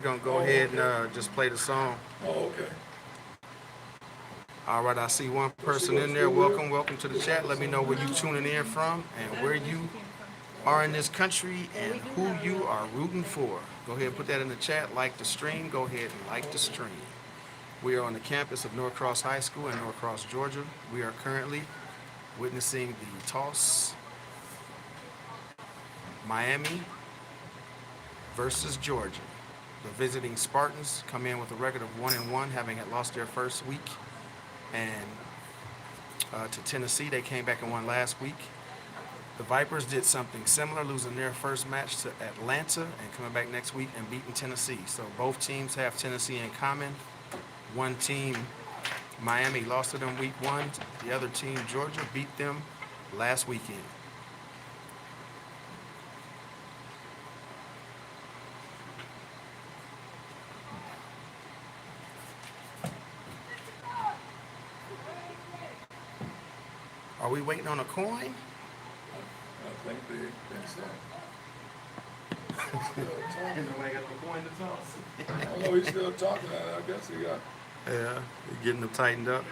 We're gonna go ahead and just play the song. Oh, okay. All right, I see one person in there. Welcome to the chat. Let me know where you tuning in from and where you are in this country and who you are rooting for. Go ahead and put that in the chat. Like the stream. Go ahead and like the stream. We are on the campus of Norcross High School in Norcross, Georgia. We are currently witnessing the toss Miami versus Georgia. The visiting Spartans come in with a record of 1-1, having had lost their first week, and to Tennessee, they came back and won last week. The Vipers did something similar, losing their first match to Atlanta and coming back next week and beating Tennessee. So both teams have Tennessee in common. One team, Miami, lost to them week 1. The other team, Georgia, beat them last weekend. Are we waiting on a coin? I think they so. Nobody got no coin to toss. I know he's still talking. I guess he got. Yeah, they're getting them tightened up.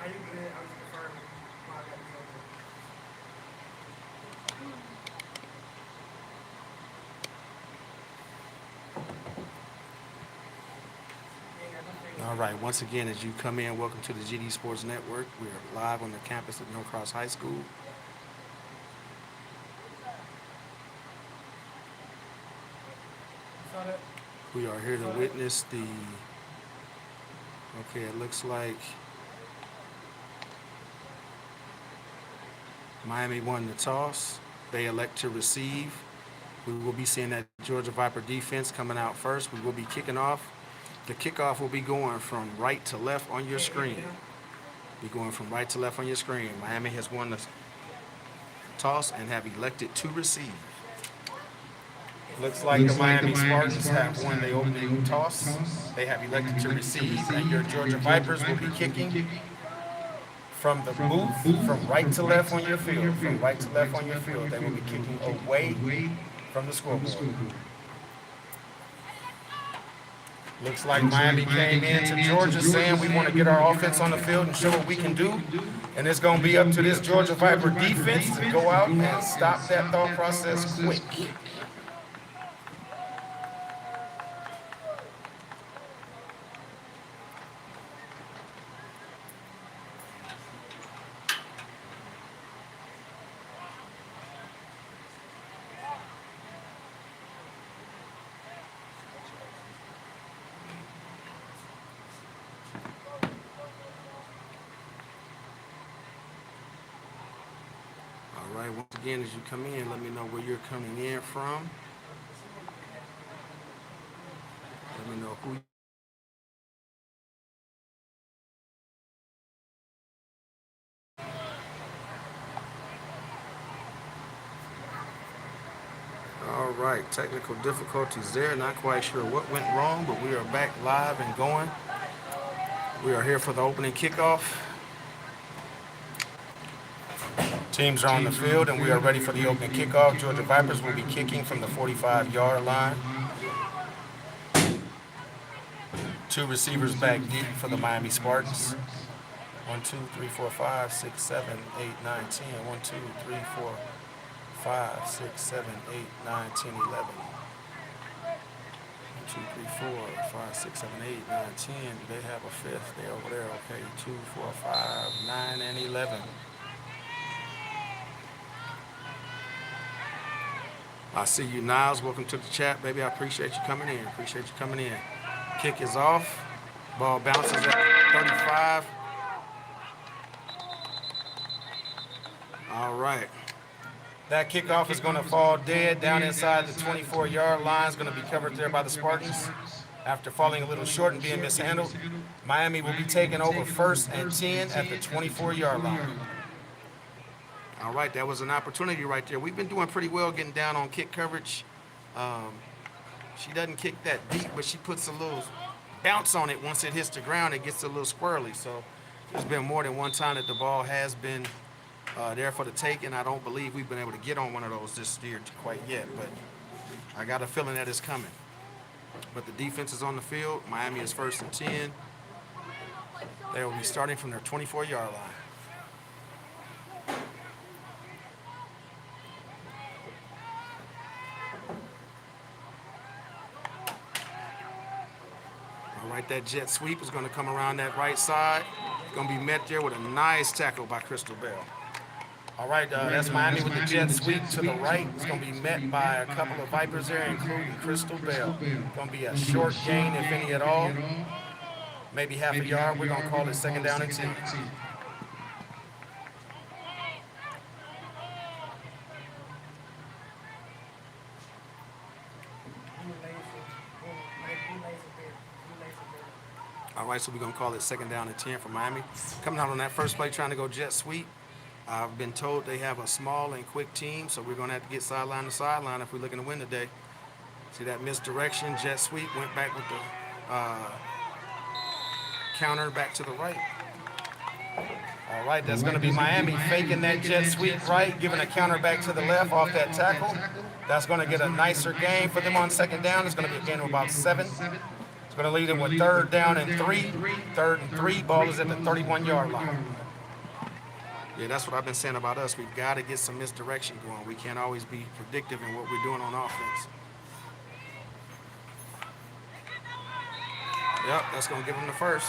Are you good? I was confirming. While I got this All right, once again, as you come in, welcome to the GD Sports Network. We are live on the campus of Norcross High School. saw that? We are here to witness the, okay, it looks like Miami won the toss. They elect to receive. We will be seeing that Georgia Viper defense coming out first. We will be kicking off. The kickoff will be going from right to left on your screen. Be going from right to left on your screen. Miami has won the toss and have elected to receive. Looks like the Miami Spartans have won the opening toss. They have elected to receive, and your Georgia Vipers will be kicking from the booth, from right to left on your field. From right to left on your field, they will be kicking away from the scoreboard. Looks like Miami came into Georgia saying we want to get our offense on the field and show what we can do. And it's going to be up to this Georgia Viper defense to go out and stop that thought process quick. All right, once again, as you come in, let me know where you're coming in from. Let me know who. All right, technical difficulties there. Not quite sure what went wrong, but we are back live and going. We are here for the opening kickoff. Teams are on the field, and we are ready for the opening kickoff. Georgia Vipers will be kicking from the 45-yard line. Two receivers back deep for the Miami Spartans. 1, 2, 3, 4, 5, 6, 7, 8, 9, 10. 1, 2, 3, 4, 5, 6, 7, 8, 9, 10, 11. 1, 2, 3, 4, 5, 6, 7, 8, 9, 10. They have a fifth. They're over there. Okay, 2, 4, 5, 9, and 11. I see you, Niles. Welcome to the chat, baby. I appreciate you coming in. Appreciate you coming in. Kick is off. Ball bounces at 35. All right. That kickoff is going to fall dead down inside the 24-yard line. It's going to be covered there by the Spartans. After falling a little short and being mishandled, Miami will be taking over 1st and 10 at the 24-yard line. All right, that was an opportunity right there. We've been doing pretty well getting down on kick coverage. She doesn't kick that deep, but she puts a little bounce on it. Once it hits the ground, it gets a little squirrely. So there's been more than one time that the ball has been there for the take, and I don't believe we've been able to get on one of those this year quite yet. But I got a feeling that it's coming. But the defense is on the field. Miami is 1st and 10. They will be starting from their 24-yard line. All right, that jet sweep is going to come around that right side. It's going to be met there with a nice tackle by Crystal Bell. All right, that's Miami with the jet sweep to the right. It's going to be met by a couple of Vipers there, including Crystal Bell. Going to be a short gain, if any at all. Maybe half a yard. We're going to call it 2nd down and 10. All right, so we're going to call it 2nd down and 10 for Miami. Coming out on that first play, trying to go jet sweep. I've been told they have a small and quick team, so we're going to have to get sideline to sideline if we're looking to win today. See that misdirection, jet sweep, went back with the counter back to the right. All right, that's going to be Miami faking that jet sweep right, giving a counter back to the left off that tackle. That's going to get a nicer gain for them on 2nd down. It's going to be a gain of about 7. It's going to lead them with 3rd down and 3. 3rd and 3. Ball is at the 31-yard line. Yeah, that's what I've been saying about us. We've got to get some misdirection going. We can't always be predictive in what we're doing on offense. Yep, that's going to give them the first.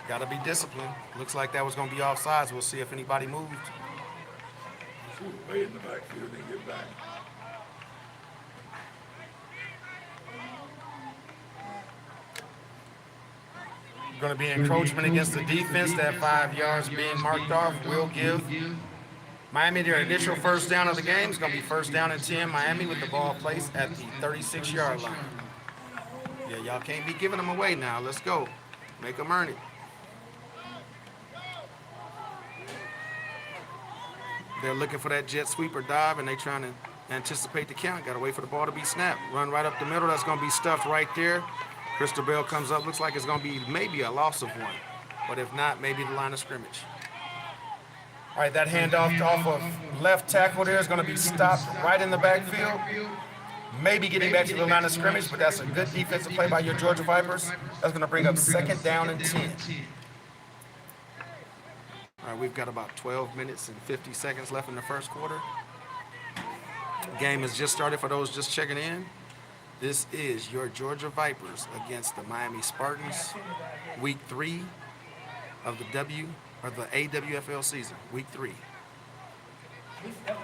Got to be disciplined. Looks like that was going to be offsides. We'll see if anybody moved. She was way in the backfield and get back. Going to be encroachment against the defense. That 5 yards being marked off will give Miami their initial 1st down of the game. It's going to be 1st down and 10. Miami with the ball placed at the 36-yard line. Yeah, y'all can't be giving them away now. Let's go. Make them earn it. They're looking for that jet sweep or dive, and they're trying to anticipate the count. Got to wait for the ball to be snapped. Run right up the middle. That's going to be stuffed right there. Crystal Bell comes up. Looks like it's going to be maybe a loss of 1. But if not, maybe the line of scrimmage. All right, that handoff off of left tackle there is going to be stopped right in the backfield. Maybe getting back to the line of scrimmage, but that's a good defensive play by your Georgia Vipers. That's going to bring up 2nd down and 10. All right, we've got about 12 minutes and 50 seconds left in the first quarter. The game has just started for those just checking in. This is your Georgia Vipers against the Miami Spartans, week 3 of the AWFL season, week 3. Ball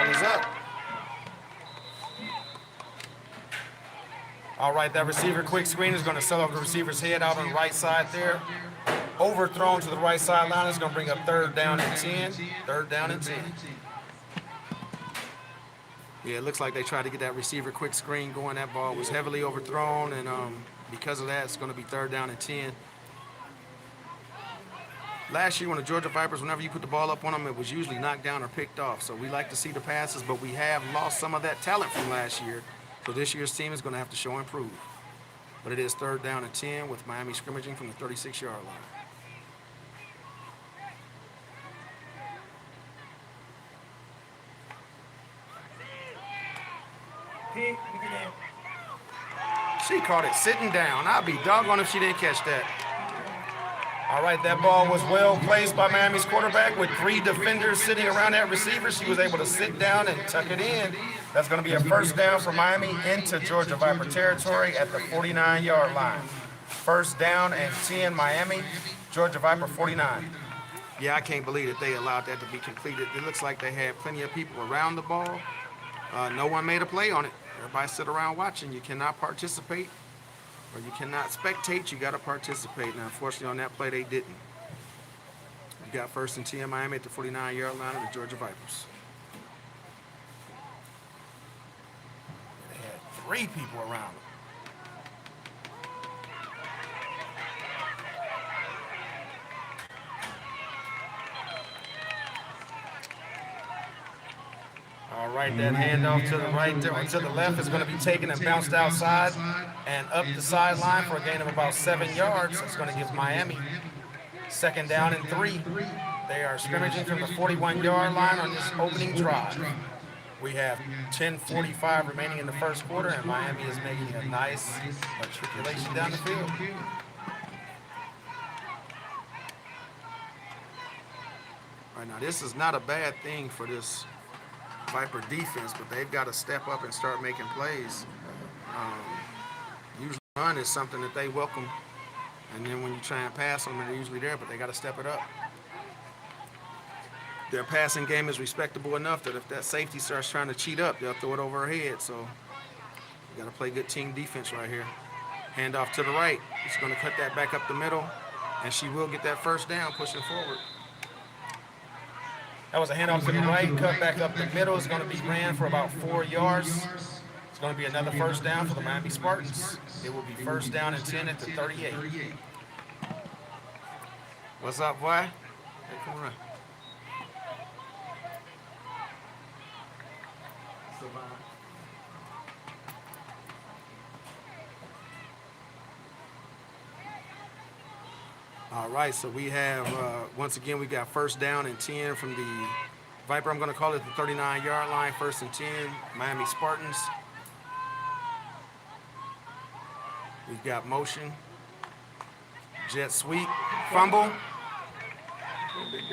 is up. All right, that receiver quick screen is going to sell off the receiver's head out on the right side there. Overthrown to the right sideline is going to bring up 3rd down and 10. 3rd down and 10. Yeah, it looks like they tried to get that receiver quick screen going. That ball was heavily overthrown, and because of that, it's going to be 3rd down and 10. Last year when the Georgia Vipers, whenever you put the ball up on them, it was usually knocked down or picked off. So we like to see the passes, but we have lost some of that talent from last year. So this year's team is going to have to show improve. But it is 3rd down and 10 with Miami scrimmaging from the 36-yard line. She caught it sitting down. I'll be doggone if she didn't catch that. All right, that ball was well placed by Miami's quarterback with 3 defenders sitting around that receiver. She was able to sit down and tuck it in. That's going to be a 1st down for Miami into Georgia Viper territory at the 49-yard line. 1st down and 10, Miami, Georgia Viper 49. Yeah, I can't believe that they allowed that to be completed. It looks like they had plenty of people around the ball. No one made a play on it. Everybody sit around watching. You cannot participate or you cannot spectate. You got to participate. Now, unfortunately, on that play, they didn't. You got 1st and 10, Miami at the 49-yard line of the Georgia Vipers. 3 people around him. All right, that handoff to the right there, or to the left is going to be taken and bounced outside and up the sideline for a gain of about 7 yards. It's going to give Miami second down and 3. They are scrimmaging from the 41-yard line on this opening drive. We have 10:45 remaining in the first quarter, and Miami is making a nice matriculation down the field. All right, now this is not a bad thing for this Viper defense, but they've got to step up and start making plays. Usually run is something that they welcome, and then when you try and pass them, they're usually there, but they got to step it up. Their passing game is respectable enough that if that safety starts trying to cheat up, they'll throw it over her head. So you got to play good team defense right here. Handoff to the right. She's going to cut that back up the middle, and she will get that first down pushing forward. That was a handoff to the right, cut back up the middle. It's going to be ran for about 4 yards. It's going to be another first down for the Miami Spartans. It will be first down and 10 at the 38. What's up, boy? Hey, come on. All right, so we have, once again, we got first down and 10 from the Viper. I'm going to call it the 39-yard line, first and 10, Miami Spartans. We've got motion, jet sweep, fumble,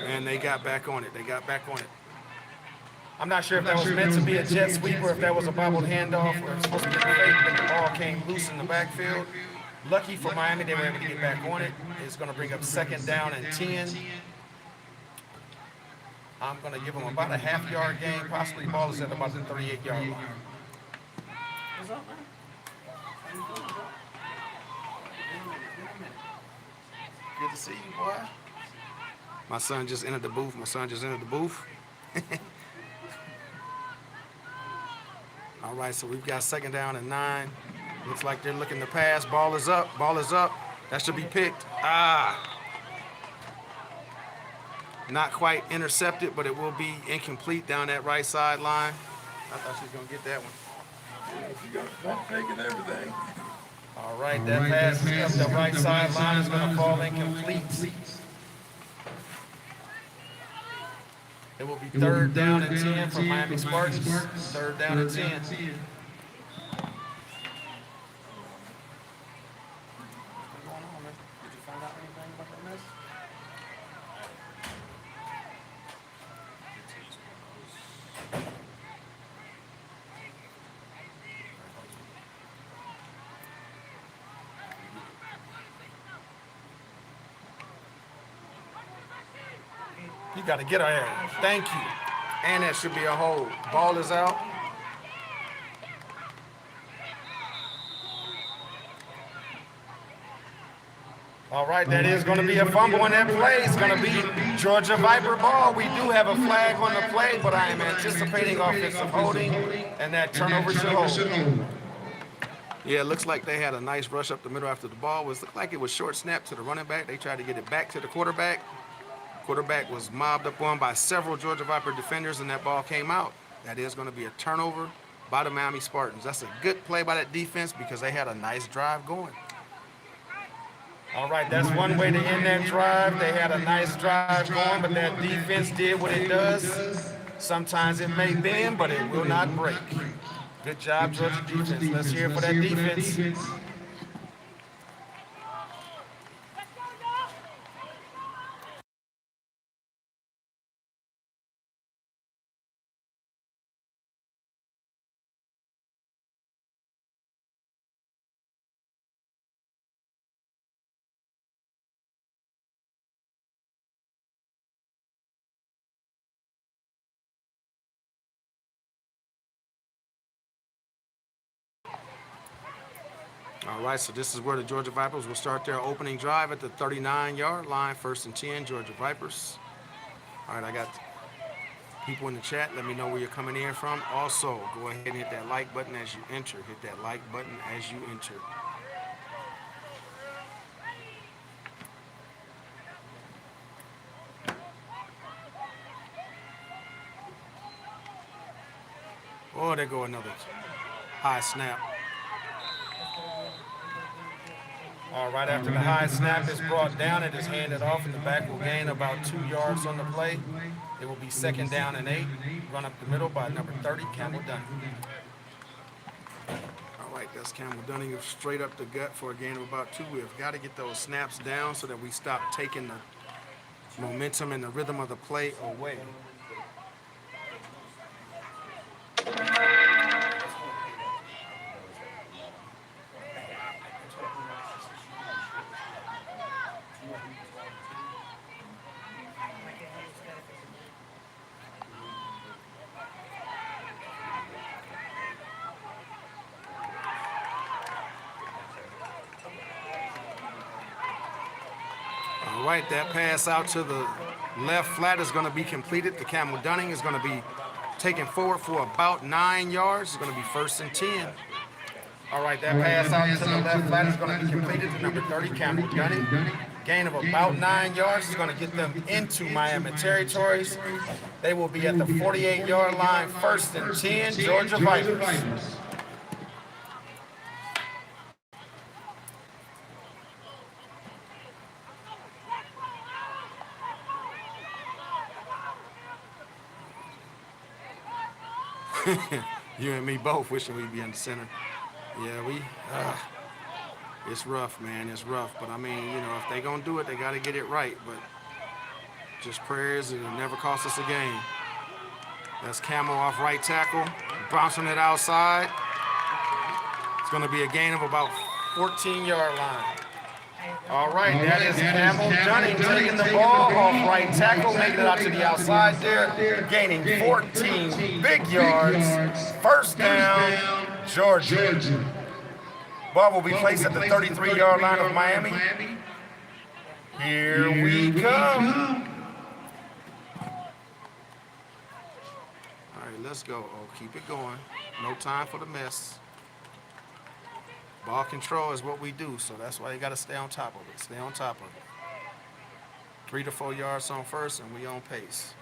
and they got back on it. I'm not sure if that was meant to be a jet sweep or if that was a bobbled handoff or it's supposed to be fake, but the ball came loose in the backfield. Lucky for Miami, they were able to get back on it. It's going to bring up second down and 10. I'm going to give them about a half-yard gain. Possibly the ball is at about the 38-yard line. What's up, man? Good to see you, boy. My son just entered the booth. All right, so we've got second down and 9. Looks like they're looking to pass. Ball is up. That should be picked. Not quite intercepted, but it will be incomplete down that right sideline. I thought she was going to get that one. She got a bump fake and everything. All right, that pass is up the right sideline. Is going to fall incomplete. It will be third down and 10 for Miami Spartans. Third down and 10. You got to get her there. Thank you. And that should be a hold. Ball is out. All right, that is going to be a fumble on that play. It's going to be Georgia Viper ball. We do have a flag on the play, but I am anticipating offensive holding, and that turnover should hold. Yeah, it looks like they had a nice rush up the middle after the ball. It looked like it was short snap to the running back. They tried to get it back to the quarterback. Quarterback was mobbed up on by several Georgia Viper defenders, and that ball came out. That is going to be a turnover by the Miami Spartans. That's a good play by that defense because they had a nice drive going. All right, that's one way to end that drive. They had a nice drive going, but that defense did what it does. Sometimes it may bend, but it will not break. Good job, Georgia defense. Let's hear it for that defense. All right, so this is where the Georgia Vipers will start their opening drive at the 39-yard line, first and 10, Georgia Vipers. All right, I got People in the chat, let me know where you're coming in from. Also, go ahead and hit that like button as you enter. Hit that like button as you enter. Oh, there go another high snap. All right, after the high snap is brought down, it is handed off, and the back will gain about 2 yards on the play. It will be 2nd down and 8. Run up the middle by number 30, Campbell Dunning. All right, that's Campbell Dunning straight up the gut for a gain of about 2. We've got to get those snaps down so that we stop taking the momentum and the rhythm of the play away. All right, that pass out to the left flat is going to be completed. The Campbell Dunning is going to be taken forward for about 9 yards. It's going to be 1st and 10. All right, that pass out to the left flat is going to be completed to number 30, Campbell Dunning. Gain of about 9 yards is going to get them into Miami territories. They will be at the 48-yard line, 1st and 10, Georgia Vipers. You and me both wishing we'd be in the center. Yeah, it's rough, man. It's rough. But, I mean, you know, if they going to do it, they got to get it right. But just prayers, it'll never cost us a game. That's Camel off right tackle. Bouncing it outside. It's going to be a gain of about 14-yard line. All right, that is Campbell Dunning taking the ball off right tackle, making it out to the outside there, gaining 14 big yards. 1st down, Georgia. Ball will be placed at the 33-yard line of Miami. Here we come. All right, let's go. Oh, keep it going. No time for the mess. Ball control is what we do, so that's why you got to stay on top of it. Stay on top of it. 3 to 4 yards on 1st, and we on pace.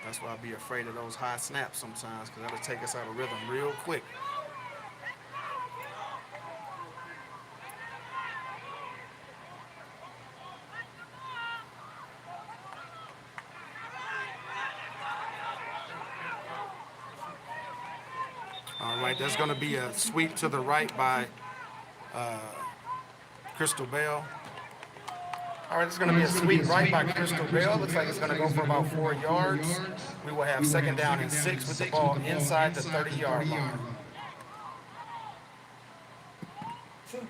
That's why I be afraid of those high snaps sometimes, because that'll take us out of rhythm real quick. All right, there's going to be a sweep to the right by Crystal Bell. All right, it's going to be a sweep right by Crystal Bell. Looks like it's going to go for about 4 yards. We will have 2nd down and 6 with the ball inside the 30-yard line. Two.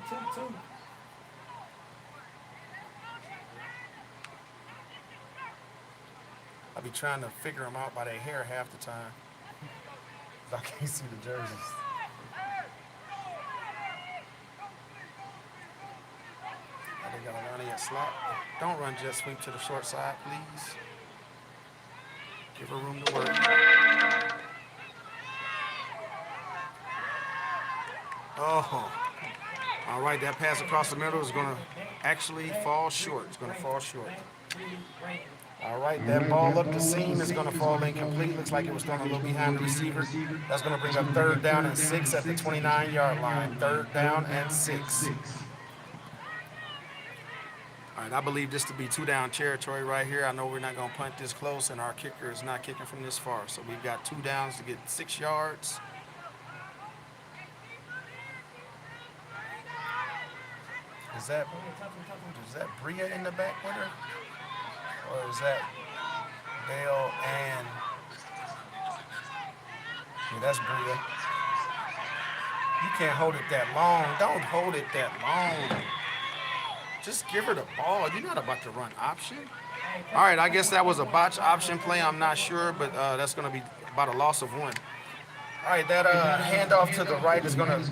I'll be trying to figure them out by their hair half the time. I can't see the jerseys. They got a run in slot. Don't run jet sweep to the short side, please. Give her room to work. Oh. All right, that pass across the middle is going to actually fall short. It's going to fall short. All right, that ball up the seam is going to fall incomplete. Looks like it was thrown a little behind the receiver. That's going to bring up 3rd down and 6 at the 29-yard line. 3rd down and 6. All right, I believe this to be 2-down territory right here. I know we're not going to punt this close, and our kicker is not kicking from this far. So we've got 2 downs to get 6 yards. Is that Bria in the back with her? Or is that Bale and... Yeah, that's Bria. You can't hold it that long. Don't hold it that long. Just give her the ball. You're not about to run option. All right, I guess that was a botch option play. I'm not sure, but that's going to be about a loss of 1. All right, that handoff to the right is going to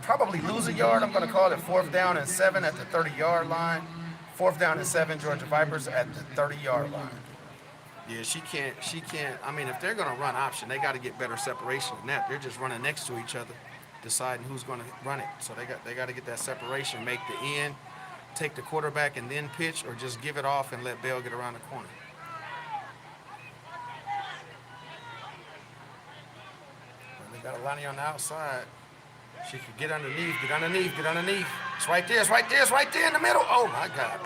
probably lose a yard. I'm going to call it 4th down and 7 at the 30-yard line. 4th down and 7, Georgia Vipers at the 30-yard line. Yeah, she can't. I mean, if they're going to run option, they got to get better separation than that. They're just running next to each other, deciding who's going to run it. So they got to get that separation, make the end, take the quarterback and then pitch, or just give it off and let Bell get around the corner. Well, they got Alani on the outside. She could get underneath, get underneath, get underneath. It's right there, it's right there, it's right there in the middle. Oh my God.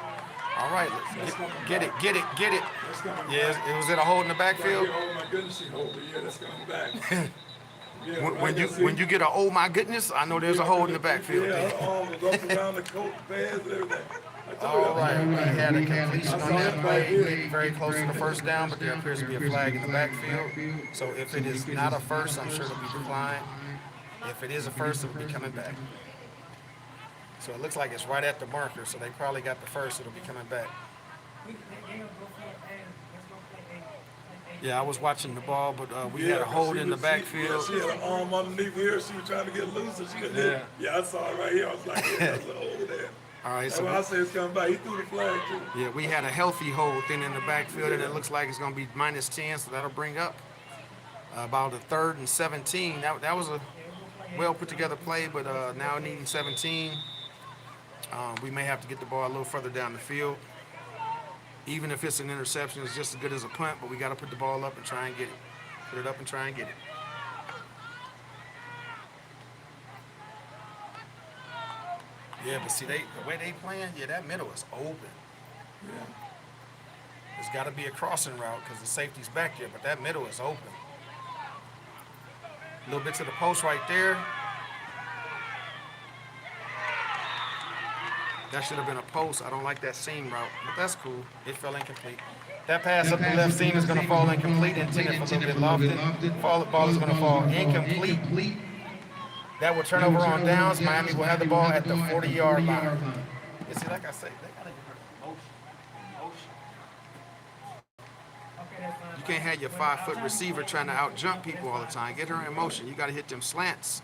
All right, let's get it. That's coming back. Yeah, it was in a hole in the backfield. Oh my goodness, she hold it. Yeah, that's coming back. Yeah, When you get a oh my goodness, I know there's a hole in the backfield. Yeah, there. her arm was up around the coat, pads, everything. I told All you. right, we had a completion on that I play, saw it. getting very close to the first down, but there appears to be a flag in the backfield. So if it is not a first, I'm sure it'll be declined. If it is a first, it'll be coming back. So it looks like it's right at the marker, so they probably got the first, it'll be coming back. They gonna go for it, and let's go play A. Yeah, I was watching the ball, but we had a hold in the backfield. She had an arm underneath here. She was trying to get loose, and she did. Yeah, I saw it right here. I was like, yeah, that's a hold there. All right, That's why I said it's coming back. He threw the flag, too. yeah, we had a healthy hold then in the backfield, and it looks like it's going to be -10, so that'll bring up about a 3rd and 17. That was a well put together play, but now needing 17, we may have to get the ball a little further down the field. Even if it's an interception, it's just as good as a punt, but we got to put the ball up and try and get it. Put it up and try and get it. Yeah, but see, the way they playing, yeah, that middle is open. Yeah. There's got to be a crossing route because the safety's back there, but that middle is open. A little bit to the post right there. That should have been a post. I don't like that seam route, but that's cool. It fell incomplete. That pass up the left seam is going to fall incomplete, intended for a little bit lofted. Ball is going to fall incomplete. That will turn over on downs. Miami will have the ball at the 40-yard line. You see, like I say, they got to get her motion. Okay, that's fine. You can't have your 5-foot receiver trying to out-jump people all the time. Get her in motion. You got to hit them slants.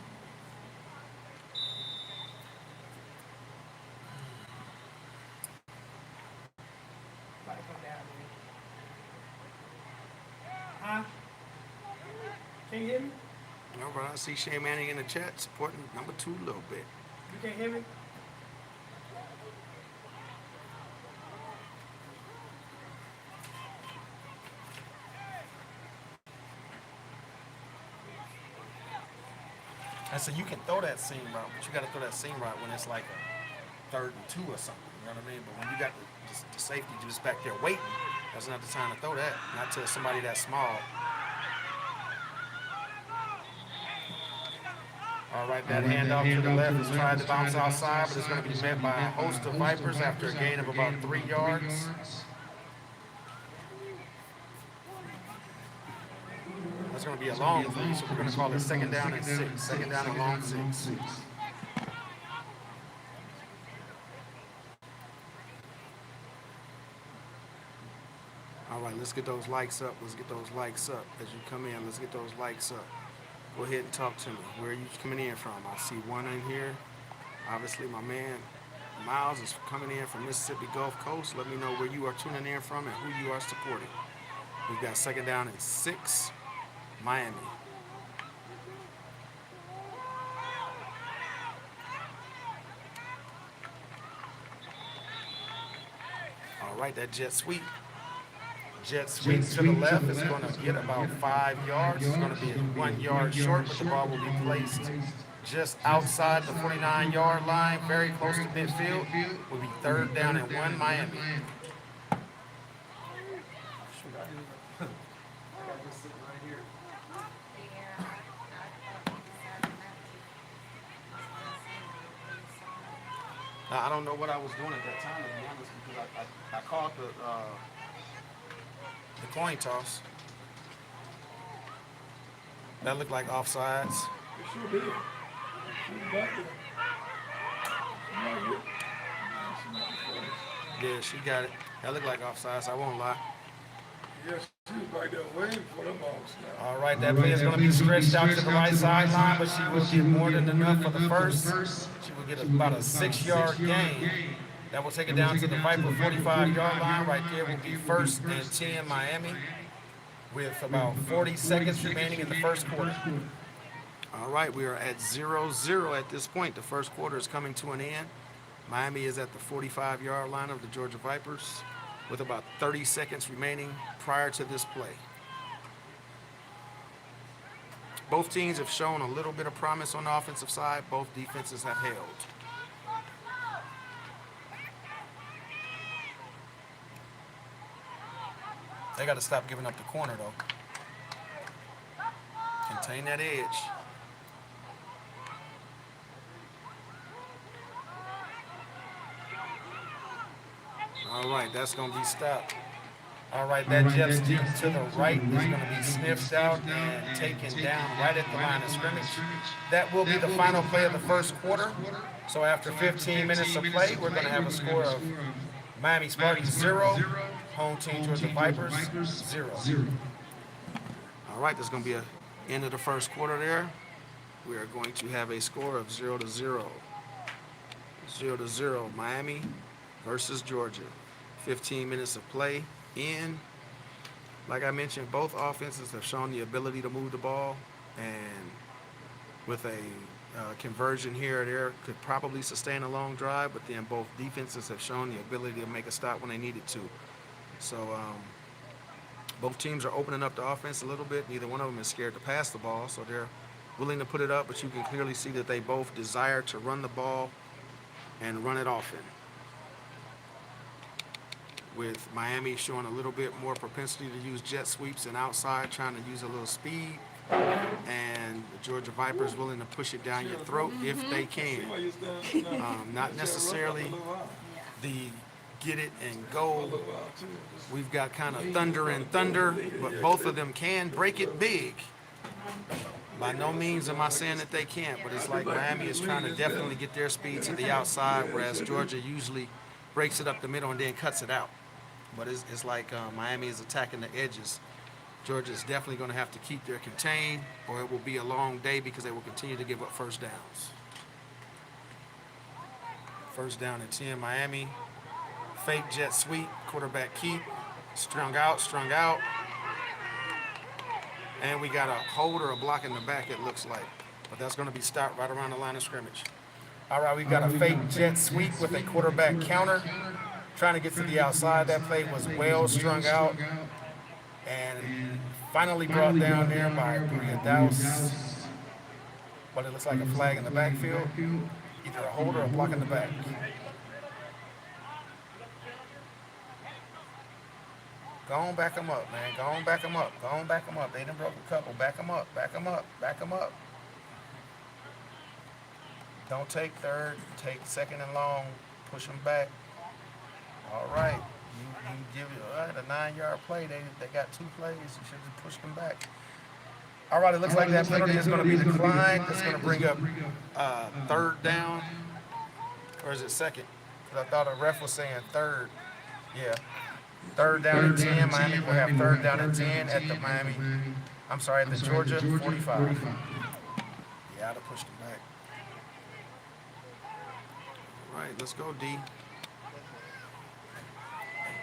About to come down, man. Huh? Can you hear me? All right, I see Shane Manning in the chat supporting number 2 a little bit. You can't hear me? I said you can throw that seam route, but you got to throw that seam route when it's like a 3rd and 2 or something. You know what I mean? But when you got the safety just back there waiting, that's not the time to throw that. Not to somebody that small. All right, that handoff to the left is tried to bounce outside, but it's going to be met by a host of Vipers after a gain of about 3 yards. That's going to be a long play, so we're going to call it 2nd down and 6. 2nd down and long 6. All right, let's get those likes up. Let's get those likes up. As you come in, let's get those likes up. Go ahead and talk to me. Where are you coming in from? I see one in here. Obviously, my man Miles is coming in from Mississippi Gulf Coast. Let me know where you are tuning in from and who you are supporting. We've got 2nd down and 6, Miami. All right, that jet sweep. Jet sweep to the left is going to get about 5 yards. It's going to be 1 yard short, but the ball will be placed just outside the 49-yard line, very close to midfield. Will be 3rd down and 1, Miami. Now, I don't know what I was doing at that time, to be honest, because I caught the coin toss. That looked like offsides. It sure did. She was back there. Yeah, she got it. That looked like offsides, I won't lie. Yeah, she was back there waiting for them balls now. All right, that play is going to be stretched out to the right sideline, but she will get more than enough for the first. She will get about a 6-yard gain. That will take it down to the Viper 45-yard line. Right there will be 1st and 10, Miami. with about 40 seconds remaining in the first quarter. All right, we are at 0-0 at this point. The first quarter is coming to an end. Miami is at the 45-yard line of the Georgia Vipers with about 30 seconds remaining prior to this play. Both teams have shown a little bit of promise on the offensive side. Both defenses have held. They got to stop giving up the corner, though. Contain that edge. All right, that's going to be stopped. All right, that jet sweep to the right is going to be sniffed out and taken down right at the line of scrimmage. That will be the final play of the first quarter. So after 15 minutes of play, we're going to have a score of Miami Spartans 0, home team Georgia Vipers 0. All right, there's going to be an end of the first quarter there. We are going to have a score of 0-0. 0-0, Miami versus Georgia. 15 minutes of play in. Like I mentioned, both offenses have shown the ability to move the ball, and with a conversion here or there could probably sustain a long drive, but then both defenses have shown the ability to make a stop when they needed to. So both teams are opening up the offense a little bit. Neither one of them is scared to pass the ball, so they're willing to put it up, but you can clearly see that they both desire to run the ball and run it often. With Miami showing a little bit more propensity to use jet sweeps and outside, trying to use a little speed, and the Georgia Vipers willing to push it down your throat if they can. Not necessarily the get it and go. We've got kind of thunder and thunder, but both of them can break it big. By no means am I saying that they can't, but it's like Miami is trying to definitely get their speed to the outside, whereas Georgia usually breaks it up the middle and then cuts it out. But it's like Miami is attacking the edges. Georgia is definitely going to have to keep their contain, or it will be a long day because they will continue to give up first downs. First down and 10, Miami. Fake jet sweep, quarterback keep, strung out. And we got a hold or a block in the back, it looks like. But that's going to be stopped right around the line of scrimmage. All right, we've got a fake jet sweep with a quarterback counter. Trying to get to the outside. That play was well strung out and finally brought down there by Bria Dowse. But it looks like a flag in the backfield. Either a hold or a block in the back. Go on, back them up, man. Go on, back them up. Go on, back them up. They done broke a couple. Back them up. Back them up. Back them up. Don't take third. Take second and long. Push them back. All right. You give it a 9-yard play. They got 2 plays. You should have pushed them back. All right. It looks like that penalty is going to be declined. That's going to bring up third down. Or is it second? Because I thought a ref was saying third. Yeah. Third down and 10. Miami will have third down and 10 at the at the Georgia 45. Yeah, I'd have pushed them back. All right, let's go, D.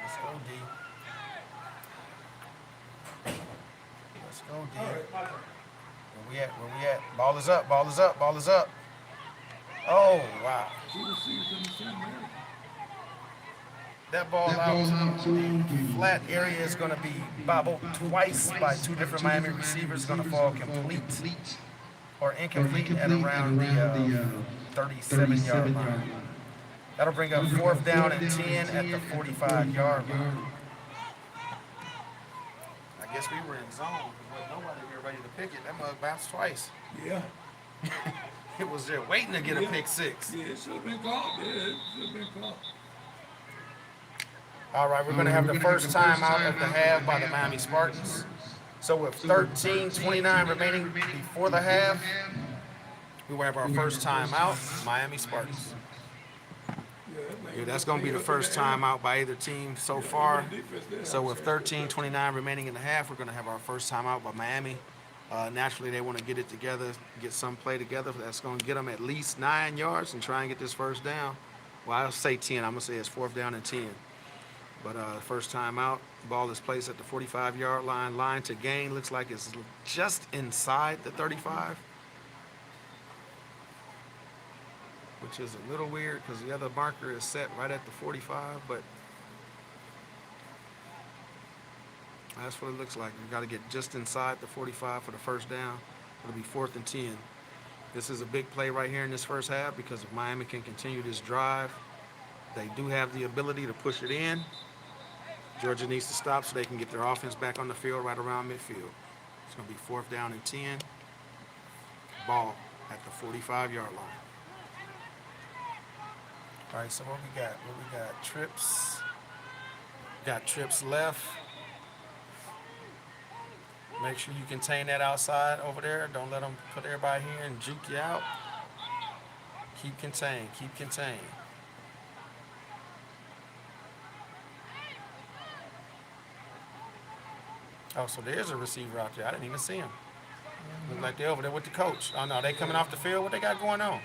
Let's go, D. Let's go, D. Where we at? Ball is up. Oh, wow. That ball out to the flat area is going to be bobbled twice by 2 different Miami receivers. Going to fall complete or incomplete at around the 37-yard line. That'll bring up 4th down and 10 at the 45-yard line. I guess we were in zone. There wasn't nobody here ready to pick it. That mug bounced twice. Yeah. It was there waiting to get a pick 6. Yeah, it should have been caught. All right, we're going to have the first time out of the half by the Miami Spartans. So with 13:29 remaining before the half, we will have our first time out, Miami Spartans. Yeah, that's going to be the first time out by either team so far. So with 13:29 remaining in the half, we're going to have our first time out by Miami. Naturally, they want to get it together, get some play together. That's going to get them at least 9 yards and try and get this first down. Well, I'll say 10. I'm going to say it's 4th down and 10. But first time out, ball is placed at the 45-yard line. Line to gain looks like it's just inside the 35, which is a little weird because the other marker is set right at the 45, but that's what it looks like. We've got to get just inside the 45 for the first down. It'll be 4th and 10. This is a big play right here in this first half because if Miami can continue this drive, they do have the ability to push it in. Georgia needs to stop so they can get their offense back on the field right around midfield. It's going to be 4th down and 10. Ball at the 45-yard line. All right, so what we got? Trips. Got trips left. Make sure you contain that outside over there. Don't let them put everybody here and juke you out. Keep contained. Keep contained. Oh, so there's a receiver out there. I didn't even see him. Look like they're over there with the coach. Oh, no, they coming off the field. What they got going on?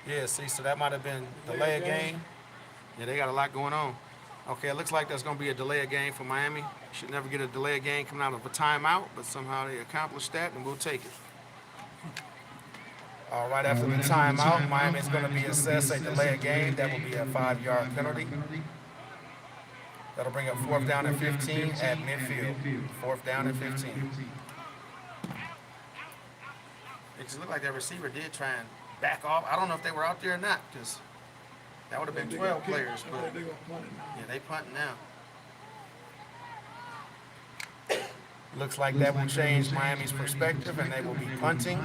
Yeah, see, so that might have been delay of game. Yeah, they got a lot going on. Okay, it looks like there's going to be a delay of game for Miami. Should never get a delay of game coming out of a timeout, but somehow they accomplished that, and we'll take it. All right, after the timeout, Miami is going to be assessed a delay of game. That will be a 5-yard penalty. That'll bring up 4th down and 15 at midfield. 4th down and 15. It just looked like that receiver did try and back off. I don't know if they were out there or not, because that would have been 12 players. But yeah, they punting now. Looks like that will change Miami's perspective, and they will be punting.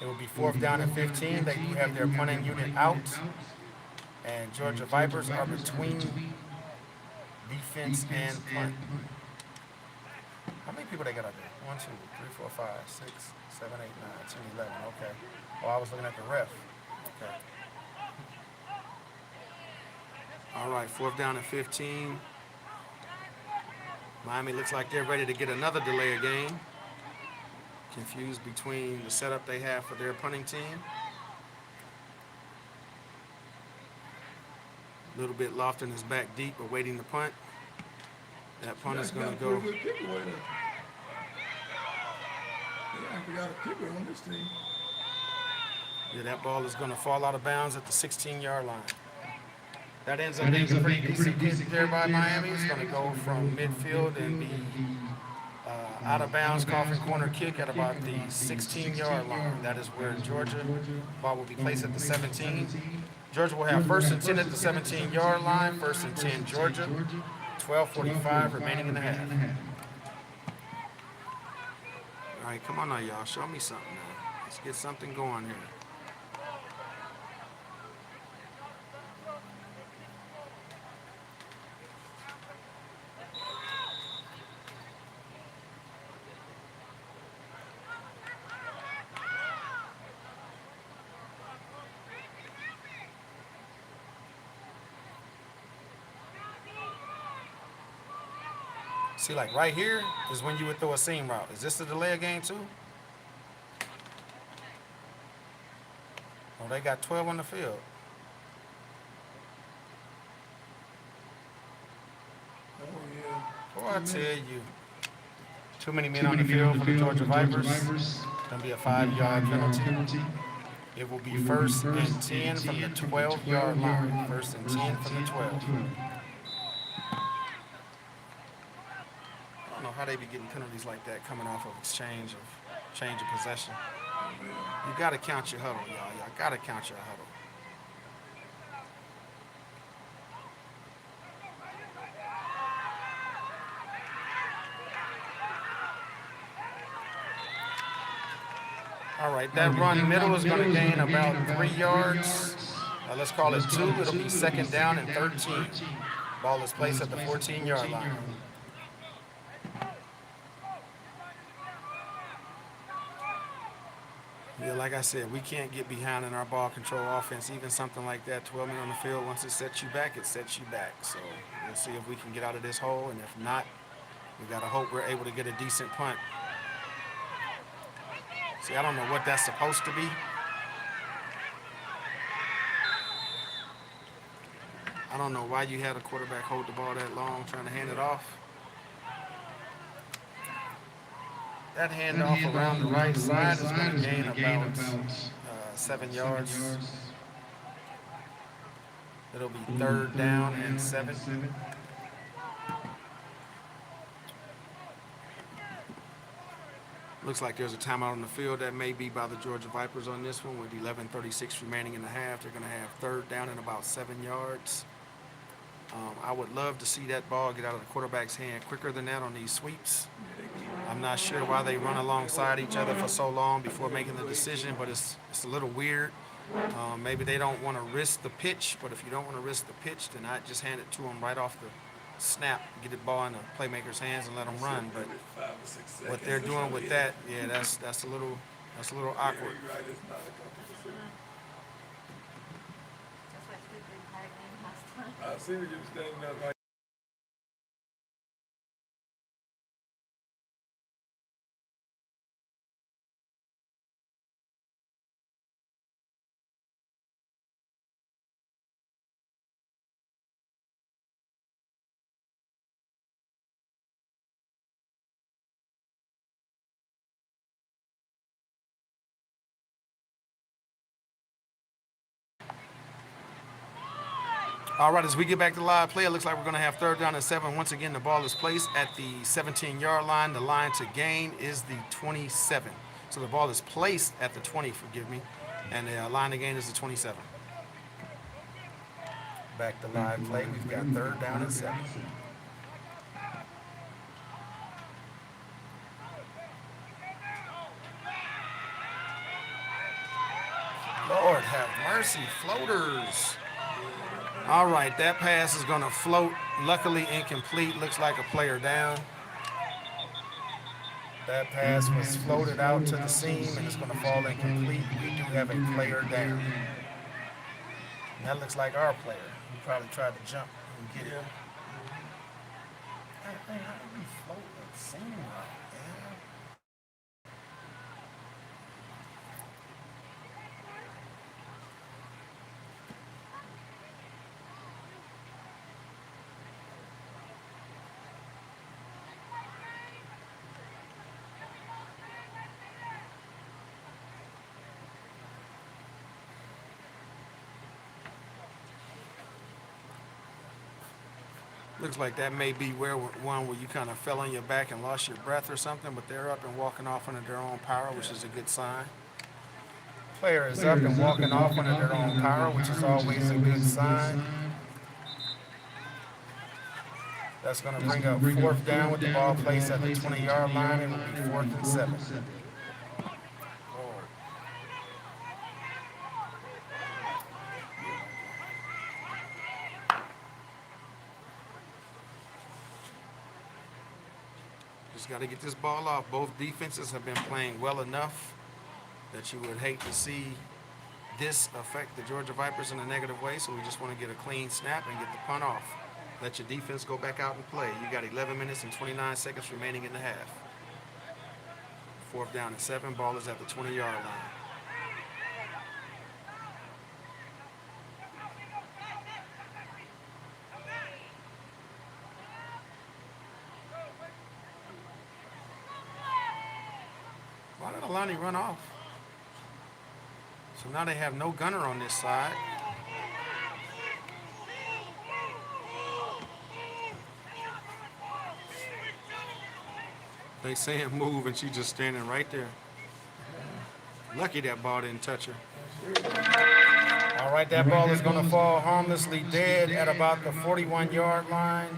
It will be 4th down and 15. They do have their punting unit out. And Georgia Vipers are between defense and punt. How many people they got out there? 1, 2, 3, 4, 5, 6, 7, 8, 9, 10, 11. Okay. Oh, I was looking at the ref. Okay. All right, 4th down and 15. Miami looks like they're ready to get another delay of game. Confused between the setup they have for their punting team. A little bit Lofton is back deep, awaiting the punt. That punt is going to go. Yeah, I forgot a kicker on this team. Yeah, that ball is going to fall out of bounds at the 16-yard line. That ends up being a pretty decent kick there by Miami. It's going to go from midfield and be out of bounds, coffin corner kick at about the 16-yard line. That is where Georgia ball will be placed at the 17. Georgia will have 1st and 10 at the 17-yard line. 1st and 10, Georgia. 12:45 remaining in the half. All right, come on now, y'all. Show me something now. Let's get something going here. See, like right here is when you would throw a seam route. Is this the delay of game too? Oh, they got 12 on the field. Oh, yeah. Boy, I tell you. Too many men on the field for the Georgia Vipers. Gonna be a 5-yard penalty. It will be 1st and 10 from the 12-yard line. 1st and 10 from the 12. I don't know how they be getting penalties like that coming off of change of possession. You got to count your huddle, y'all. Y'all got to count your huddle. All right, that run middle is going to gain about 3 yards. Let's call it 2. It'll be 2nd down and 13. Ball is placed at the 14-yard line. Yeah, like I said, we can't get behind in our ball control offense. Even something like that, 12 men on the field, once it sets you back, it sets you back. So we'll see if we can get out of this hole, and if not, we got to hope we're able to get a decent punt. See, I don't know what that's supposed to be. I I don't know why you had a quarterback hold the ball that long trying to hand it off. That handoff around the right side is going to gain about 7 yards. It'll be 3rd down and 7. Looks like there's a timeout on the field. That may be by the Georgia Vipers on this one with 11:36 remaining in the half. They're going to have 3rd down and about 7 yards. I would love to see that ball get out of the quarterback's hand quicker than that on these sweeps. I'm not sure why they run alongside each other for so long before making the decision, but it's a little weird. Maybe they don't want to risk the pitch, but if you don't want to risk the pitch, then I just hand it to them right off the snap, get the ball in the playmaker's hands and let them run. But what they're doing with that, yeah, that's a little awkward. I see what you were standing there like. All right, as we get back to live play, it looks like we're going to have 3rd down and 7. Once again, the ball is placed at the 17-yard line. The line to gain is the 27. So the ball is placed at the 20, forgive me, and the line to gain is the 27. Back to live play, we've got 3rd down and 7. Lord have mercy, floaters. All right, that pass is going to float. Luckily incomplete. Looks like a player down. That pass was floated out to the seam and it's going to fall incomplete. We do have a player down. And that looks like our player. He probably tried to jump and get it. How did we float that seam out? Looks like that may be one where you kind of fell on your back and lost your breath or something, but they're up and walking off under their own power, which is a good sign. Player is up and walking off under their own power, which is always a good sign. That's going to bring up 4th down with the ball placed at the 20-yard line. It will be 4th and 7. Just got to get this ball off. Both defenses have been playing well enough that you would hate to see this affect the Georgia Vipers in a negative way, so we just want to get a clean snap and get the punt off. Let your defense go back out and play. You got 11 minutes and 29 seconds remaining in the half. 4th down and 7. Ball is at the 20-yard line. Why did Alani run off? So now they have no gunner on this side. They saying move and she just standing right there. Lucky that ball didn't touch her. All right, that ball is going to fall harmlessly dead at about the 41-yard line.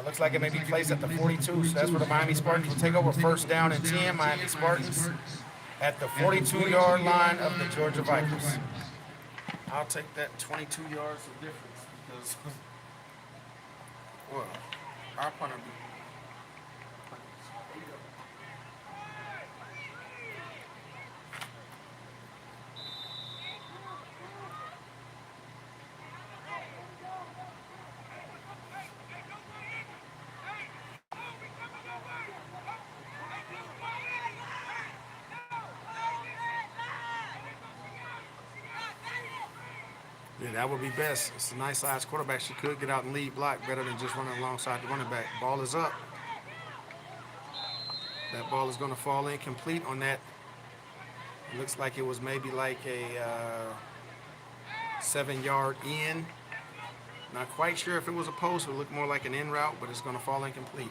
Looks like it may be placed at the 42, so that's where the Miami Spartans will take over. 1st down and 10, Miami Spartans at the 42-yard line of the Georgia Vipers. I'll take that 22 yards of difference because, well, our punter be Yeah, that would be best. It's a nice size quarterback. She could get out and lead block better than just running alongside the running back. Ball is up. That ball is going to fall incomplete on that. It looks like it was maybe like a 7-yard in. Not quite sure if it was a post. It looked more like an in route, but it's going to fall incomplete.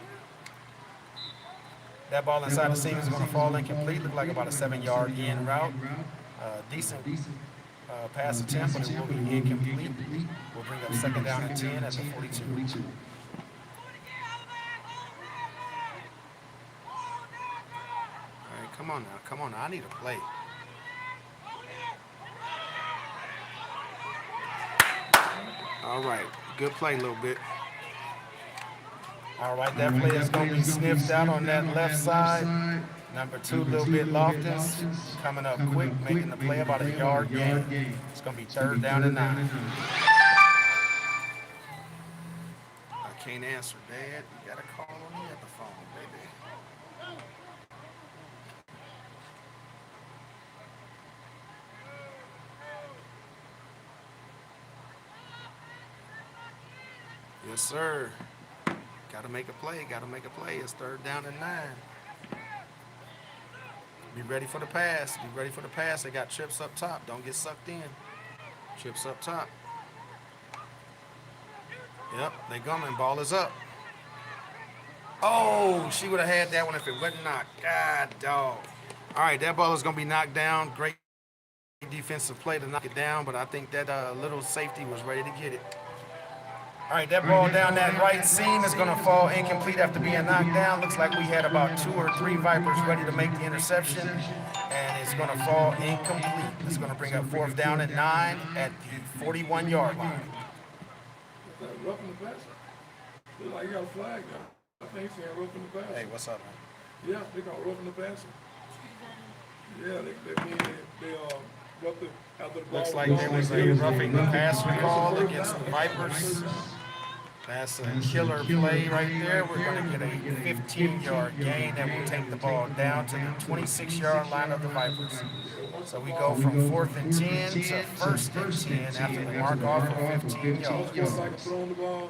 That ball inside the seam is going to fall incomplete. Look like about a 7-yard in route. Decent pass attempt, but it will be incomplete. We'll bring up second down and 10 at the 42. All right, come on now. Come on now. I need a play. All right, good play a little bit. All right, that play is going to be sniffed out on that left side. Number 2, a little bit Loftus, coming up quick, making the play about a yard gain. It's going to be third down and 9. I can't answer, Dad. You got to call on me at the phone, baby. Yes, sir. Got to make a play. Got to make a play. It's third down and 9. Be ready for the pass. Be ready for the pass. They got trips up top. Don't get sucked in. Trips up top. Yep, they coming. Ball is up. Oh, she would have had that one if it wasn't knocked. God, dog. All right, that ball is going to be knocked down. Great defensive play to knock it down, but I think that little safety was ready to get it. All right, that ball down that right seam is going to fall incomplete after being knocked down. Looks like we had about 2 or 3 Vipers ready to make the interception, and it's going to fall incomplete. It's going to bring up fourth down and 9 at the 41-yard line. Is that roughing the passer? Look like you got a flag now. I think he's saying roughing the passer. Hey, what's up, man? Yeah, they call roughing the passer. Yeah, they mean they roughed it after the ball. Looks like there was a roughing the passer call against the Vipers. That's a killer play right there. We're going to get a 15-yard gain that will take the ball down to the 26-yard line of the Vipers. So we go from 4th and 10 to 1st and 10 after the mark off of 15 yards.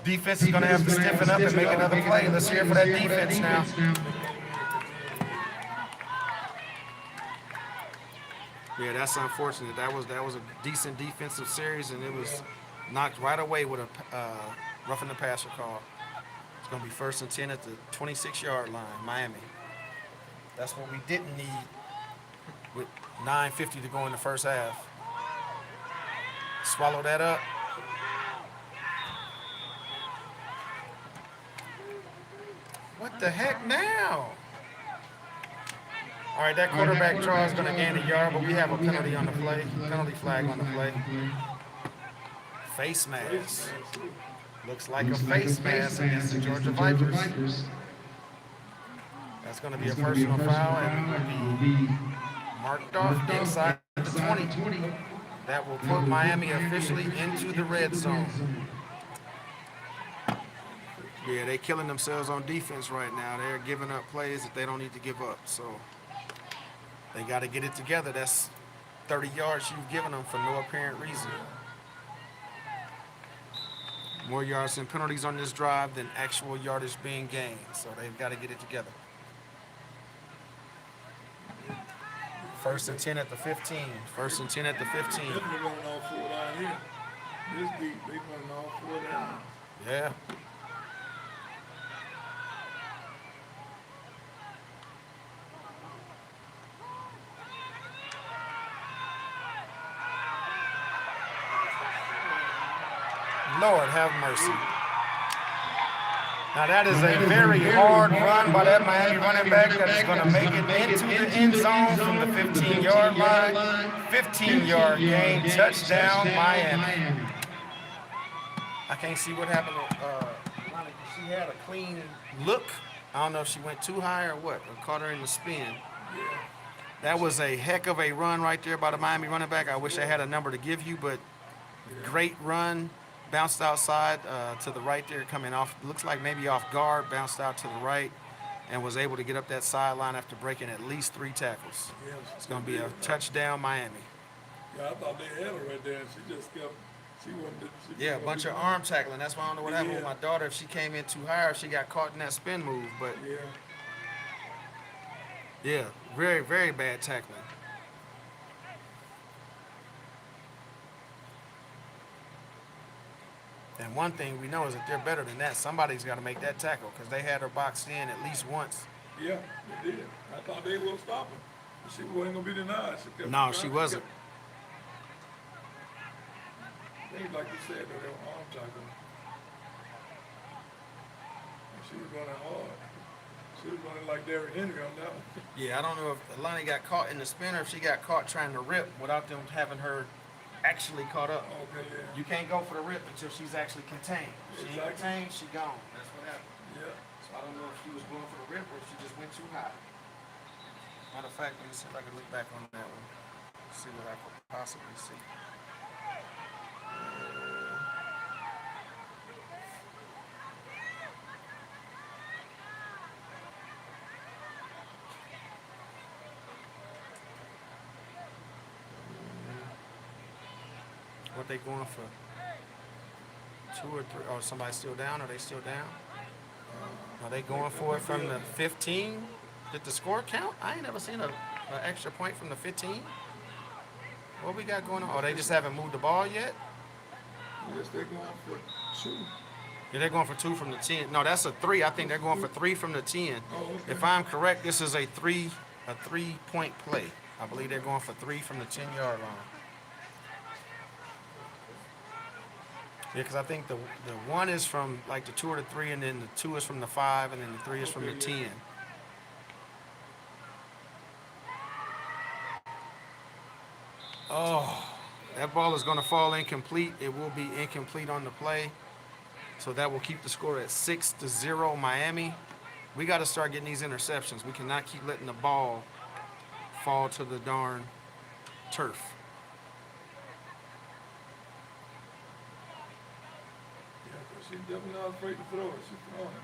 Defense is going to have to stiffen up and make another play. Let's hear it for that defense now. Yeah, that's unfortunate. That was a decent defensive series, and it was knocked right away with a roughing the passer call. It's going to be 1st and 10 at the 26-yard line, Miami. That's what we didn't need with 9:50 to go in the first half. Swallow that up. What the heck now? All right, that quarterback draw is going to gain a yard, but we have a penalty on the play. Penalty flag on the play. Face mask. Looks like a face mask against the Georgia Vipers. That's going to be a personal foul, and will be marked off inside the 20. That will put Miami officially into the red zone. Yeah, they're killing themselves on defense right now. They're giving up plays that they don't need to give up. So they got to get it together. That's 30 yards you've given them for no apparent reason. More yards and penalties on this drive than actual yardage being gained. So they've got to get it together. 1st and 10 at the 15. 1st and 10 at the 15. They're running all 4 down here. This deep, they running all 4 down. Yeah. Lord have mercy. Now that is a very hard run by that Miami running back that is going to make it into the end zone from the 15-yard line. 15-yard gain, touchdown, Miami. I can't see what happened. She had a clean look. I don't know if she went too high or what, or caught her in the spin. That was a heck of a run right there by the Miami running back. I wish I had a number to give you, but great run. Bounced outside to the right there, coming off, looks like maybe off guard, bounced out to the right, and was able to get up that sideline after breaking at least 3 tackles. It's going to be a touchdown, Miami. Yeah, I thought they had her right there, and she just kept She wasn't. Yeah, a bunch of arm tackling. That's why I don't know what happened with Yeah. my daughter. If she came in too high, or if she got caught in that spin move. But Yeah. yeah, very, very bad tackling. And one thing we know is that they're better than that. Somebody's got to make that tackle because they had her boxed in at least once. Yeah, they did. I thought they would stop her. She wasn't gonna be denied. She kept No, trying. she wasn't. They like you said, though, they were arm tackling. And she was running hard. She was running like Derrick Henry on that one. Yeah, I don't know if Alani got caught in the spin or if she got caught trying to rip without them having her actually caught up. Okay, yeah. You can't go for the rip until she's actually contained. She ain't Exactly. contained, she gone. That's what happened. Yeah. So I don't know if she was going for the rip or if she just went too high. Matter of fact, let me see if I can look back on that one. See what I could possibly see. What they going for? 2 or 3? Oh, somebody still down? Are they still down? Are they going for it from the 15? Did the score count? I ain't never seen an extra point from the 15. What we got going on? Oh, they just haven't moved the ball yet? Yes, they're going for 2. Yeah, they're going for 2 from the 10. No, that's a 3. I think they're going for 3 from the 10. Oh, okay. If I'm correct, this is a 3-point play. I believe they're going for 3 from the 10-yard line. Yeah, because I think the 1 is from like the 2 or the 3, and then the 2 is from the 5, and then the 3 is from the 10. Oh, that ball is going to fall incomplete. It will be incomplete on the play. So that will keep the score at 6-0 Miami. We got to start getting these interceptions. We cannot keep letting the ball fall to the darn turf. Yeah, 'cause she's definitely not afraid to throw it. She's throwing it.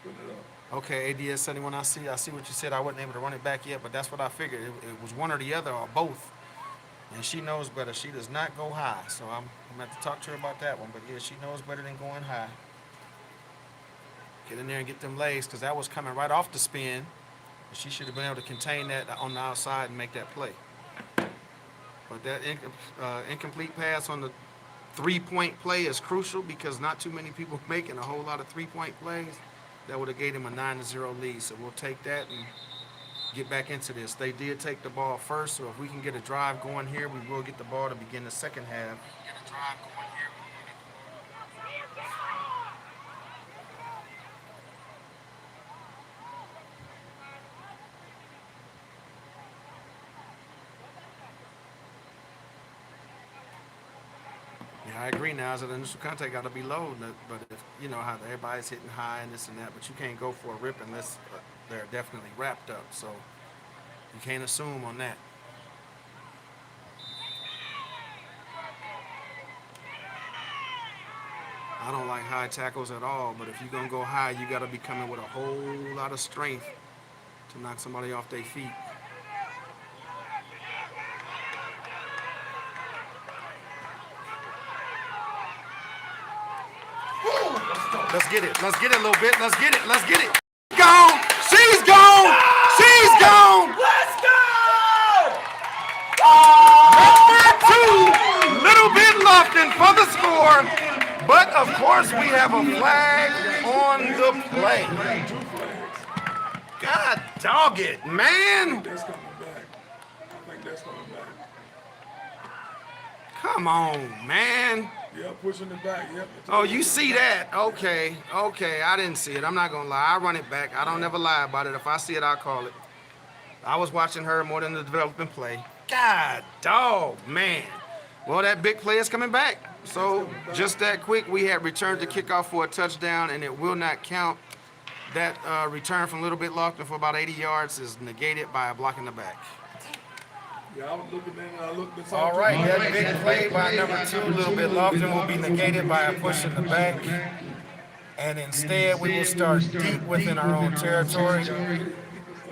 Putting it up. Okay, ADS 71, I see what you said. I wasn't able to run it back yet, but that's what I figured. It was one or the other or both. And she knows better. She does not go high. So I'm going to have to talk to her about that one. But yeah, she knows better than going high. Get in there and get them legs because that was coming right off the spin. She should have been able to contain that on the outside and make that play. But that incomplete pass on the 3-point play is crucial because not too many people making a whole lot of 3-point plays. That would have gave them a 9-0 lead. So we'll take that and get back into this. They did take the ball first, so if we can get a drive going here, we will get the ball to begin the second half. Get a drive going here. Yeah, I agree now. So the initial contact got to be low, but if you know how everybody's hitting high and this and that, but you can't go for a rip unless they're definitely wrapped up. So you can't assume on that. I don't like high tackles at all, but if you're going to go high, you got to be coming with a whole lot of strength to knock somebody off their feet. Let's get it. Let's get it a little bit. Let's get it. Let's get it. Gone. She's gone. She's gone. Let's go! Number 2. Little bit Lofton for the score. But, of course, we have a flag on the play. 2 flags. God dog it, man. That's coming back. I think that's coming back. Come on, man. Yeah, pushing it back. Yep. Oh, you see that? Okay. Okay, I didn't see it. I'm not going to lie. I run it back. I don't never lie about it. If I see it, I'll call it. I was watching her more than the development play. God dog, man. Well, that big play is coming back. So just that quick, we had returned the kickoff for a touchdown, and it will not count. That return from Little Bit Lofton for about 80 yards is negated by a block in the back. Yeah, I was looking in and I looked at All right, that big play by number 2, Little Bit Lofton, will be negated by a push in the back. And instead, we will start deep within our own territory.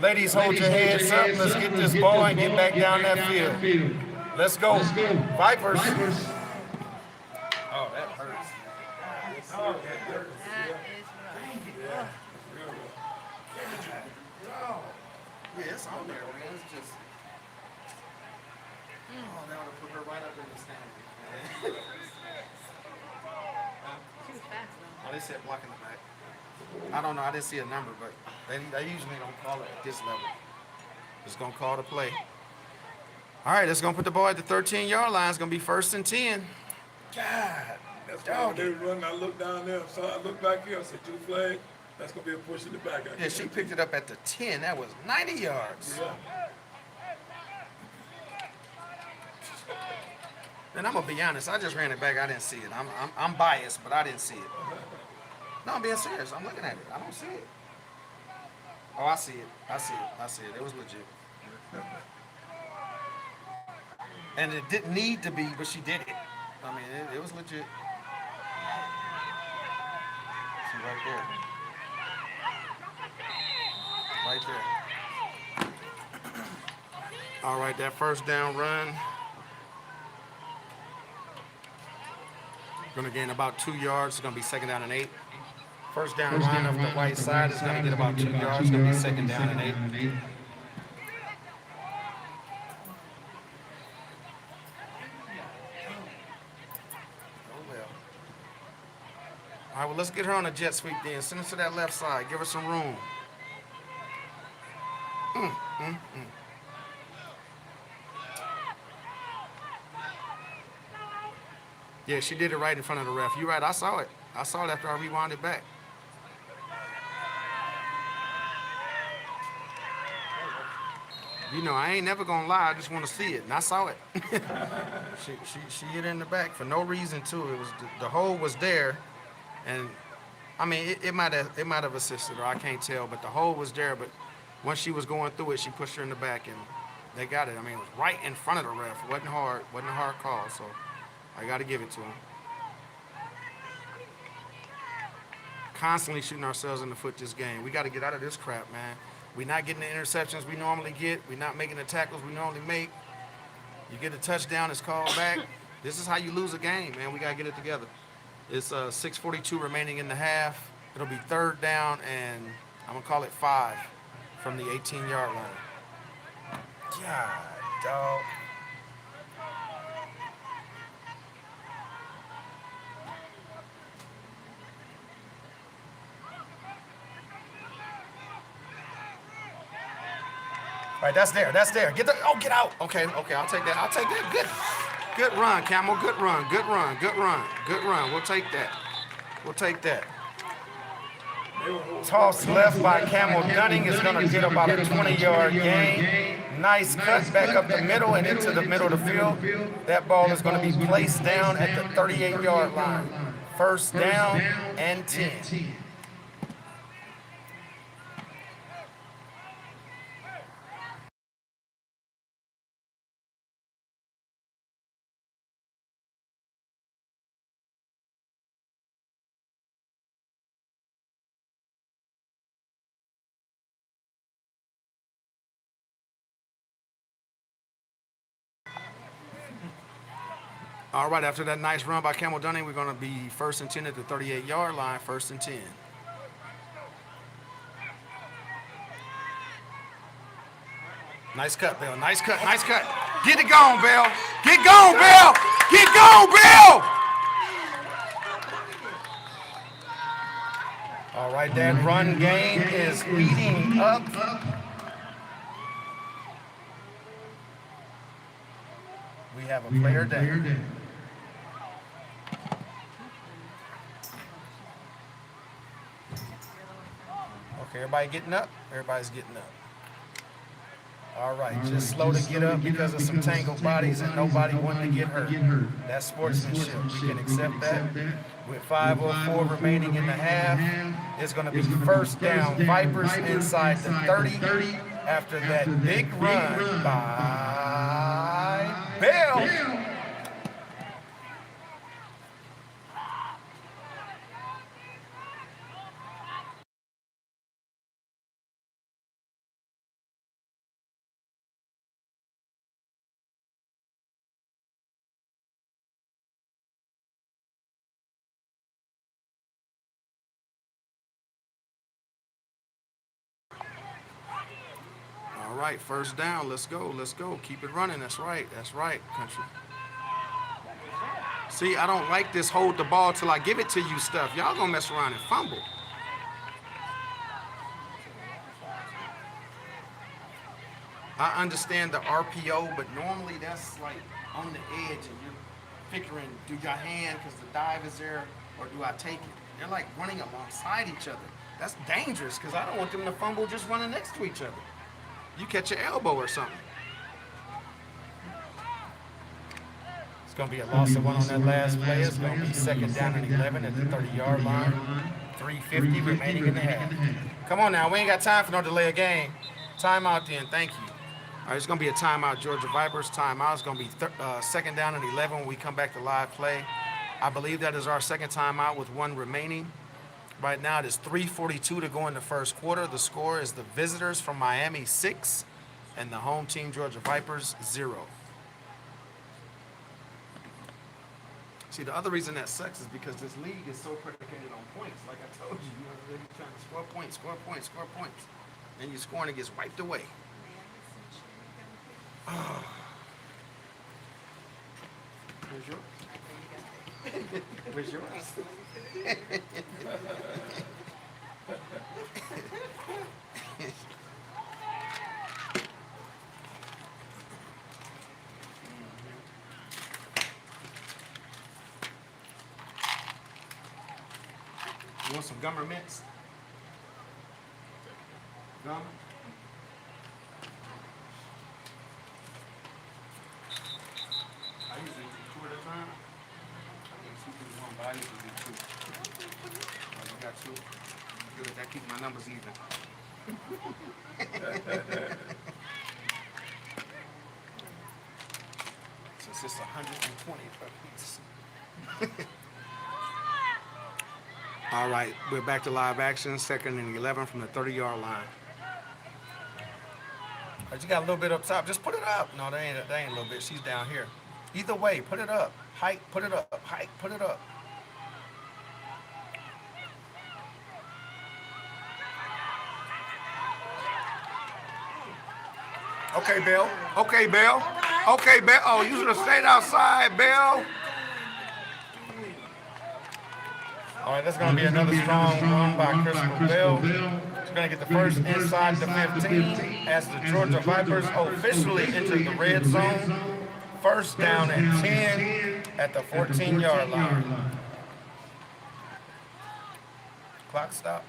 Ladies, hold your heads up. Let's get this ball and get back down that field. Let's go. Vipers. that hurts. Yes, sir. Oh, That that hurts. That Yeah. is rough. Yeah. Real rough. Yeah, it's on there, man. It's just. Oh, they ought to put her right up in the standing. She was fast though. Oh, they said blocking the back. I don't know. I didn't see a number, but they usually don't call it at this level. Just gonna call the play. All right, it's gonna put the ball at the 13-yard line. It's gonna be 1st and 10. God, That's why when they was running, I looked down there, so I looked back here, I said, 2 flag, that's gonna be a push in the back. Yeah, she picked it up at the 10. That was 90 yards. Yeah. And I'm gonna be honest. I just ran it back. I didn't see it. I'm biased, but I didn't see it. No, I'm being serious. I'm looking at it. I don't see it. Oh, I see it. I see it. I see it. It was legit. And it didn't need to be, but she did it. I mean, it was legit. See right there. Right there. All right, that first down run. Gonna gain about 2 yards. It's gonna be 2nd down and 8. First down run off the right side is gonna get about 2 yards. It's gonna be 2nd down and 8. Oh well. All right, well, let's get her on a jet sweep then. Send her to that left side. Give her some room. Yeah, she did it right in front of the ref. You're right. I saw it. I saw it after I rewound it back. You know, I ain't never gonna lie. I just want to see it, and I saw it. she hit it in the back for no reason too. It was the hole was there, and I mean it might have assisted her. I can't tell, but the hole was there. But once she was going through it, she pushed her in the back, and they got it. I mean, it was right in front of the ref. It wasn't hard. Wasn't a hard call. So I got to give it to him. Constantly shooting ourselves in the foot this game. We got to get out of this crap, man. We're not getting the interceptions we normally get. We're not making the tackles we normally make. You get a touchdown, it's called back. This is how you lose a game, man. We got to get it together. It's 6:42 remaining in the half. It'll be 3rd down, and I'm going to call it 5 from the 18-yard line. God, dog. All right, that's there. That's there. Get out. Okay, I'll take that. Good run, Camel. Good run. We'll take that. Toss left by Camel Dunning is going to get about a 20-yard gain. Nice cut back up the middle and into the middle of the field. That ball is going to be placed down at the 38-yard line. 1st down and 10. All right, after that nice run by Camel Dunning, we're going to be 1st and 10 at the 38-yard line, 1st and 10. Nice cut, Bill. Nice cut. Get it going, Bill. Get going, Bill. All right, that run game is leading up. We have a player down. Okay, everybody getting up? Everybody's getting up. All right, just slow to get up because of some tangled bodies and nobody wanting to get hurt. That's sportsmanship. We can accept that. With 5:04 remaining in the half, it's going to be 1st down. Vipers inside the 30 after that big run by Bell. right, first down. Let's go. Let's go. Keep it running. That's right. That's right, country. See, I don't like this hold the ball till I give it to you stuff. Y'all gonna mess around and fumble. I understand the RPO, but normally that's like on the edge and you're figuring, do your hand because the dive is there, or do I take it? They're like running alongside each other. That's dangerous because I don't want them to fumble just running next to each other. You catch your elbow or something. It's going to be a loss of one on that last play. It's going to be second down and 11 at the 30-yard line. 3:50 remaining in the half. Come on now. We ain't got time for no delay of game. Timeout then. Thank you. All right, it's going to be a timeout, Georgia Vipers. Timeout. It's going to be second down and 11 when we come back to live play. I believe that is our second timeout with one remaining. Right now it is 3:42 to go in the first quarter. The score is the visitors from Miami 6 and the home team Georgia Vipers 0. See, the other reason that sucks is because this league is so predicated on points. Like I told you, they're trying to score points, score points, score points. And you score and it gets wiped away. Oh. Where's yours? Where's yours? You want some gum or mints? Gum? I usually do 2 at a time. I think 2 do 1, but I usually do 2. Oh, you got 2? Good, that keeps my numbers even. Since it's 120 per piece. All right, we're back to live action. Second and 11 from the 30-yard line. But you got a little bit up top. Just put it up. No, that ain't a little bit. She's down here. Either way, put it up. Hike, put it up. Hike, put it up. Okay, Bill. Okay, Bill. Okay, Bill. Oh, you should have stayed outside, Bill. All right, that's going to be another strong run by Crystal Bell. She's going to get the first inside the 15 as the Georgia Vipers officially enter the red zone. First down and 10 at the 14-yard line. Clock stop.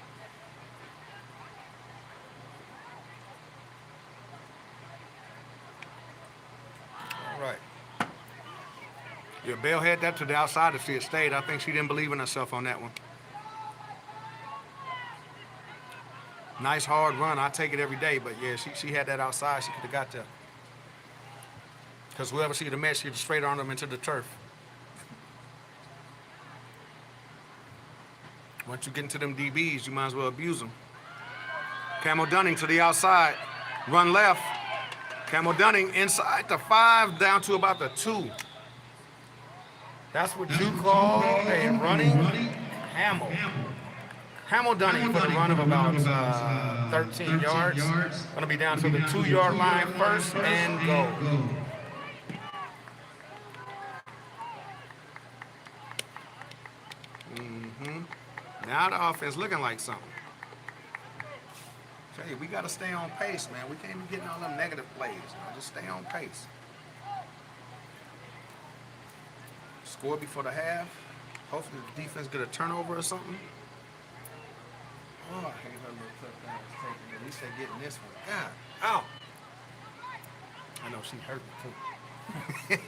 All right. Yeah, Bell had that to the outside to see it stayed. I think she didn't believe in herself on that one. Nice hard run. I take it every day, but yeah, she had that outside. She could have got there. Because whoever she would have met, she'd straight on them into the turf. Once you get into them DBs, you might as well abuse them. Camel Dunning to the outside. Run left. Camel Dunning inside the 5 down to about the 2. That's what you call a running Hamel. Hamel Dunning for the run of about 13 yards. Going to be down to the 2-yard line first and go. Now the offense looking like something. Tell you, we got to stay on pace, man. We can't be getting all them negative plays. Just stay on pace. Score before the half. Hopefully the defense get a turnover or something. Oh, I hate her little touchdown was taken. At least they're getting this one. God, ow. I know she hurt me too.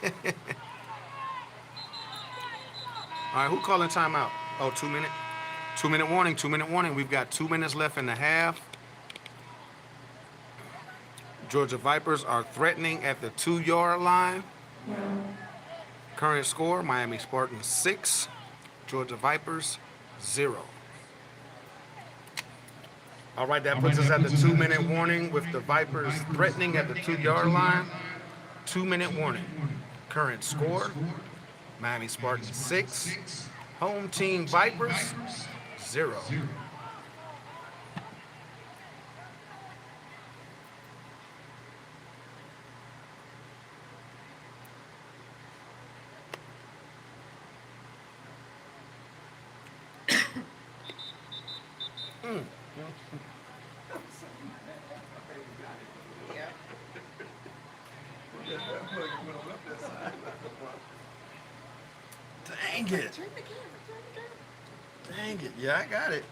All right, who calling timeout? Oh, 2 minute. 2 minute warning, 2 minute warning. We've got 2 minutes left in the half. Georgia Vipers are threatening at the 2-yard line. Current score, Miami Spartans 6, Georgia Vipers 0. All right, that puts us at the 2 minute warning with the Vipers threatening at the 2-yard line. 2 minute warning. Current score, Miami Spartans 6, home team Vipers 0. Dang it. Dang it. Yeah, I got it.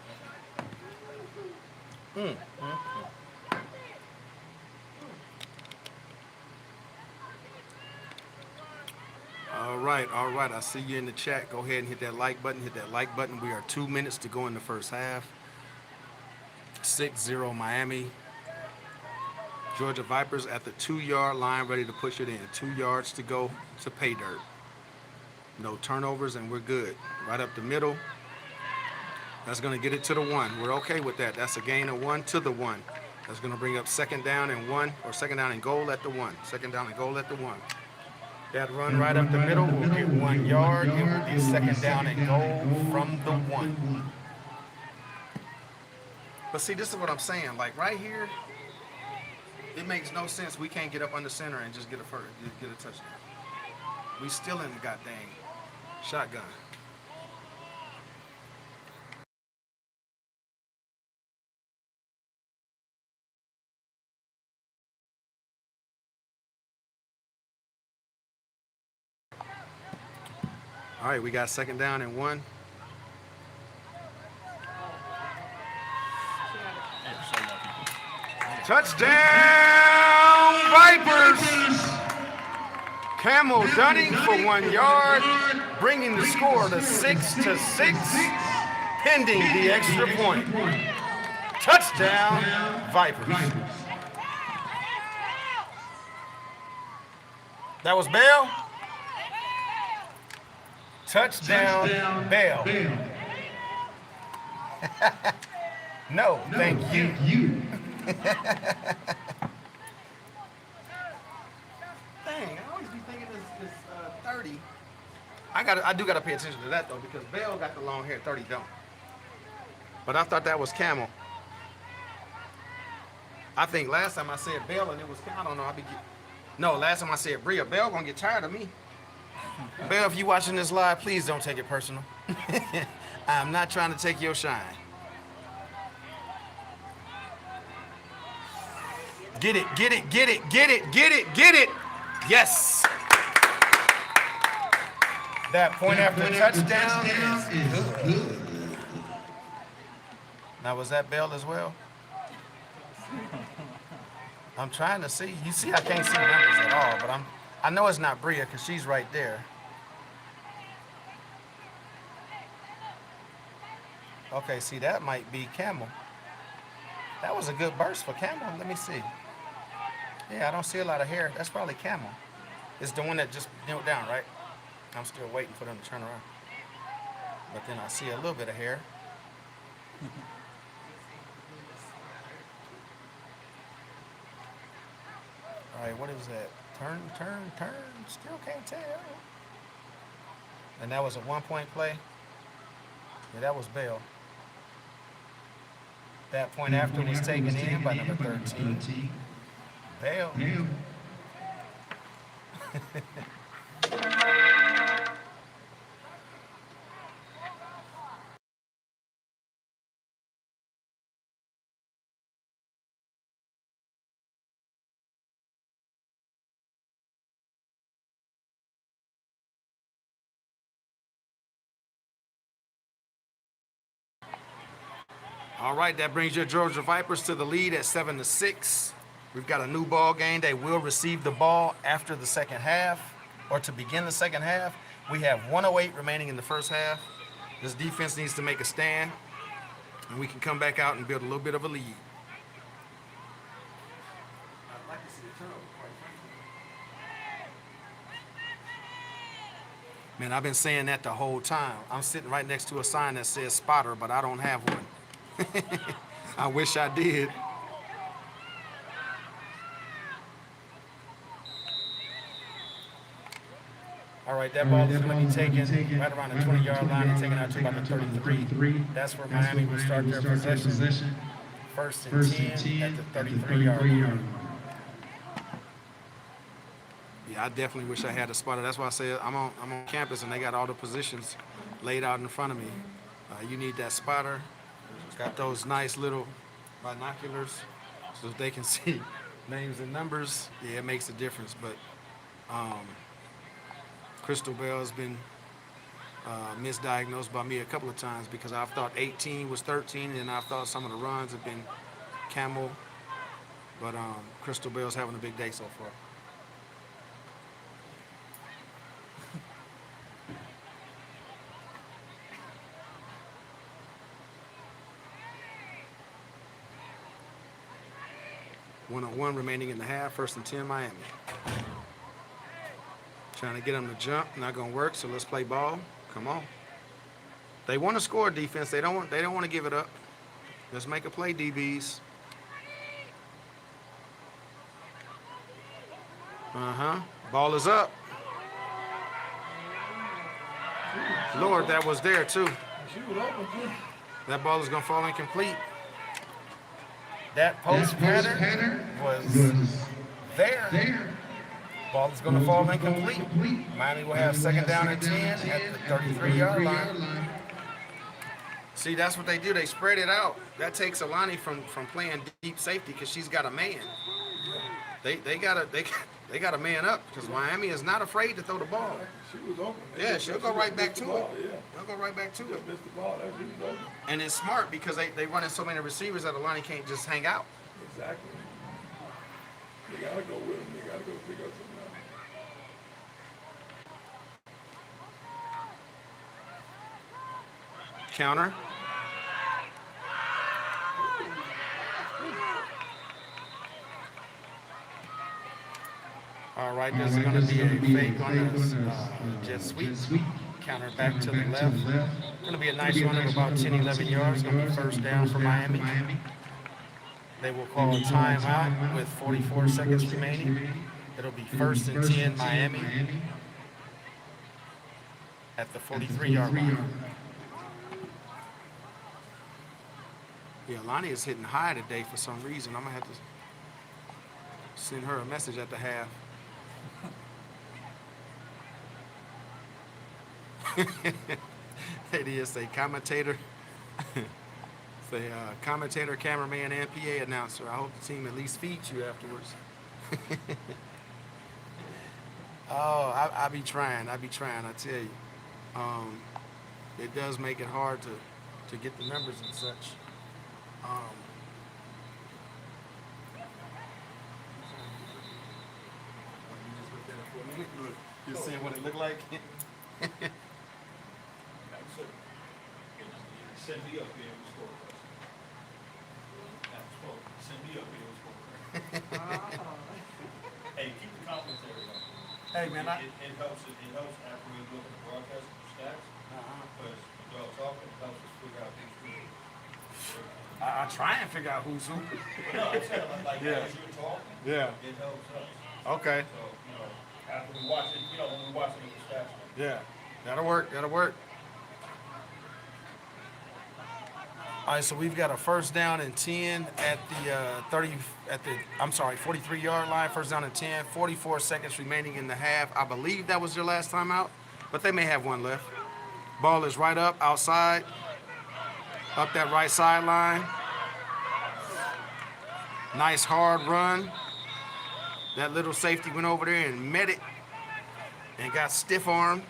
All right, all right. I see you in the chat. Go ahead and hit that like button. Hit that like button. We are 2 minutes to go in the first half. 6-0 Miami. Georgia Vipers at the 2-yard line, ready to push it in. 2 yards to go to pay dirt. No turnovers, and we're good. Right up the middle. That's going to get it to the 1. We're okay with that. That's a gain of 1 to the 1. That's going to bring up 2nd down and 1, or 2nd down and goal at the 1. 2nd down and goal at the 1. That run right up the middle will get 1 yard. It will be 2nd down and goal from the 1. But see, this is what I'm saying. Like right here, it makes no sense. We can't get up under center and just get a touchdown. We still in the goddamn shotgun. All right, we got 2nd down and 1. Touchdown, Vipers! Camel Dunning for 1 yard, bringing the score to 6-6, pending the extra point. Touchdown, Vipers. That was Bell. Touchdown, Bell. No, thank you. Dang, I always be thinking this 30. I do gotta pay attention to that though, because Bell got the long hair, 30 don't. But I thought that was Camel. I think last time I said Bell and it was I don't know. No, last time I said Bria. Bell gonna get tired of me. Bell, if you watching this live, please don't take it personal. I'm not trying to take your shine. Get it, get it, get it, get it, get it, get it. Yes. That point after touchdown is good. Now, was that Bell as well? I'm trying to see. You see, I can't see numbers at all, but I know it's not Bria because she's right there. Okay, see, that might be Camel. That was a good burst for Camel. Let me see. Yeah, I don't see a lot of hair. That's probably Camel. It's the one that just knelt down, right? I'm still waiting for them to turn around. But then I see a little bit of hair. All right, what is that? Turn. Still can't tell. And that was a 1-point play. Yeah, that was Bell. That point after was taken in by number 13. Bell. All right, that brings your Georgia Vipers to the lead at 7-6. We've got a new ball game. They will receive the ball after the second half, or to begin the second half. We have 1:08 remaining in the first half. This defense needs to make a stand, and we can come back out and build a little bit of a lead. I'd like to see a turnover, quite frankly. Man, I've been saying that the whole time. I'm sitting right next to a sign that says spotter, but I don't have one. I wish I did. All right, that ball is going to be taken right around the 20-yard line and taken out to about the 33. That's where Miami will start their possession. First and 10 at the 33-yard line. Yeah, I definitely wish I had a spotter. That's why I said I'm on campus and they got all the positions laid out in front of me. You need that spotter. Got those nice little binoculars so they can see names and numbers. Yeah, it makes a difference. But Crystal Bell has been misdiagnosed by me a couple of times because I've thought 18 was 13, and I've thought some of the runs have been camel. But Crystal Bell's having a big day so far. One remaining in the half. 1st and 10, Miami. Trying to get them to jump. Not gonna work. So let's play ball. Come on. They want to score defense. They don't want to give it up. Let's make a play, DBs. Ball is up. Lord, that was there too. She was open too. That ball is gonna fall incomplete. That post pattern was there. Ball is gonna fall incomplete. Miami will have 2nd down and 10 at the 33-yard line. See, that's what they do. They spread it out. That takes Alani from playing deep safety because she's got a man. They got a man up because Miami is not afraid to throw the ball. She was open. Yeah, she'll go right back to it. Yeah. They'll go right back to it. Missed the ball. She was open. And it's smart because they run in so many receivers that Alani can't just hang out. Exactly. They gotta go with him. They gotta go figure out something out. Counter. All right, this is going to be a fake on the jet sweep. Counter back to the left. Going to be a nice run of about 10, 11 yards. Going to be 1st down for Miami. They will call a timeout with 44 seconds remaining. It'll be 1st and 10 Miami at the 43-yard line. Yeah, Lonnie is hitting high today for some reason. I'm going to have to send her a message at the half. It is a commentator, commentator, cameraman, and PA announcer. I hope the team at least feeds you afterwards. Oh, I be trying, I tell you. It does make it hard to get the numbers and such. You seeing what it looked like? Send me up here and score. Send me up here and score. Hey, keep the commentary on. Hey, man, It helps after we look at the broadcast stats, because when y'all talking, it helps us figure out things too. I try and figure out who's who. No, I'm saying, like, Yeah. as you're talking, Yeah. it helps us. Okay. So, after we watch it, when we watch it with the stats. Yeah. That'll work. All right, so we've got a 1st down and 10 at the 43-yard line. 1st down and 10, 44 seconds remaining in the half. I believe that was their last time out, but they may have one left. Ball is right up outside, up that right sideline. Nice hard run. That little safety went over there and met it and got stiff armed,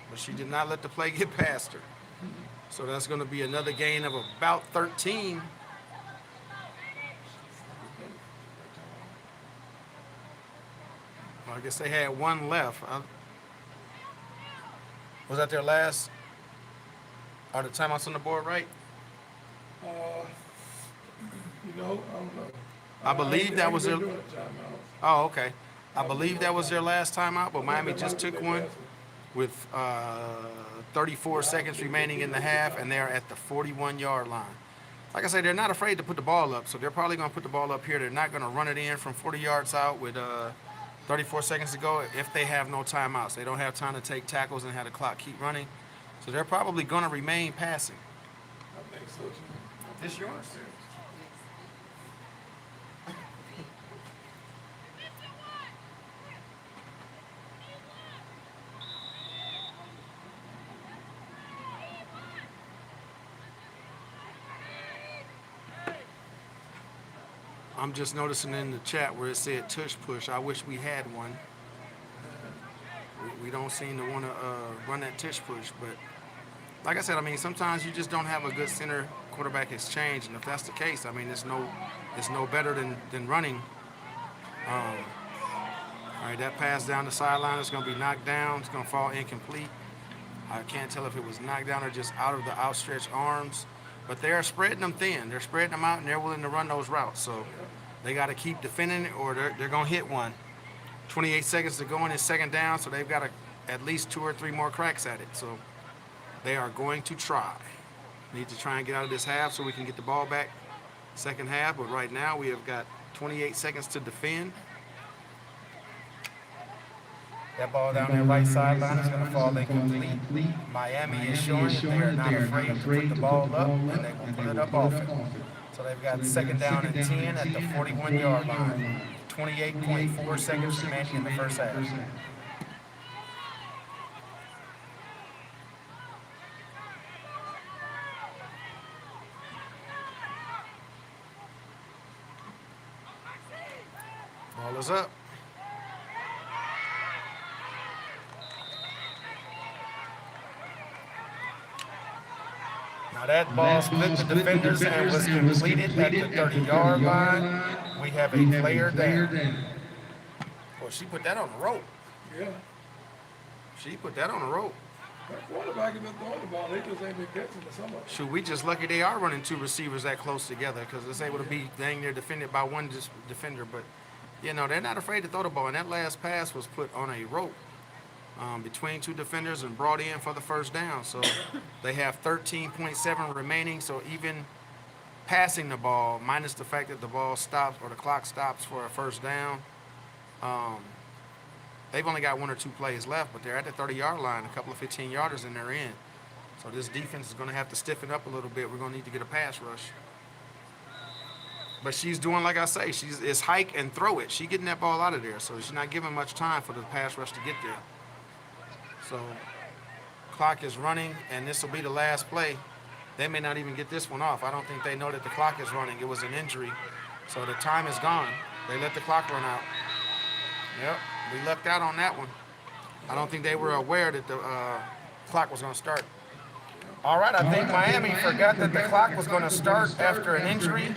but she did not let the play get past her. So that's going to be another gain of about 13. Well, I guess they had one left. Was that their last? Are the timeouts on the board right? I don't know. I believe that was their. Doing a timeout. Oh, okay. I believe that was their last timeout, but Miami just took one with 34 seconds remaining in the half, and they're at the 41-yard line. Like I said, they're not afraid to put the ball up, so they're probably going to put the ball up here. They're not going to run it in from 40 yards out with 34 seconds to go if they have no timeouts. They don't have time to take tackles and have the clock keep running. So they're probably going to remain passing. I think so too. This yours? I'm just noticing in the chat where it said tush push. I wish we had one. We don't seem to want to run that tish push. But like I said, I mean, sometimes you just don't have a good center quarterback exchange, and if that's the case, I mean, it's no better than running. All right, that pass down the sideline is going to be knocked down. It's going to fall incomplete. I can't tell if it was knocked down or just out of the outstretched arms. But they're spreading them thin. They're spreading them out, and they're willing to run those routes. So they got to keep defending it, or they're going to hit one. 28 seconds to go in his second down, so they've got at least 2 or 3 more cracks at it. So they are going to try. Need to try and get out of this half so we can get the ball back second half. But right now we have got 28 seconds to defend. That ball down that right sideline is going to fall incomplete. Miami is showing that they are not afraid to put the ball up, and they will put it up often. So they've got second down and 10 at the 41-yard line. 28.4 seconds remaining in the first half. Ball is up. Now that ball split the defenders and was completed at the 30-yard line. We have a player down. Well, she put that on the rope. Yeah. She put that on the rope. That quarterback has been throwing the ball. They just ain't been catching it some of it. Shoot, we just lucky they are running 2 receivers that close together because it's able to be dang near defended by one defender. But, you know, they're not afraid to throw the ball. And that last pass was put on a rope between 2 defenders and brought in for the first down. So they have 13.7 remaining. So even passing the ball, minus the fact that the ball stops or the clock stops for a first down, they've only got 1 or 2 plays left, but they're at the 30-yard line, a couple of 15-yarders, and they're in. So this defense is going to have to stiffen up a little bit. We're going to need to get a pass rush. But she's doing, like I say, it's hike and throw it. She's getting that ball out of there, so she's not giving much time for the pass rush to get there. So clock is running, and this will be the last play. They may not even get this one off. I don't think they know that the clock is running. It was an injury, so the time is gone. They let the clock run out. Yep, we lucked out on that one. I don't think they were aware that the clock was going to start. All right, I think Miami forgot that the clock was going to start after an injury.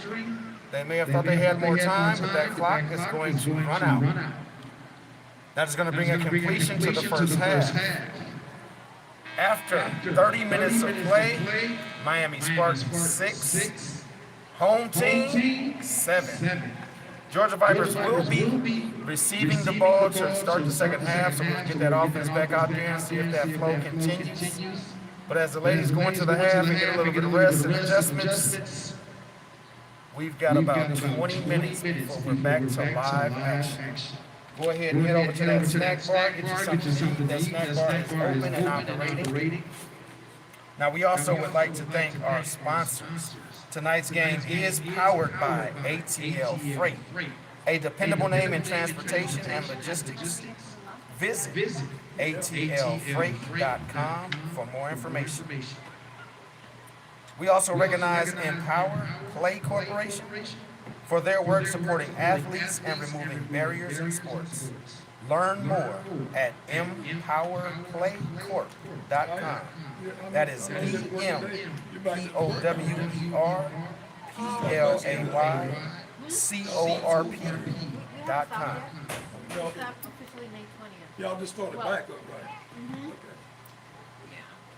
They may have thought they had more time, but that clock is going to run out. That is going to bring a completion to the first half. After 30 minutes of play, Miami Spartans 6, home team 7. Georgia Vipers will be receiving the ball to start the second half, so we can get that offense back out there and see if that flow continues. But as the ladies go into the half and get a little bit of rest and adjustments, we've got about 20 minutes before we're back to live action. Go ahead and head over to that snack bar, get you something to eat. That snack bar is open and operating. Now, we also would like to thank our sponsors. Tonight's game is powered by ATL Freight, a dependable name in transportation and logistics. Visit atlfreight.com for more information. We also recognize Empower Play Corporation for their work supporting athletes and removing barriers in sports. Learn more at empowerplaycorp.com. That is EMPOWERPLAYCORP.com. Officially May 20th. Y'all just started back up, right?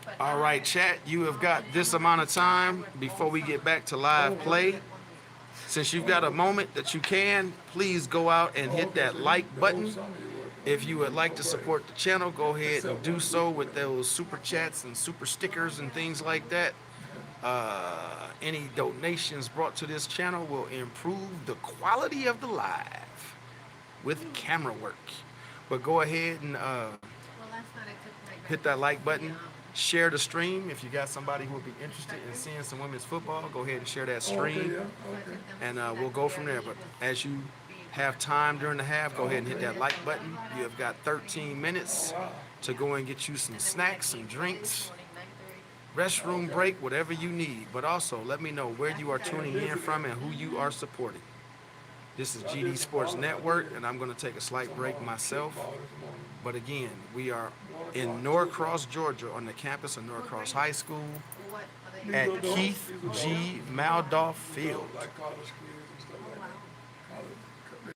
But All right, chat, you have got this amount of time before we get back to live play. Since you've got a moment that you can, please go out and hit that like button. If you would like to support the channel, go ahead and do so with those super chats and super stickers and things like that. Any donations brought to this channel will improve the quality of the live with camera work. But go ahead and last night I took my hit that like button. Share the stream. If you got somebody who would be interested in seeing some women's football, go ahead and share that stream. And we'll go from there. But as you have time during the half, go ahead and hit that like button. You have got 13 minutes to go and get you some snacks, some drinks, restroom break, whatever you need. But also let me know where you are tuning in from and who you are supporting. This is I GD did Sports some Network, volleyball. and I'm going to take a slight Some, break myself. football this morning. But again, we are 1 in o'clock, Norcross, Georgia, on the campus of Norcross High School What, are they? These at adults, Keith these adults, G. these Maldoff adults, Field. like college kids and stuff Oh, like wow. that. College,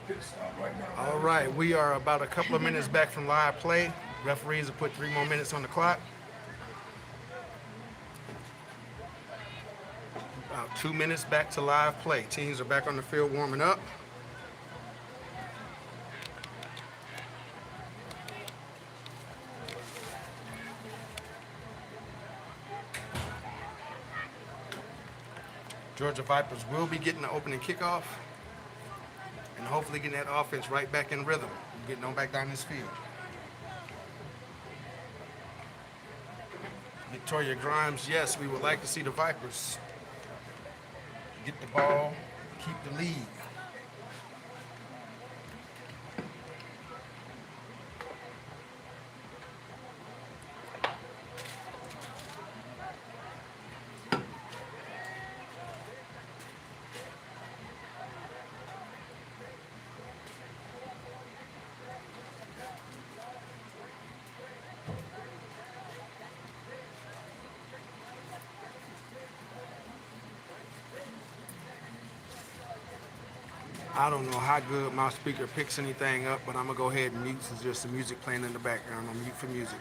Pit stop right now. All right, we are about a couple of minutes back from live play. Referees have put 3 more minutes on the clock. About 2 minutes back to live play. Teams are back on the field warming up. Georgia Vipers will be getting the opening kickoff and hopefully getting that offense right back in rhythm, getting on back down this field. Victoria Grimes, yes, we would like to see the Vipers get the ball, keep the lead. I don't know how good my speaker picks anything up, but I'm gonna go ahead and mute since there's some music playing in the background. I'm mute for music.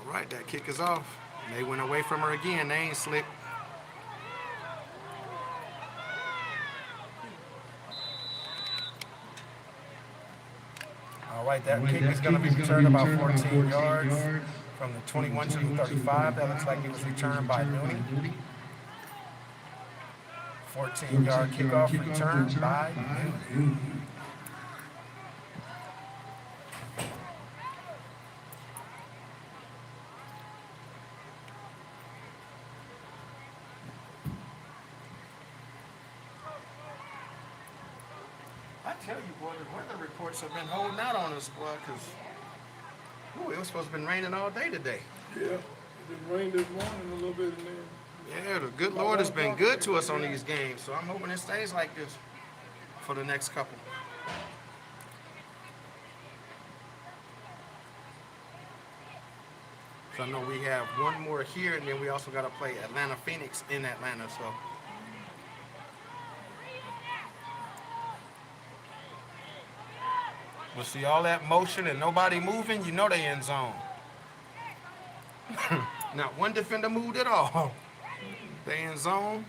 All right, that kick is off. And they went away from her again. They ain't slick. All right, that kick is going to be returned about 14 yards from the 21 to the 35. That looks like it was returned by Nooney. 14-yard kickoff returned by Nooney. I tell you, boy, the weather reports have been holding out on us, boy, because it was supposed to have been raining all day today. Yeah, it just rained this morning a little bit in there. Yeah, the good Lord has been good to us on these games, so I'm hoping it stays like this for the next couple. So I know we have one more here, and then we also got to play Atlanta Phoenix in Atlanta, so. We'll see all that motion and nobody moving, you know they in zone. Not one defender moved at all. They in zone.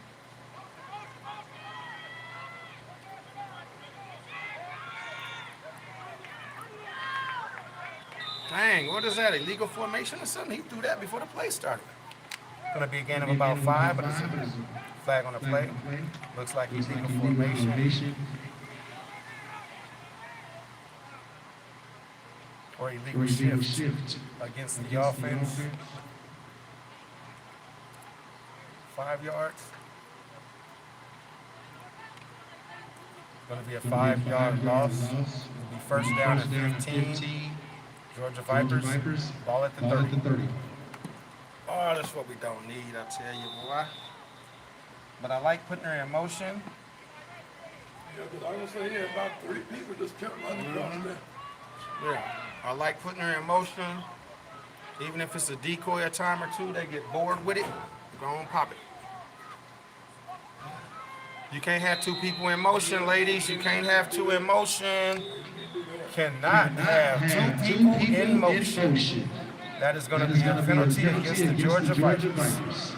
Dang, what is that? Illegal formation or something? He threw that before the play started. Gonna be a gain of about 5, but it's a flag on the play. Looks like illegal formation or illegal shift against the offense. 5 yards. Gonna be a 5-yard loss. It'll be first down at 15. Georgia Vipers, ball at the 30. Oh, that's what we don't need, I tell you, boy. But I like putting her in motion. Yeah, because I was saying, yeah, about 3 people just kept running across there. Yeah, I like putting her in motion. Even if it's a decoy a time or two, they get bored with it. Go on, pop it. You can't have 2 people in motion, ladies. You can't have 2 in motion. Cannot have 2 people in motion. That is going to be a penalty against the Georgia Vipers.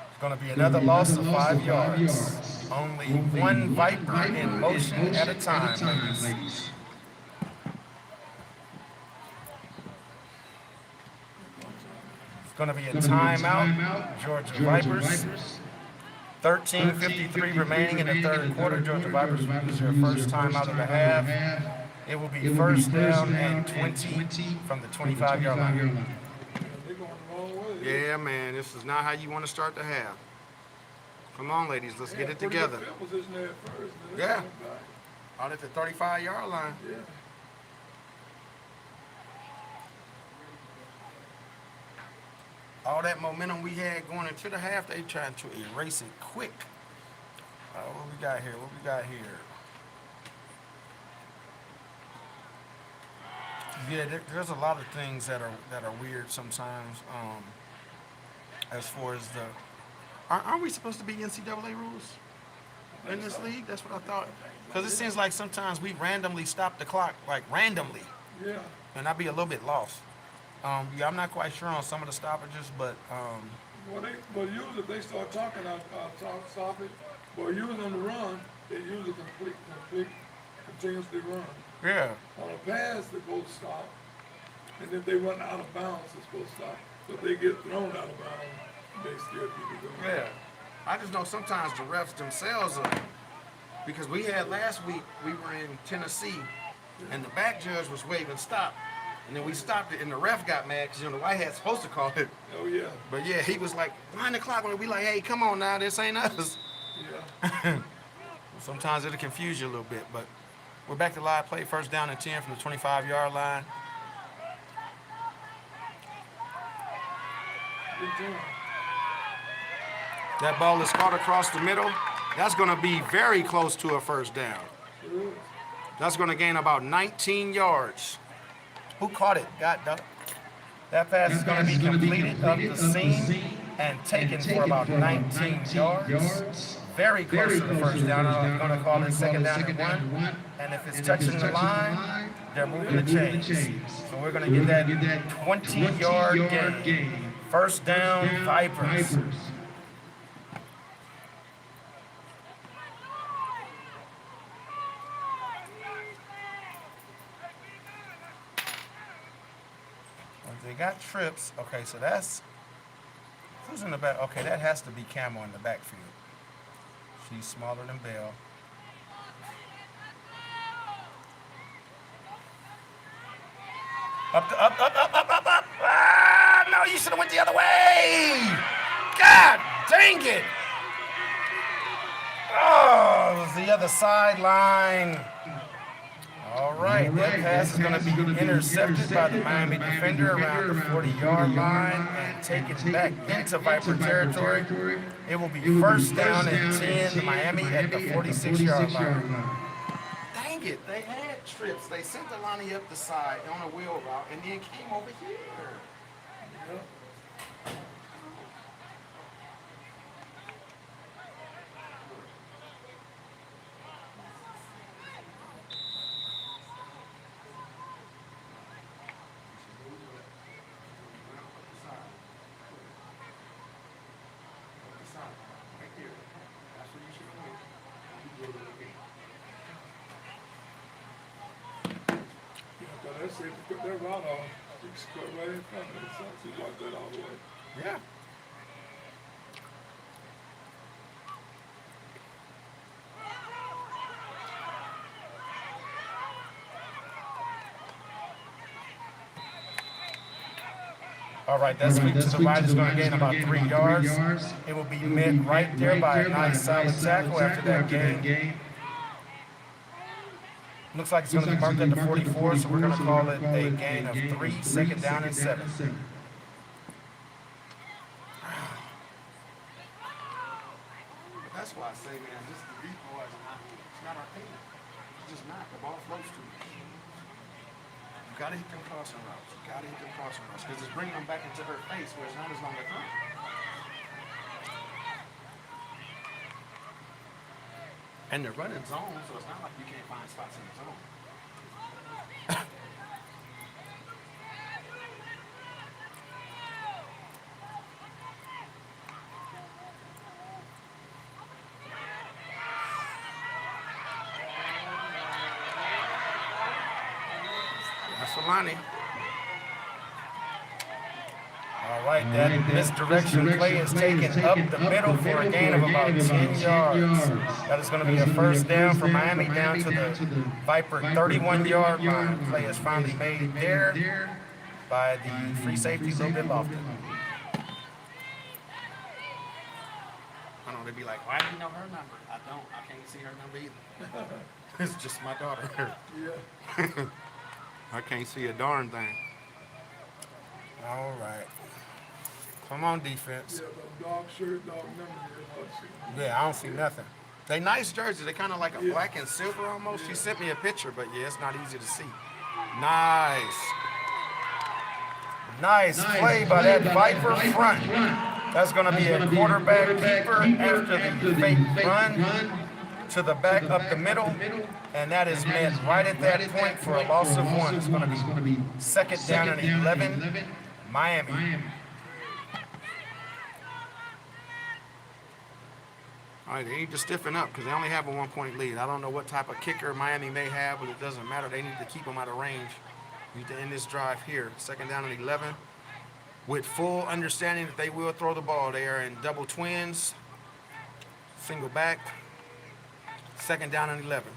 It's going to be another loss of 5 yards. Only 1 Viper in motion at a time, ladies. It's going to be a timeout. Georgia Vipers. 13:53 remaining in the third quarter. Georgia Vipers use their first time out of the half. It will be first down and 20 from the 25-yard line. They're going the wrong way. Yeah, man, this is not how you want to start the half. Come on, ladies, let's get it together. Field position there at first. And Yeah. went back. Out at the 35-yard line. Yeah. All that momentum we had going into the half, they trying to erase it quick. What we got here? What we got here? Yeah, there's a lot of things that are weird sometimes. As far as the, aren't we supposed to be NCAA rules in this league? That's what I thought. Because it seems like sometimes we randomly stop the clock, like randomly, Yeah. and I'd be a little bit lost. Yeah, I'm not quite sure on some of the stoppages, but Well, usually if they start talking, I'll stop it. But usually on the run, they usually complete, continuously run. yeah. On a pass, they're supposed to stop. And if they run out of bounds, they're supposed to stop. But if they get thrown out of bounds, they still keep it going. Yeah, I just know sometimes the refs themselves are, because we had last week, we were in Tennessee, and the back judge was waving stop, and then we stopped it, and the ref got mad because the white hat's supposed to call it, Oh, yeah. but yeah, he was like 9 o'clock when we like, hey, come on now, this ain't us. Yeah. Sometimes it'll confuse you a little bit, but we're back to live play, first down and 10 from the 25-yard line. Good job. That ball is caught across the middle. That's going to be very close to a first down. Sure is. That's going to gain about 19 yards. Who caught it? God, that pass is going to be completed up the seam and taken for about 19 yards. Very close to the first down. I'm going to call it second down and 1. And if it's touching the line, they're moving the chains. So we're going to get that 20-yard gain. First down, Vipers. They got trips. Okay, so that's, who's in the back? Okay, that has to be Camo in the backfield. She's smaller than Bell. Up. Ah, no, you should have went the other way. God dang it. Oh, it was the other sideline. All right, that pass is going to be intercepted by the Miami defender around the 40-yard line and taken back into Viper territory. It will be first down and 10, Miami at the 46-yard line. Dang it, they had trips. They sent the Lonnie up the side on a wheel route and then came over here. Yeah. They said to put that route on, you can square right in front of it, so you like that all the way. Yeah. All right, that sweep to the right is going to gain about 3 yards. It will be met right there by a nice solid tackle after that gain. Looks like it's going to be marked at the 44, so we're going to call it a gain of 3, second down and 7. That's why I say, man, this is the deep ball. It's not our thing. It's just not. The ball floats too much. You got to hit them crossing routes. You got to hit them crossing routes because it's bringing them back into her face where it's not as long a throw. And they're running zone, so it's not like you can't find spots in the zone. That's Lonnie. All right, that misdirection play is taken up the middle for a gain of about 10 yards. That is going to be a first down for Miami down to the Viper 31-yard line. Play is finally made there by the free safety a little bit lofty. I know, they'd be like, why do you know her number? I don't. I can't see her number either. It's just my daughter. Yeah. I can't see a darn thing. All right. Come on, defense. Yeah, the dog shirt, dog number, Yeah, I don't see nothing. They nice jerseys. They kind of like a black and silver almost. She sent me a picture, but yeah, it's not easy to see. Nice. Nice play by that Viper front. That's going to be a quarterback keeper after the fake run to the back up the middle. And that is met right at that point for a loss of 1. It's going to be second down and 11, Miami. All right, they need to stiffen up because they only have a 1-point lead. I don't know what type of kicker Miami may have, but it doesn't matter. They need to keep them out of range. We need to end this drive here. Second down and 11 with full understanding that they will throw the ball. They are in double twins, single back, second down and 11.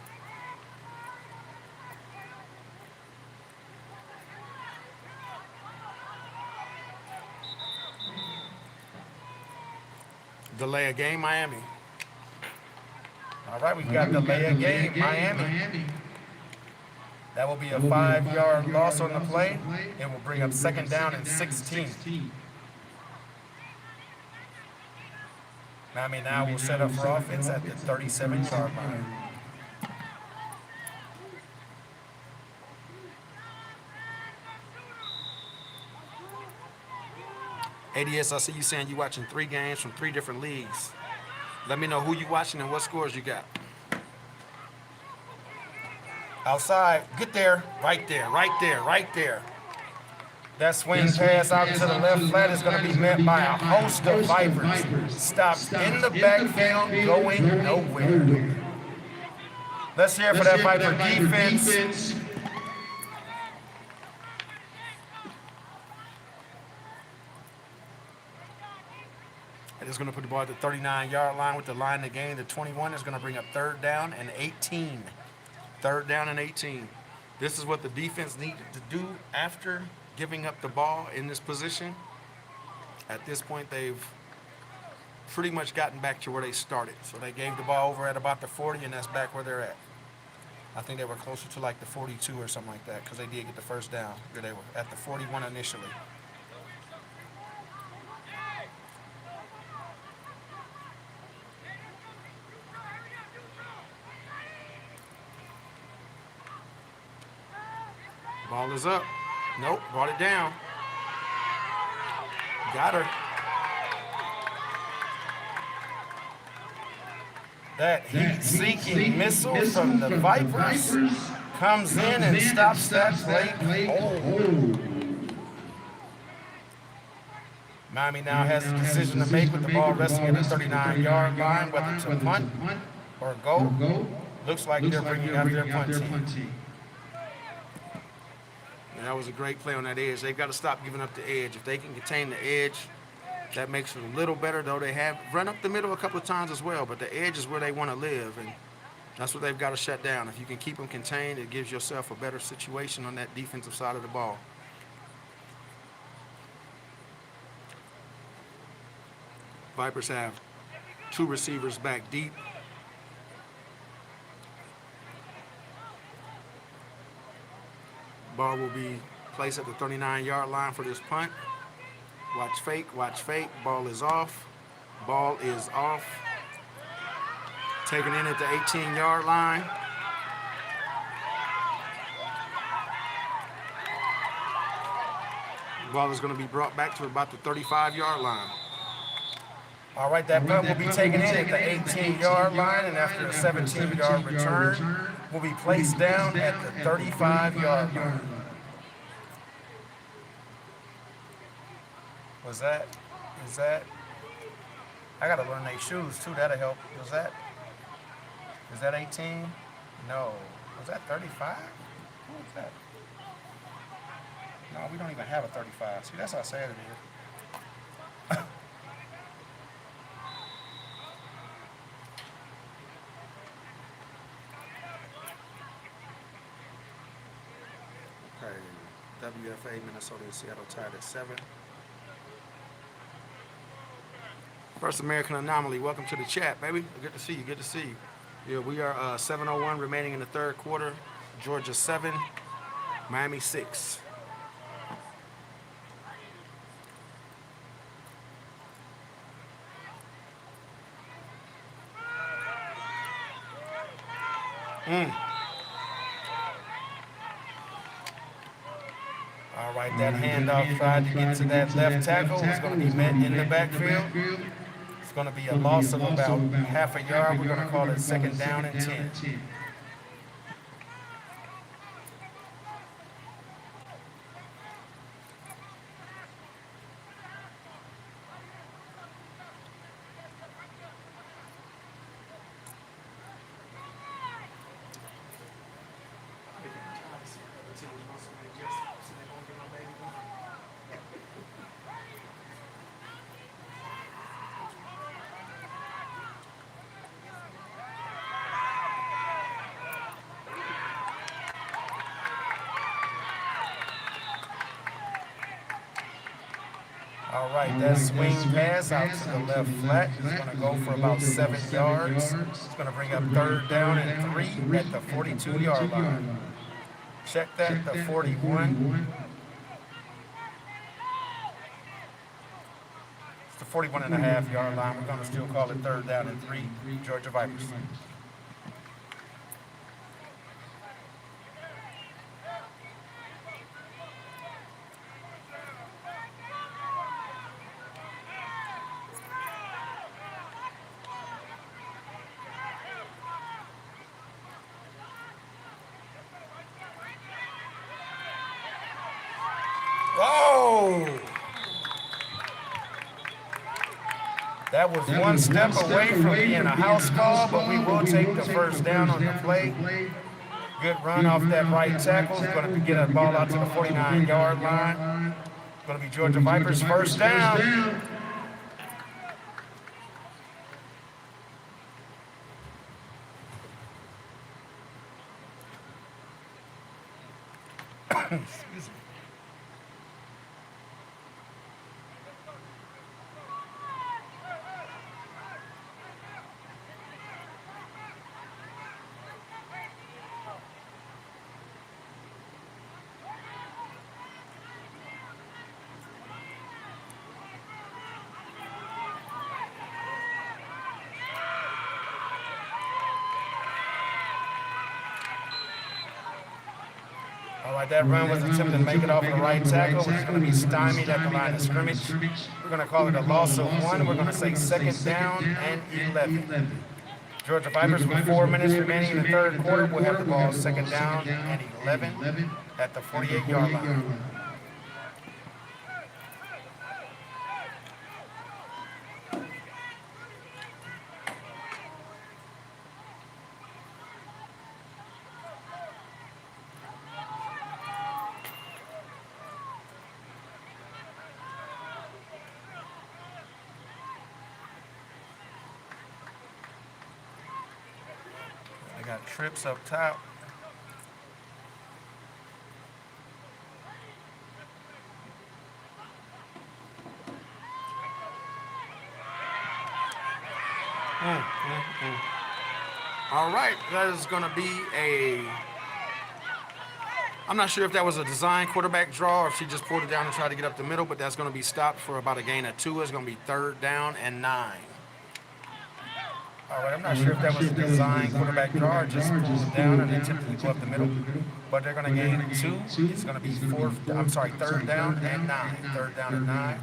Delay a game, Miami. All right, we've got delay a game, Miami. That will be a 5-yard loss on the play. It will bring up second down and 16. Miami now will set up for offense at the 37-yard line. ADS, I see you saying you're watching 3 games from 3 different leagues. Let me know who you're watching and what scores you got. Outside, get there, right there, right there, right there. That swing pass out to the left flat is going to be met by a host of Vipers. Stopped in the backfield, going nowhere. Let's hear it for that Viper defense. It's going to put the ball at the 39-yard line with the line to gain. The 21 is going to bring up third down and 18. Third down and 18. This is what the defense needed to do after giving up the ball in this position. At this point, they've pretty much gotten back to where they started. So they gave the ball over at about the 40, and that's back where they're at. I think they were closer to like the 42 or something like that because they did get the first down. They were at the 41 initially. Ball is up. Nope, brought it down. Got her. That heat-seeking missile from the Vipers comes in and stops that play. Oh. Miami now has a decision to make with the ball resting at the 39-yard line, whether to punt or go. Looks like they're bringing out their punt team. And that was a great play on that edge. They've got to stop giving up the edge. If they can contain the edge, that makes it a little better, though they have run up the middle a couple of times as well, but the edge is where they want to live, and that's what they've got to shut down. If you can keep them contained, it gives yourself a better situation on that defensive side of the ball. Vipers have 2 receivers back deep. Ball will be placed at the 39-yard line for this punt. Watch fake, watch fake. Ball is off. Ball is off. Taken in at the 18-yard line. Ball is going to be brought back to about the 35-yard line. All right, that punt will be taken in at the 18-yard line, and after a 17-yard return, will be placed down at the 35-yard line. Is that? I got to learn their shoes, too. That'll help. Is that 18? No. Was that 35? What was that? No, we don't even have a 35. See, that's how sad it is. Okay, WFA, Minnesota and Seattle tied at 7. First American Anomaly, welcome to the chat, baby. Good to see you, good to see you. Yeah, we are 7:01 remaining in the third quarter. Georgia 7, Miami 6. All right, that handoff tried to get to that left tackle. It's going to be met in the backfield. It's going to be a loss of about half a yard. We're going to call it second down and 10. All right, that swing pass out to the left flat is going to go for about 7 yards. It's going to bring up third down and 3 at the 42-yard line. Check that, the 41. It's the 41.5-yard line. We're going to still call it third down and 3, Georgia Vipers. That was one step away from being a house call, but we will take the first down on the play. Good run off that right tackle. It's going to get a ball out to the 49-yard line. It's going to be Georgia Vipers first down. Excuse me. All right, that run was attempted to make it off of the right tackle, which is going to be stymied at the line of scrimmage. We're going to call it a loss of 1. We're going to say second down and 11. Georgia Vipers with 4 minutes remaining in the third quarter will have the ball second down and 11 at the 48-yard line. got trips up top. All right, that is going to be I'm not sure if that was a design quarterback draw or if she just pulled it down and tried to get up the middle, but that's going to be stopped for about a gain of 2. It's going to be 3rd down and 9. All right, I'm not sure if that was a design quarterback draw or just pulled it down and attempted to go up the middle, but they're going to gain 2. It's going to be 3rd down and 9. 3rd down and 9.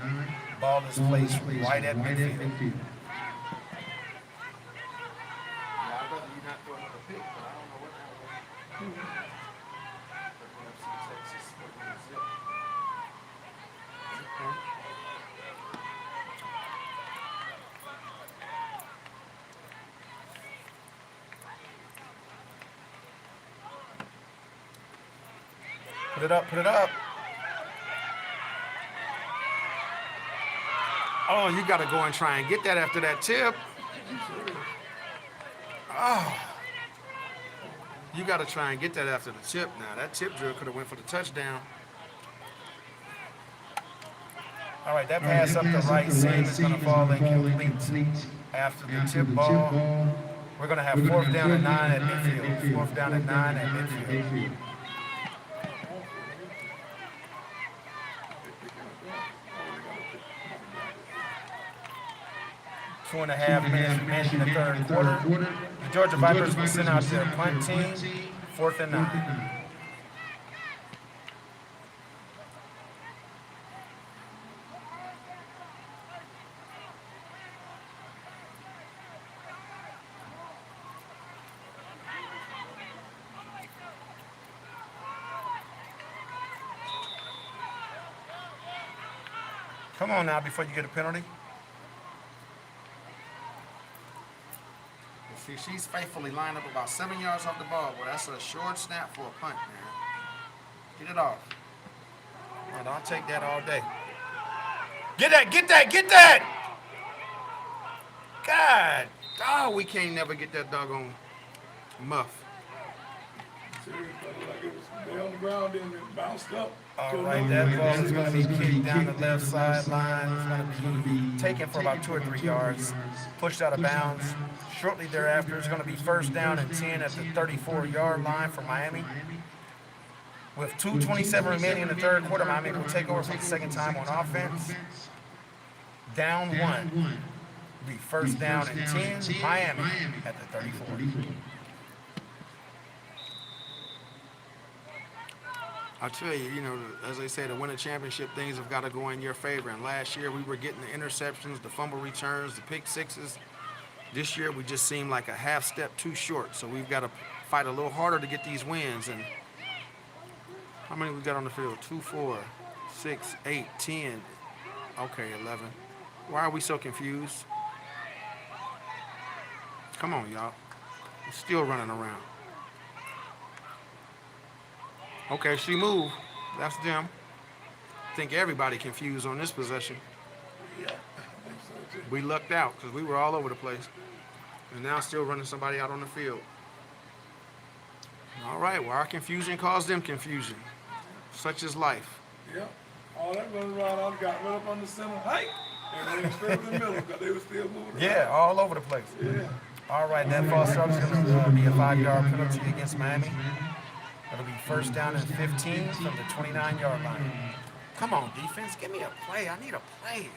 Ball is placed right at midfield. Yeah, I'd rather you not throw another pick, but I don't know what happened. Put it up, put it up. Oh, you got to go and try and get that after that tip. Oh. You got to try and get that after the tip now. That tip drill could have went for the touchdown. All right, that pass up the right seam is going to fall incomplete after the tip ball. We're going to have 4th down and 9 at midfield. 4th down and 9 at midfield. 2.5 minutes remaining in the 3rd quarter. The Georgia Vipers will send out their punt team. 4th and 9. Come on now before you get a penalty. See, she's faithfully lined up about 7 yards off the ball. Well, that's a short snap for a punt, man. Get it off. Well, I'll take that all day. Get that, get that, get that! God. Oh, we can't never get that doggone muff. Seriously, like it was lay on the ground and it bounced up. All right, that ball is going to be kicked down the left sideline. It's going to be taken for about 2 or 3 yards, pushed out of bounds. Shortly thereafter, it's going to be 1st down and 10 at the 34-yard line for Miami. With 2:27 remaining in the 3rd quarter, Miami will take over for the 2nd time on offense. Down 1. Be 1st down and 10, Miami at the 34. I tell you, as they say, to win a championship, things have got to go in your favor. And last year, we were getting the interceptions, the fumble returns, the pick sixes. This year, we just seem like a half step too short. So we've got to fight a little harder to get these wins. And how many we got on the field? 2, 4, 6, 8, 10. Okay, 11. Why are we so confused? Come on, y'all. We're still running around. Okay, she moved. That's them. I think everybody confused on this possession. Yeah. We lucked out because we were all over the place. And now still running somebody out on the field. All right, well, our confusion caused them confusion. Such is life. Yeah. All that running around, I got right up on the center height. And they straight in the middle because they were still moving Yeah, around. all over the place. Yeah. All right, that false start is going to be a 5-yard penalty against Miami. It'll be 1st down and 15 from the 29-yard line. Come on, defense, give me a play. I need a play.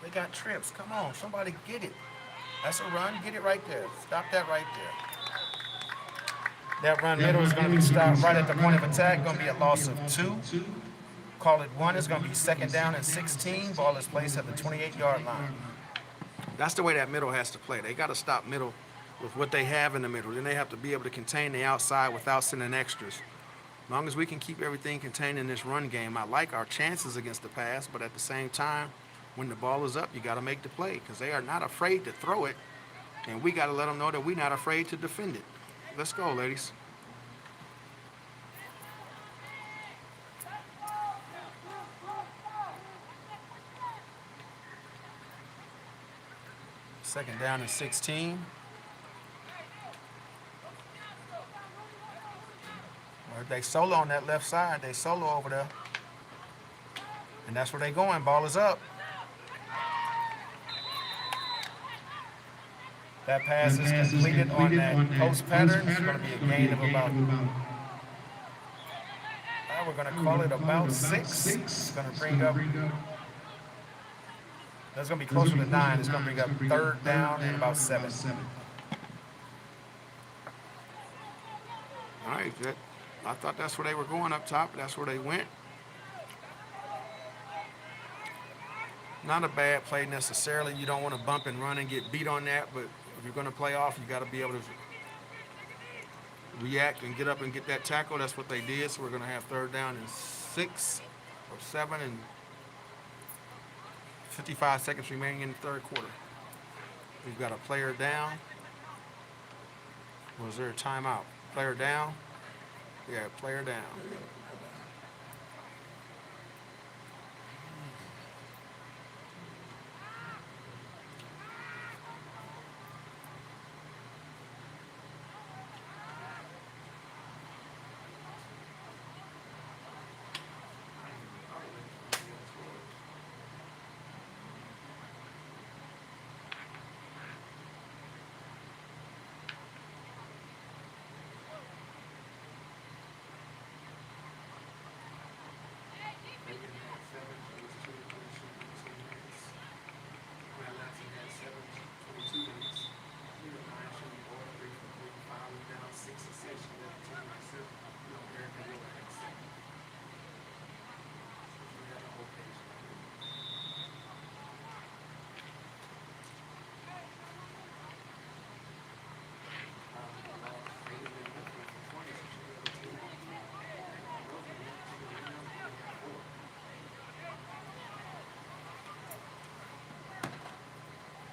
They got trips. Come on, somebody get it. That's a run. Get it right there. Stop that right there. That run middle is going to be stopped right at the point of attack. Going to be a loss of 2. Call it 1. It's going to be 2nd down and 16. Ball is placed at the 28-yard line. That's the way that middle has to play. They got to stop middle with what they have in the middle. Then they have to be able to contain the outside without sending extras. As long as we can keep everything contained in this run game, I like our chances against the pass, but at the same time, when the ball is up, you got to make the play because they are not afraid to throw it, and we got to let them know that we're not afraid to defend it. Let's go, ladies. Second down and 16. They solo on that left side. They solo over there. And that's where they going. Ball is up. That pass is completed on that post pattern. It's going to be a gain of about, we're going to call it about 6. It's going to bring up, that's going to be closer to 9. It's going to bring up third down and about 7. All right, I thought that's where they were going up top. That's where they went. Not a bad play necessarily. You don't want to bump and run and get beat on that, but if you're going to play off, you got to be able to react and get up and get that tackle. That's what they did. So we're going to have third down and 6 or 7 and 55 seconds remaining in the third quarter. We've got a player down. Was there a timeout? Player down? Yeah, player down.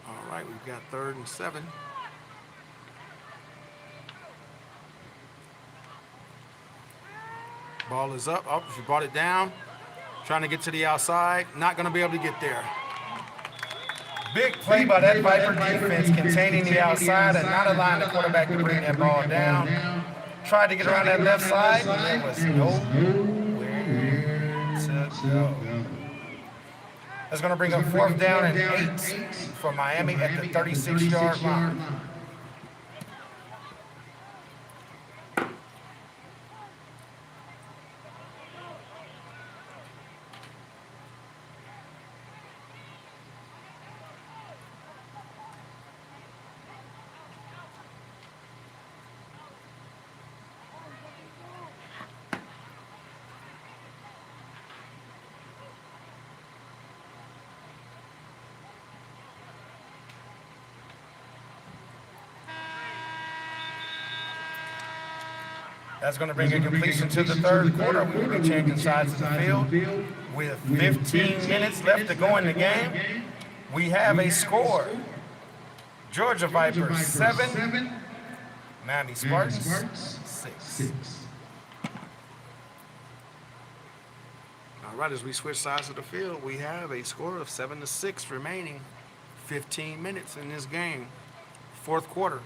All right, we've got 3rd and 7. Ball is up. Oh, she brought it down. Trying to get to the outside. Not going to be able to get there. Big play by that Viper defense, containing the outside and not allowing the quarterback to bring that ball down. Tried to get around that left side, and there was nowhere to go. That's going to bring up 4th down and 8 for Miami at the 36-yard line. That's going to bring a completion to the third quarter. We will be changing sides of the field. With 15 minutes left to go in the game, we have a score. Georgia Vipers 7, Miami Spartans 6. All right, as we switch sides of the field, we have a score of 7-6 remaining. 15 minutes in this game, 4th quarter.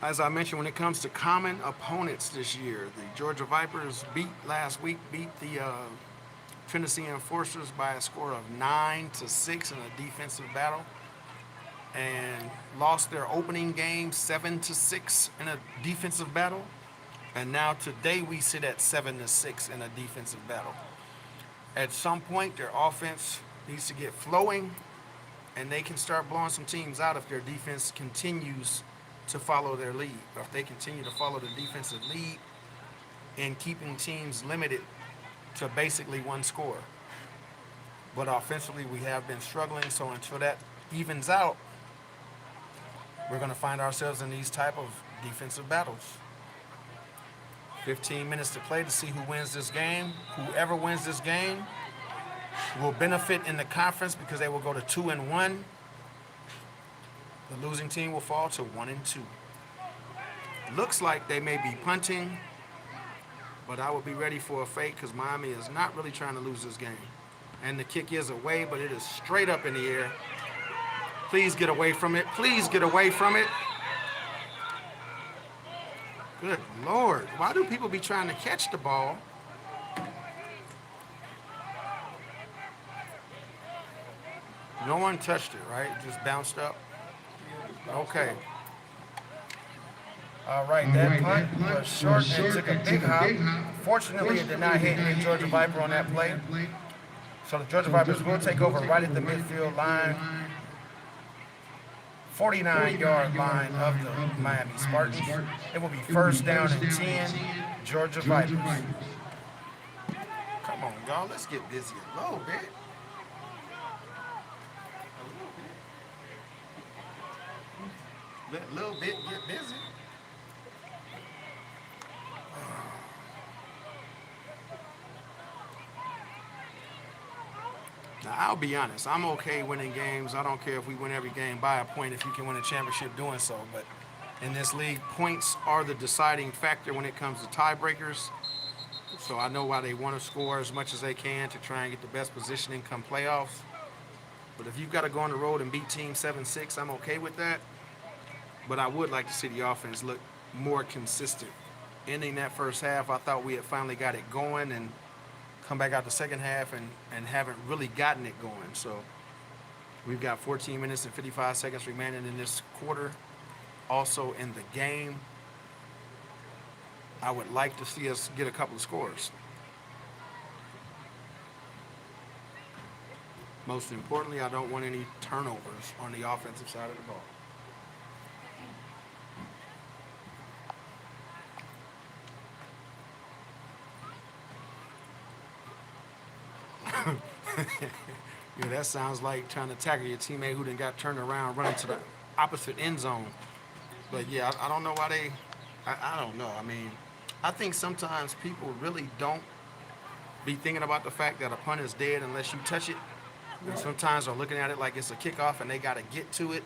As I mentioned, when it comes to common opponents this year, the Georgia Vipers last week beat the Tennessee Enforcers by a score of 9-6 in a defensive battle, and lost their opening game 7-6 in a defensive battle. And now today we sit at 7-6 in a defensive battle. At some point, their offense needs to get flowing, and they can start blowing some teams out if their defense continues to follow their lead, or if they continue to follow the defensive lead in keeping teams limited to basically 1 score. But offensively, we have been struggling, so until that evens out, we're going to find ourselves in these type of defensive battles. 15 minutes to play to see who wins this game. Whoever wins this game will benefit in the conference because they will go to 2-1. The losing team will fall to 1-2. Looks like they may be punting, but I will be ready for a fake because Miami is not really trying to lose this game. And the kick is away, but it is straight up in the air. Please get away from it. Please get away from it. Good Lord. Why do people be trying to catch the ball? No one touched it, right? It just bounced up. Okay. All right, that punt was short and took a big hop. Fortunately, it did not hit any Georgia Viper on that play. So the Georgia Vipers will take over right at the midfield line, 49-yard line of the Miami Spartans. It will be first down and 10, Georgia Vipers. Come on, y'all, let's get busy a little bit. Let a little bit get busy. Now, I'll be honest. I'm okay winning games. I don't care if we win every game by a point if you can win a championship doing so. But in this league, points are the deciding factor when it comes to tiebreakers. So I know why they want to score as much as they can to try and get the best positioning come playoffs. But if you've got to go on the road and beat Team 7-6, I'm okay with that. But I would like to see the offense look more consistent. Ending that first half, I thought we had finally got it going and come back out the second half and haven't really gotten it going. So we've got 14 minutes and 55 seconds remaining in this quarter. Also in the game, I would like to see us get a couple of scores. Most importantly, I don't want any turnovers on the offensive side of the ball. Yeah, that sounds like trying to tackle your teammate who then got turned around running to the opposite end zone. But yeah, I don't know why I don't know. I mean, I think sometimes people really don't be thinking about the fact that a punt is dead unless you touch it. And sometimes they're looking at it like it's a kickoff and they got to get to it.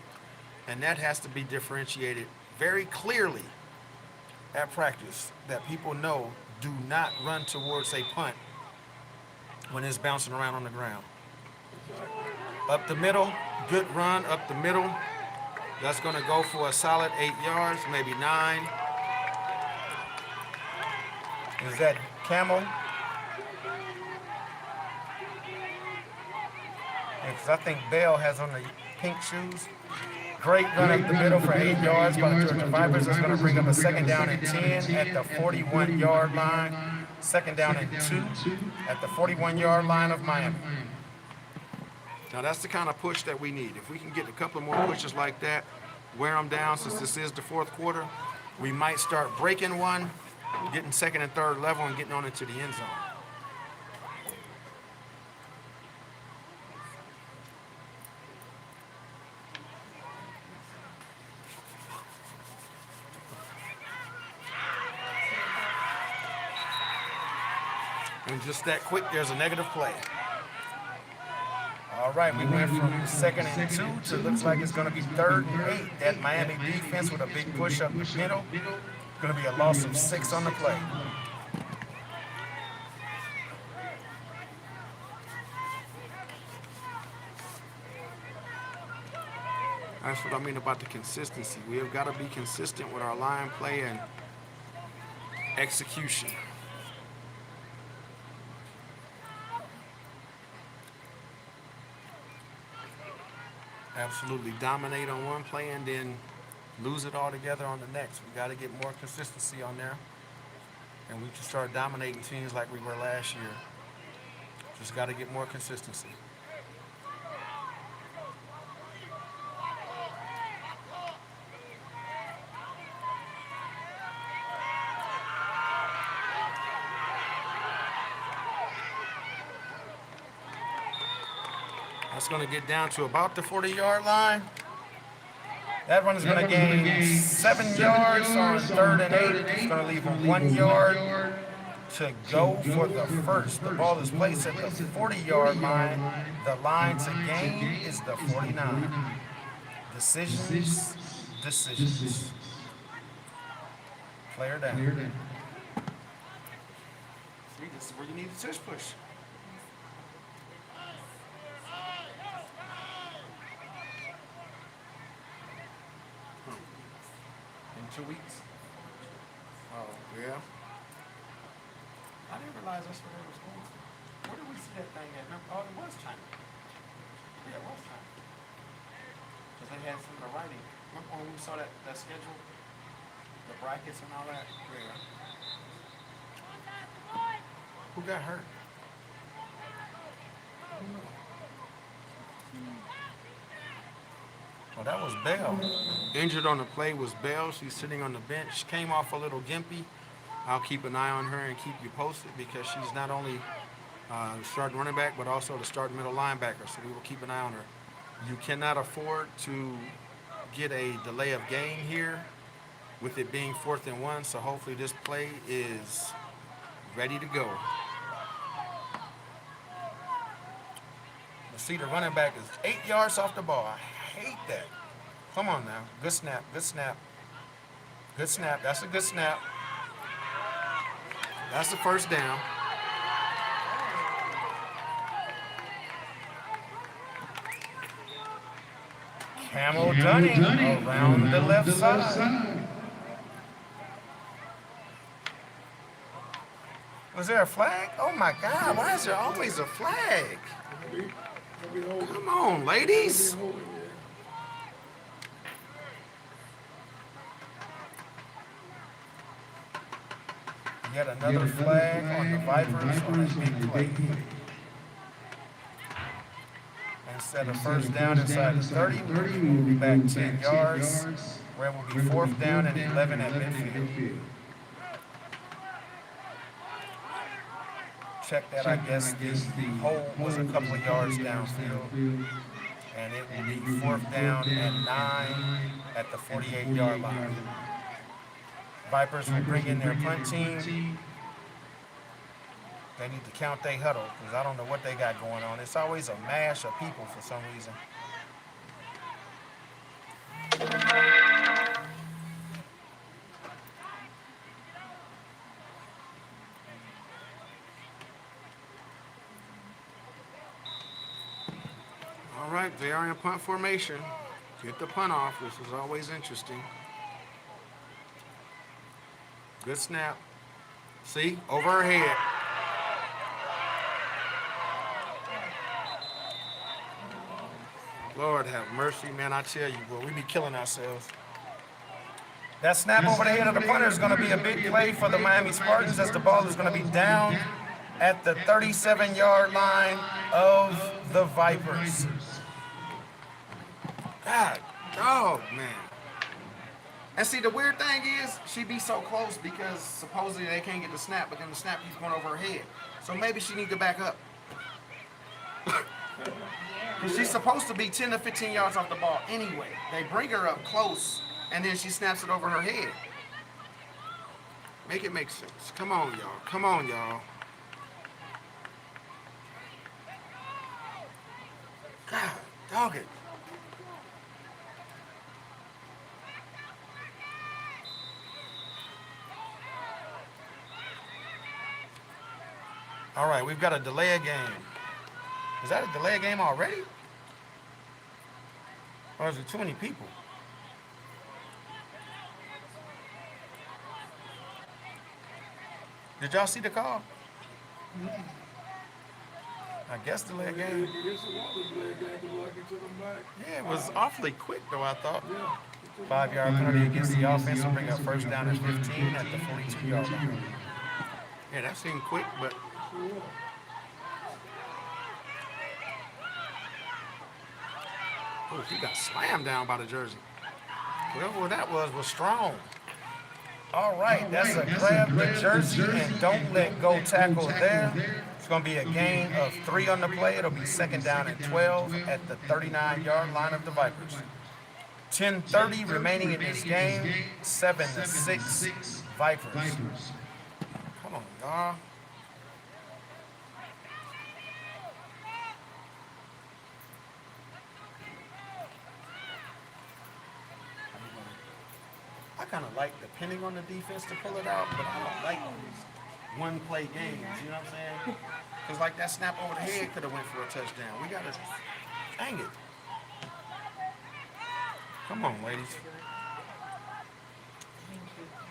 And that has to be differentiated very clearly at practice, that people know do not run towards a punt when it's bouncing around on the ground. Up the middle, good run up the middle. That's going to go for a solid 8 yards, maybe 9. Is that Camel? Because I think Bell has on the pink shoes. Great run up the middle for 8 yards by the Georgia Vipers. That's going to bring up a second down and 10 at the 41-yard line. Second down and 2 at the 41-yard line of Miami. Now that's the kind of push that we need. If we can get a couple more pushes like that, wear them down since this is the fourth quarter, we might start breaking one, getting second and third level and getting on into the end zone. And just that quick, there's a negative play. All right, we went from second and 2 to looks like it's going to be third and 8. That Miami defense with a big push up the middle. Going to be a loss of 6 on the play. That's what I mean about the consistency. We have got to be consistent with our line play and execution. Absolutely dominate on one play and then lose it all together on the next. We got to get more consistency on there, and we can start dominating teams like we were last year. Just got to get more consistency. That's going to get down to about the 40-yard line. That run is going to gain 7 yards on third and 8. It's going to leave him 1 yard to go for the first. The ball is placed at the 40-yard line. The line to gain is the 49. Decisions. Player down. See, this is where you need the tush push. In 2 weeks. Yeah. I didn't realize that's where it was going. Where did we see that thing at? Oh, it was China. Yeah, it was China. Because they had some of the writing. Remember when we saw that schedule? The brackets and all that? Yeah. Who got hurt? Oh, that was Bell. Injured on the play was Bell. She's sitting on the bench. Came off a little gimpy. I'll keep an eye on her and keep you posted because she's not only the starting running back, but also the starting middle linebacker. So we will keep an eye on her. You cannot afford to get a delay of game here with it being 4th and 1. So hopefully this play is ready to go. See, the running back is 8 yards off the ball. I hate that. Come on now. Good snap. Good snap. Good snap. That's a good snap. That's the first down. Camel Dunning around the left side. Was there a flag? Oh my God, why is there always a flag? Come on, ladies. Yet another flag on the Vipers on a big play. Instead of first down inside the 30, we'll move back 10 yards, where it will be 4th down and 11 at midfield. Check that, I guess the hole was a couple of yards downfield. And it will be 4th down and 9 at the 48-yard line. Vipers will bring in their punt team. They need to count their huddle because I don't know what they got going on. It's always a mash of people for some reason. All right, they are in punt formation. Get the punt off. This is always interesting. Good snap. See? Over her head. Lord have mercy, man. I tell you, boy, we be killing ourselves. That snap over the head of the punter is going to be a big play for the Miami Spartans as the ball is going to be down at the 37-yard line of the Vipers. God, oh, man. And see, the weird thing is, she be so close because supposedly they can't get the snap, but then the snap keeps going over her head. So maybe she need to back up. She's supposed to be 10 to 15 yards off the ball anyway. They bring her up close, and then she snaps it over her head. Make it make sense. Come on, y'all. Come on, y'all. God, dog it. All right, we've got a delay of game. Is that a delay of game already? Or is it too many people? Did y'all see the call? I guess delay of game. Yeah, it was awfully quick though, I thought. 5-yard penalty against the offense will bring up first down at 15 at the 42-yard line. Yeah, that seemed quick, but oh, he got slammed down by the jersey. Whoever that was strong. All right, that's a grab the jersey and don't let go tackle there. It's going to be a gain of 3 on the play. It'll be 2nd down and 12 at the 39-yard line of the Vipers. 10:30 remaining in this game. 7-6 Vipers. Come on, y'all. I kind of like depending on the defense to pull it out, but I don't like these one-play games, you know what I'm saying? Because like that snap over the head could have went for a touchdown. We got to, dang it. Come on, ladies.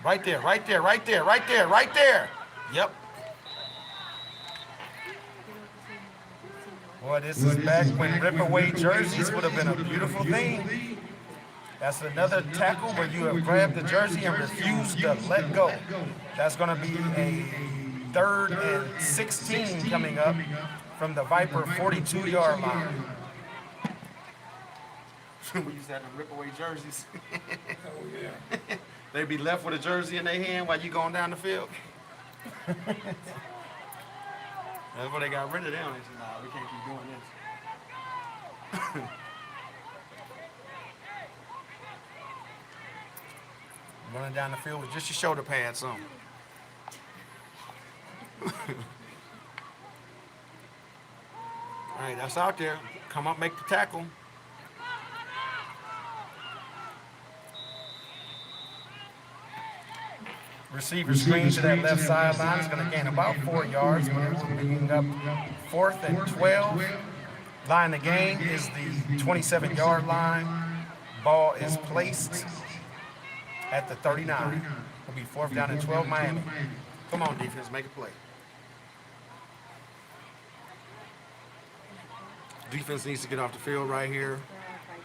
Right there, right there, right there, right there, right there. Yep. Boy, this is back when rip away jerseys would have been a beautiful thing. That's another tackle where you have grabbed the jersey and refused to let go. That's going to be a 3rd and 16 coming up from the Viper 42-yard line. We used to have to rip away jerseys. Oh, yeah. They'd be left with a jersey in their hand while you going down the field. That's why they got rid of them. They said, nah, we can't keep doing this. Running down the field with just your shoulder pads on. All right, that's out there. Come up, make the tackle. Receiver screen to that left sideline is going to gain about 4 yards, but it will be up 4th and 12. Line of gain is the 27-yard line. Ball is placed at the 39. It'll be 4th down and 12, Miami. Come on, defense, make a play. Defense needs to get off the field right here.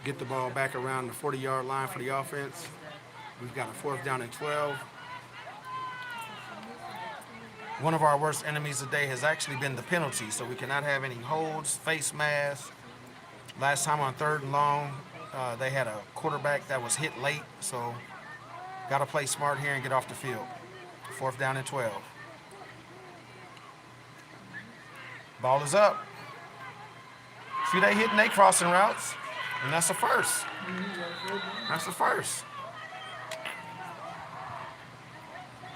Get the ball back around the 40-yard line for the offense. We've got a 4th down and 12. One of our worst enemies today has actually been the penalty, so we cannot have any holds, face masks. Last time on 3rd and long, they had a quarterback that was hit late, so got to play smart here and get off the field. 4th down and 12. Ball is up. See, they hitting, they crossing routes, and that's the first. That's the first.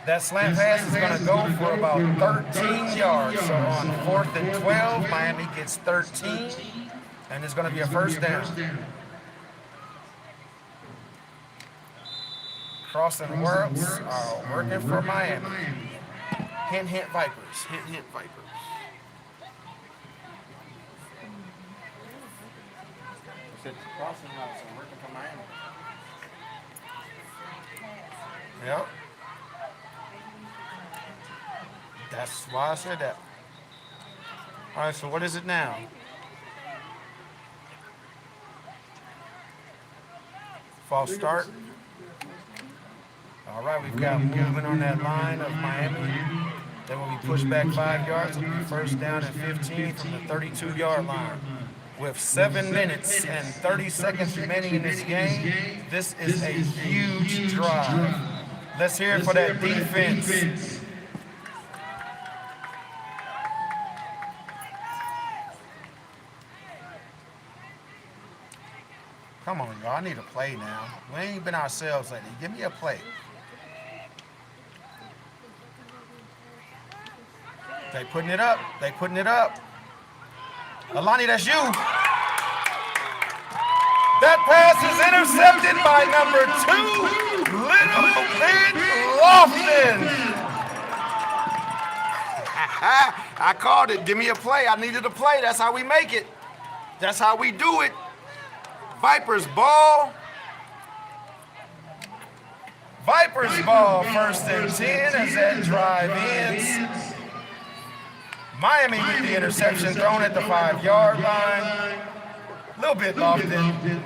That slant pass is going to go for about 13 yards. So on 4th and 12, Miami gets 13, and it's going to be a 1st down. Crossing routes are working for Miami. Hint, hint, Vipers. Hint, hint, Vipers. Said crossing routes are working for Miami. Yep. That's why I said that. All right, so what is it now? False start. All right, we've got movement on that line of Miami. They will be pushed back 5 yards. It'll be 1st down and 15 from the 32-yard line. With 7 minutes and 30 seconds remaining in this game, this is a huge drive. Let's hear it for that defense. Come on, y'all. I need a play now. We ain't been ourselves lately. Give me a play. They putting it up. They putting it up. Alani, that's you. That pass is intercepted by number 2, Little Bit Lofton. I called it. Give me a play. I needed a play. That's how we make it. That's how we do it. Vipers ball. Vipers ball, 1st and 10 as that drive ends. Miami with the interception thrown at the 5-yard line. A little bit Lofton.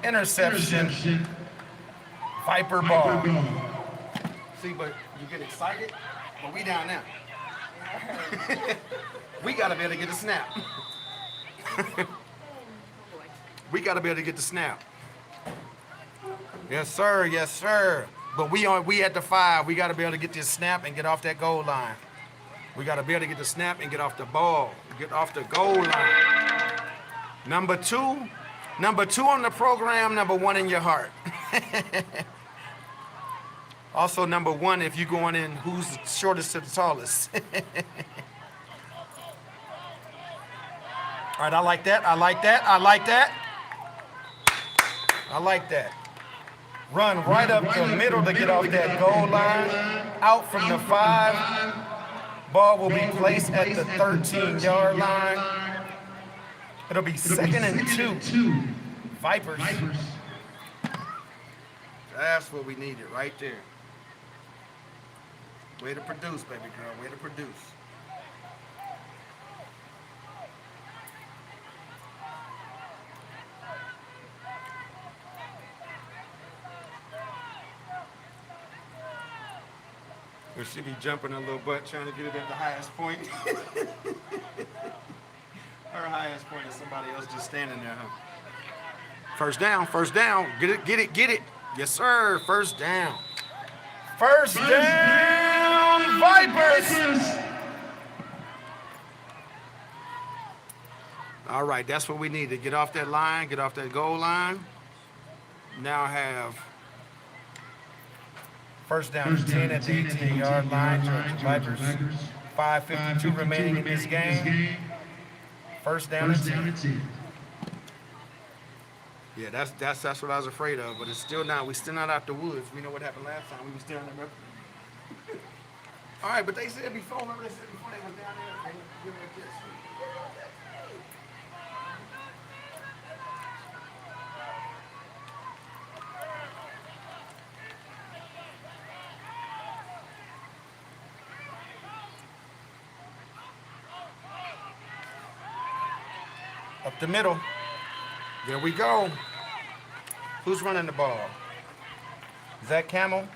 Interception. Viper ball. See, but you get excited, but we down now. We got to be able to get the snap. We got to be able to get the snap. Yes, sir. Yes, sir. But we at the 5. We got to be able to get this snap and get off that goal line. We got to be able to get the snap and get off the ball. Get off the goal line. Number 2 on the program, number 1 in your heart. Also number 1 if you're going in who's the shortest to the tallest. All right, I like that. I like that. I like that. I like that. Run right up the middle to get off that goal line. Out from the 5. Ball will be placed at the 13-yard line. It'll be 2nd and 2. Vipers. That's what we needed right there. Way to produce, baby girl. Way to produce. Or she be jumping her little butt trying to get it at the highest point. Her highest point is somebody else just standing there, huh? First down, first down. Get it, get it, get it. Yes, sir. First down. First down, Vipers. All right, that's what we need to get off that line, get off that goal line. Now have first down and 10 at the 18-yard line. Georgia Vipers. 5:52 remaining in this game. First down and 10. Yeah, that's what I was afraid of, but it's still not. We still not out the woods. We know what happened last time. We were still in the river. All right, but they said before. Remember they said before they was down there. They give it a kiss. Up the middle. There we go. Who's running the ball? Is that Camel?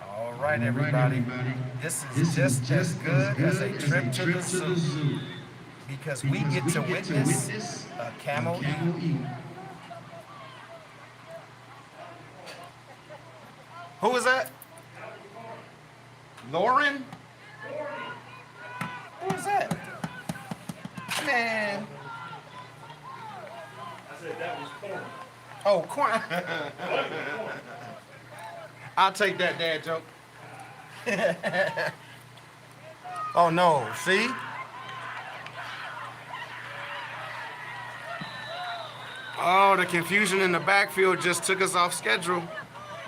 All right, everybody. This is just as good as a trip to the zoo because we get to witness a camel eat. Who is that? Lauren? Who is that? Man. I said that was corn. Oh, corn. I'll take that dad joke. Oh no, see? Oh, the confusion in the backfield just took us off schedule.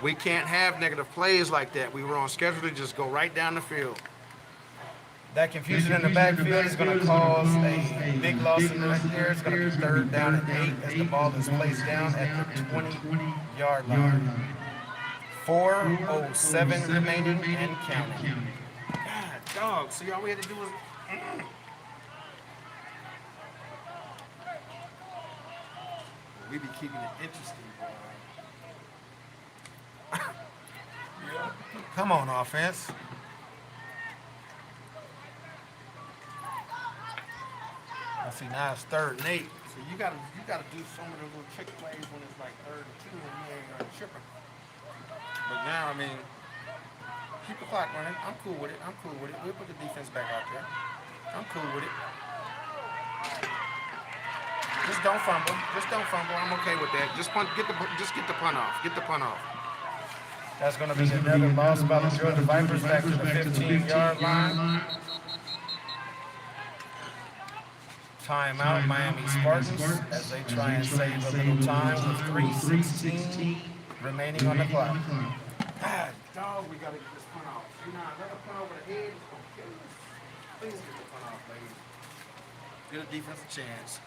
We can't have negative plays like that. We were on schedule to just go right down the field. That confusion in the backfield is going to cause a big loss in the there. It's going to be third down and 8 as the ball is placed down at the 20-yard line. 4:07 remaining and counting. God, dog. See, all we had to do was... We be keeping it interesting, boy. Come on, offense. See, now it's 3rd and 8. So you gotta do some of the little trick plays when it's like 3rd and 2 and you ain't tripping. But now, I mean, keep the clock running. I'm cool with it. We'll put the defense back out there. I'm cool with it. Just don't fumble. I'm okay with that. Just get the punt off. Get the punt off. That's gonna be another loss by the Georgia Vipers back to the 15-yard line. Timeout, Miami Spartans, as they try and save a little time with 3:16 remaining on the clock. God, dog, we gotta get this punt off. You know, another punt over the head is gonna kill us. Please get the punt off, ladies. Get a defensive chance.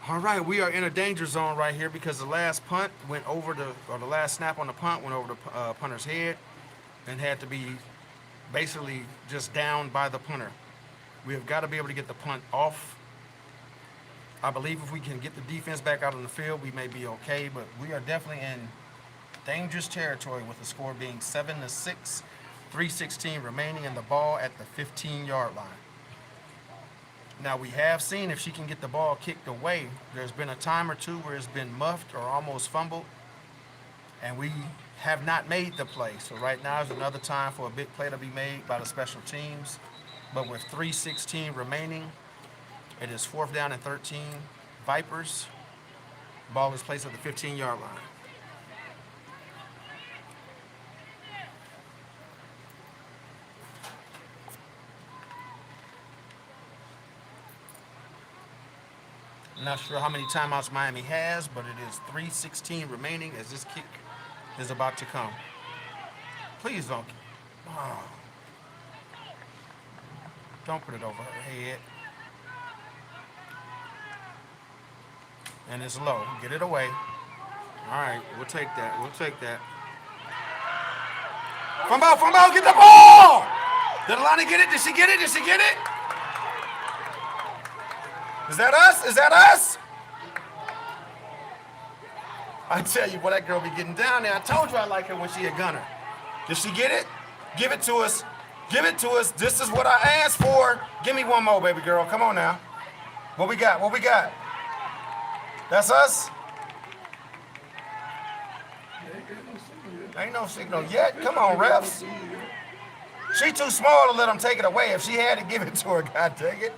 All right, we are in a danger zone right here because the last punt went over the last snap on the punt went over the punter's head and had to be basically just down by the punter. We have got to be able to get the punt off. I believe if we can get the defense back out on the field, we may be okay, but we are definitely in dangerous territory with the score being 7-6, 3:16 remaining and the ball at the 15-yard line. Now, we have seen if she can get the ball kicked away, there's been a time or two where it's been muffed or almost fumbled, and we have not made the play. So right now is another time for a big play to be made by the special teams. But with 3:16 remaining, it is 4th down and 13. Vipers. Ball is placed at the 15-yard line. I'm not sure how many timeouts Miami has, but it is 3:16 remaining as this kick is about to come. Please don't. Oh. Don't put it over her head. And it's low. Get it away. All right, we'll take that. We'll take that. Fumble, get the ball! Did Alani get it? Did she get it? Did she get it? Is that us? Is that us? I tell you, boy, that girl be getting down there. I told you I like her when she a gunner. Did she get it? Give it to us. Give it to us. This is what I asked for. Give me one more, baby girl. Come on now. What we got? What we got? That's us? Ain't no signal yet. Come on, refs. She too small to let them take it away. If she had to give it to her, God dang it.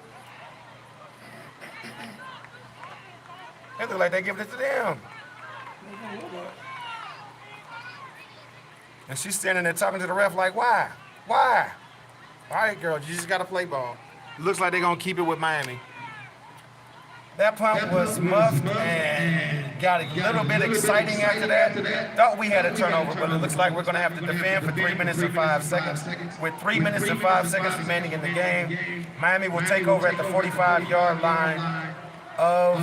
It look like they giving it to them. And she's standing there talking to the ref like, why? Why? All right, girl, you just got to play ball. Looks like they're going to keep it with Miami. That punt was muffed and got a little bit exciting after that. Thought we had a turnover, but it looks like we're going to have to defend for 3 minutes and 5 seconds. With 3 minutes and 5 seconds remaining in the game, Miami will take over at the 45-yard line of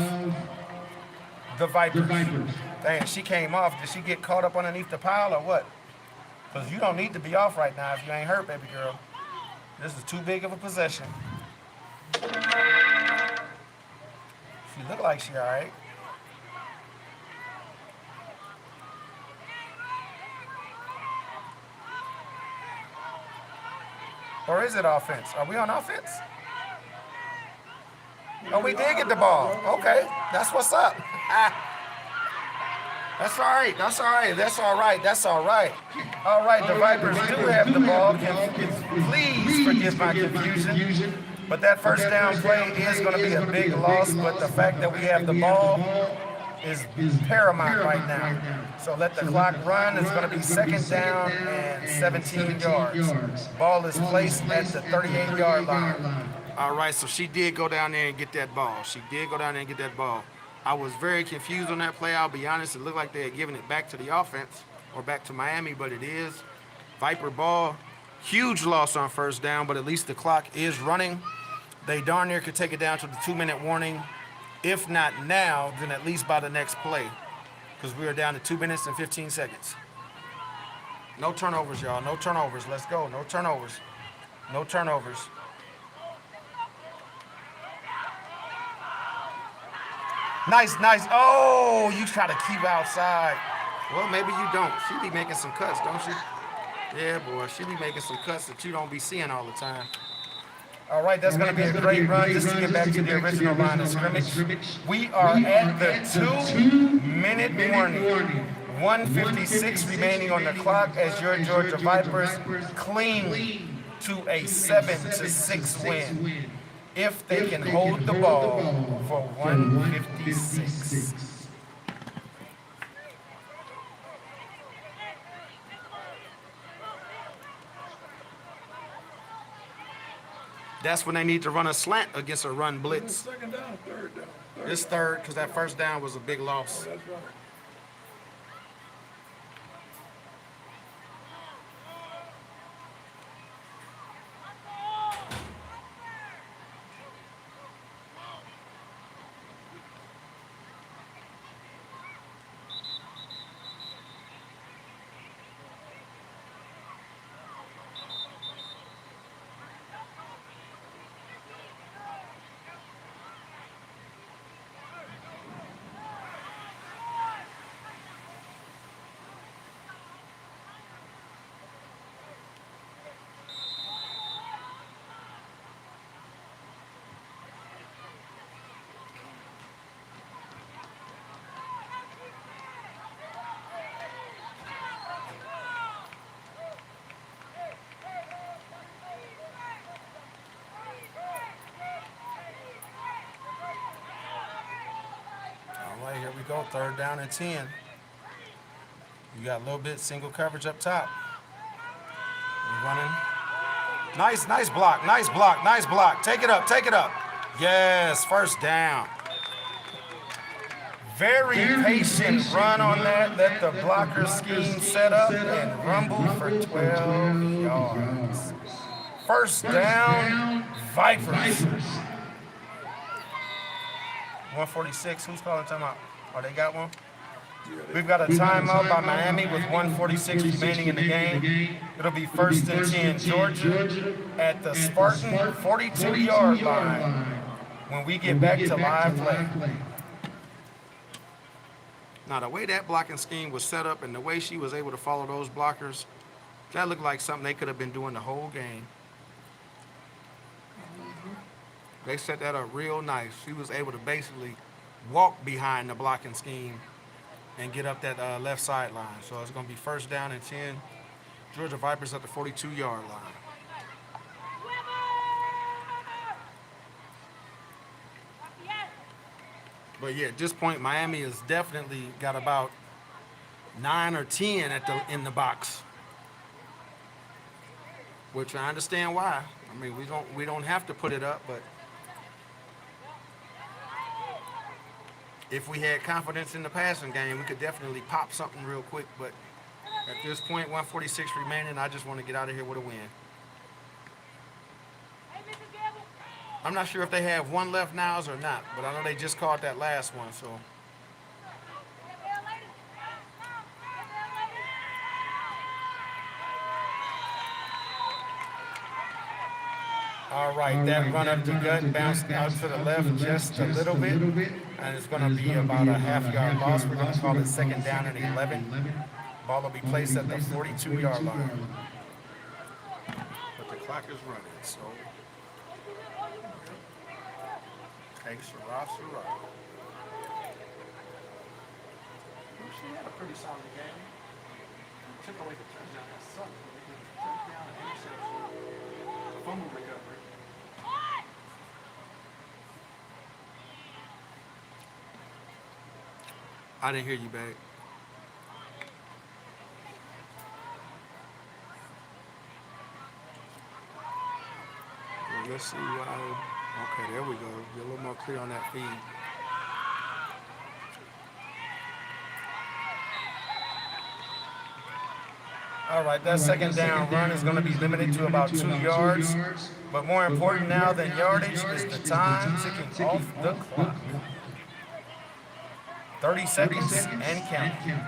the Vipers. Dang, she came off. Did she get caught up underneath the pile or what? Because you don't need to be off right now if you ain't hurt, baby girl. This is too big of a possession. She look like she all right. Or is it offense? Are we on offense? Oh, we did get the ball. Okay, that's what's up. That's all right. That's all right. That's all right. That's all right. All right, the Vipers do have the ball. Please forgive my confusion. But that first down play is going to be a big loss. But the fact that we have the ball is paramount right now. So let the clock run. It's going to be second down and 17 yards. Ball is placed at the 38-yard line. All right, so she did go down there and get that ball. She did go down there and get that ball. I was very confused on that play. I'll be honest. It looked like they had given it back to the offense or back to Miami, but it is Viper ball. Huge loss on first down, but at least the clock is running. They darn near could take it down to the 2-minute warning. If not now, then at least by the next play, because we are down to 2 minutes and 15 seconds. No turnovers, y'all. No turnovers. Let's go. No turnovers. No turnovers. Nice. Oh, you try to keep outside. Well, maybe you don't. She be making some cuts, don't she? Yeah, boy. She be making some cuts that you don't be seeing all the time. All right, that's going to be a great run just to get back to the original line of scrimmage. We are at the 2-minute warning. 1:56 remaining on the clock as your Georgia Vipers cling to a 7-6 win. If they can hold the ball for 1:56. That's when they need to run a slant against a run blitz. Second down, third down. It's third because that first down was a big loss. That's right. All right, here we go. Third down and 10. You got a little bit single coverage up top. We're running. Nice block. Nice block. Take it up. Yes, first down. Very patient run on that. Let the blocker scheme set up and rumble for 12 yards. First down, Vipers. 146. Who's calling timeout? Oh, they got one? We've got a timeout by Miami with 1:46 remaining in the game. It'll be 1st and 10 Georgia at the Spartan 42-yard line when we get back to live play. Now, the way that blocking scheme was set up and the way she was able to follow those blockers, that looked like something they could have been doing the whole game. They set that up real nice. She was able to basically walk behind the blocking scheme and get up that left sideline. So it's going to be 1st down and 10. Georgia Vipers at the 42-yard line. But yeah, at this point, Miami has definitely got about 9 or 10 in the box, which I understand why. I mean, we don't have to put it up, but if we had confidence in the passing game, we could definitely pop something real quick. But at this point, 1:46 remaining, I just want to get out of here with a win. I'm not sure if they have one left nows or not, but I know they just caught that last one, so. All right, that run up the gut bounced out to the left just a little bit, and it's going to be about a half-yard loss. We're going to call it 2nd down and 11. Ball will be placed at the 42-yard line. But the clock is running, so. Takes Sarah. She had a pretty solid game. Took away the touchdown. That sucked. Touchdown and interception. Fumble recovery. I didn't hear you back. Well, let's see why. Okay, there we go. Get a little more clear on that feed. All right, that 2nd down run is going to be limited to about 2 yards. But more important now than yardage is the time ticking off the clock. 30 seconds and counting.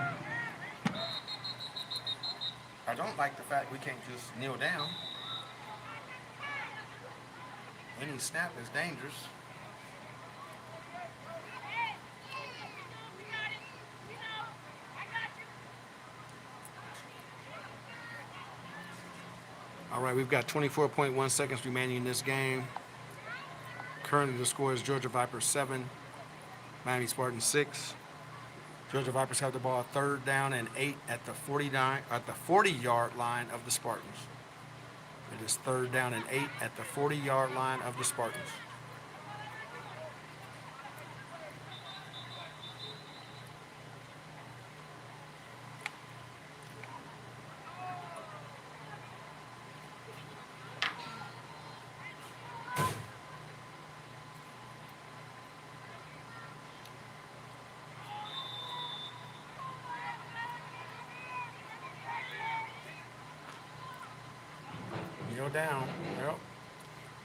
I don't like the fact we can't just kneel down. Any snap is dangerous. All right, we've got 24.1 seconds remaining in this game. Currently, the score is Georgia Vipers 7, Miami Spartans 6. Georgia Vipers have the ball 3rd down and 8 at the 40-yard line of the Spartans. It is 3rd down and 8 at the 40-yard line of the Spartans. Down. Yep.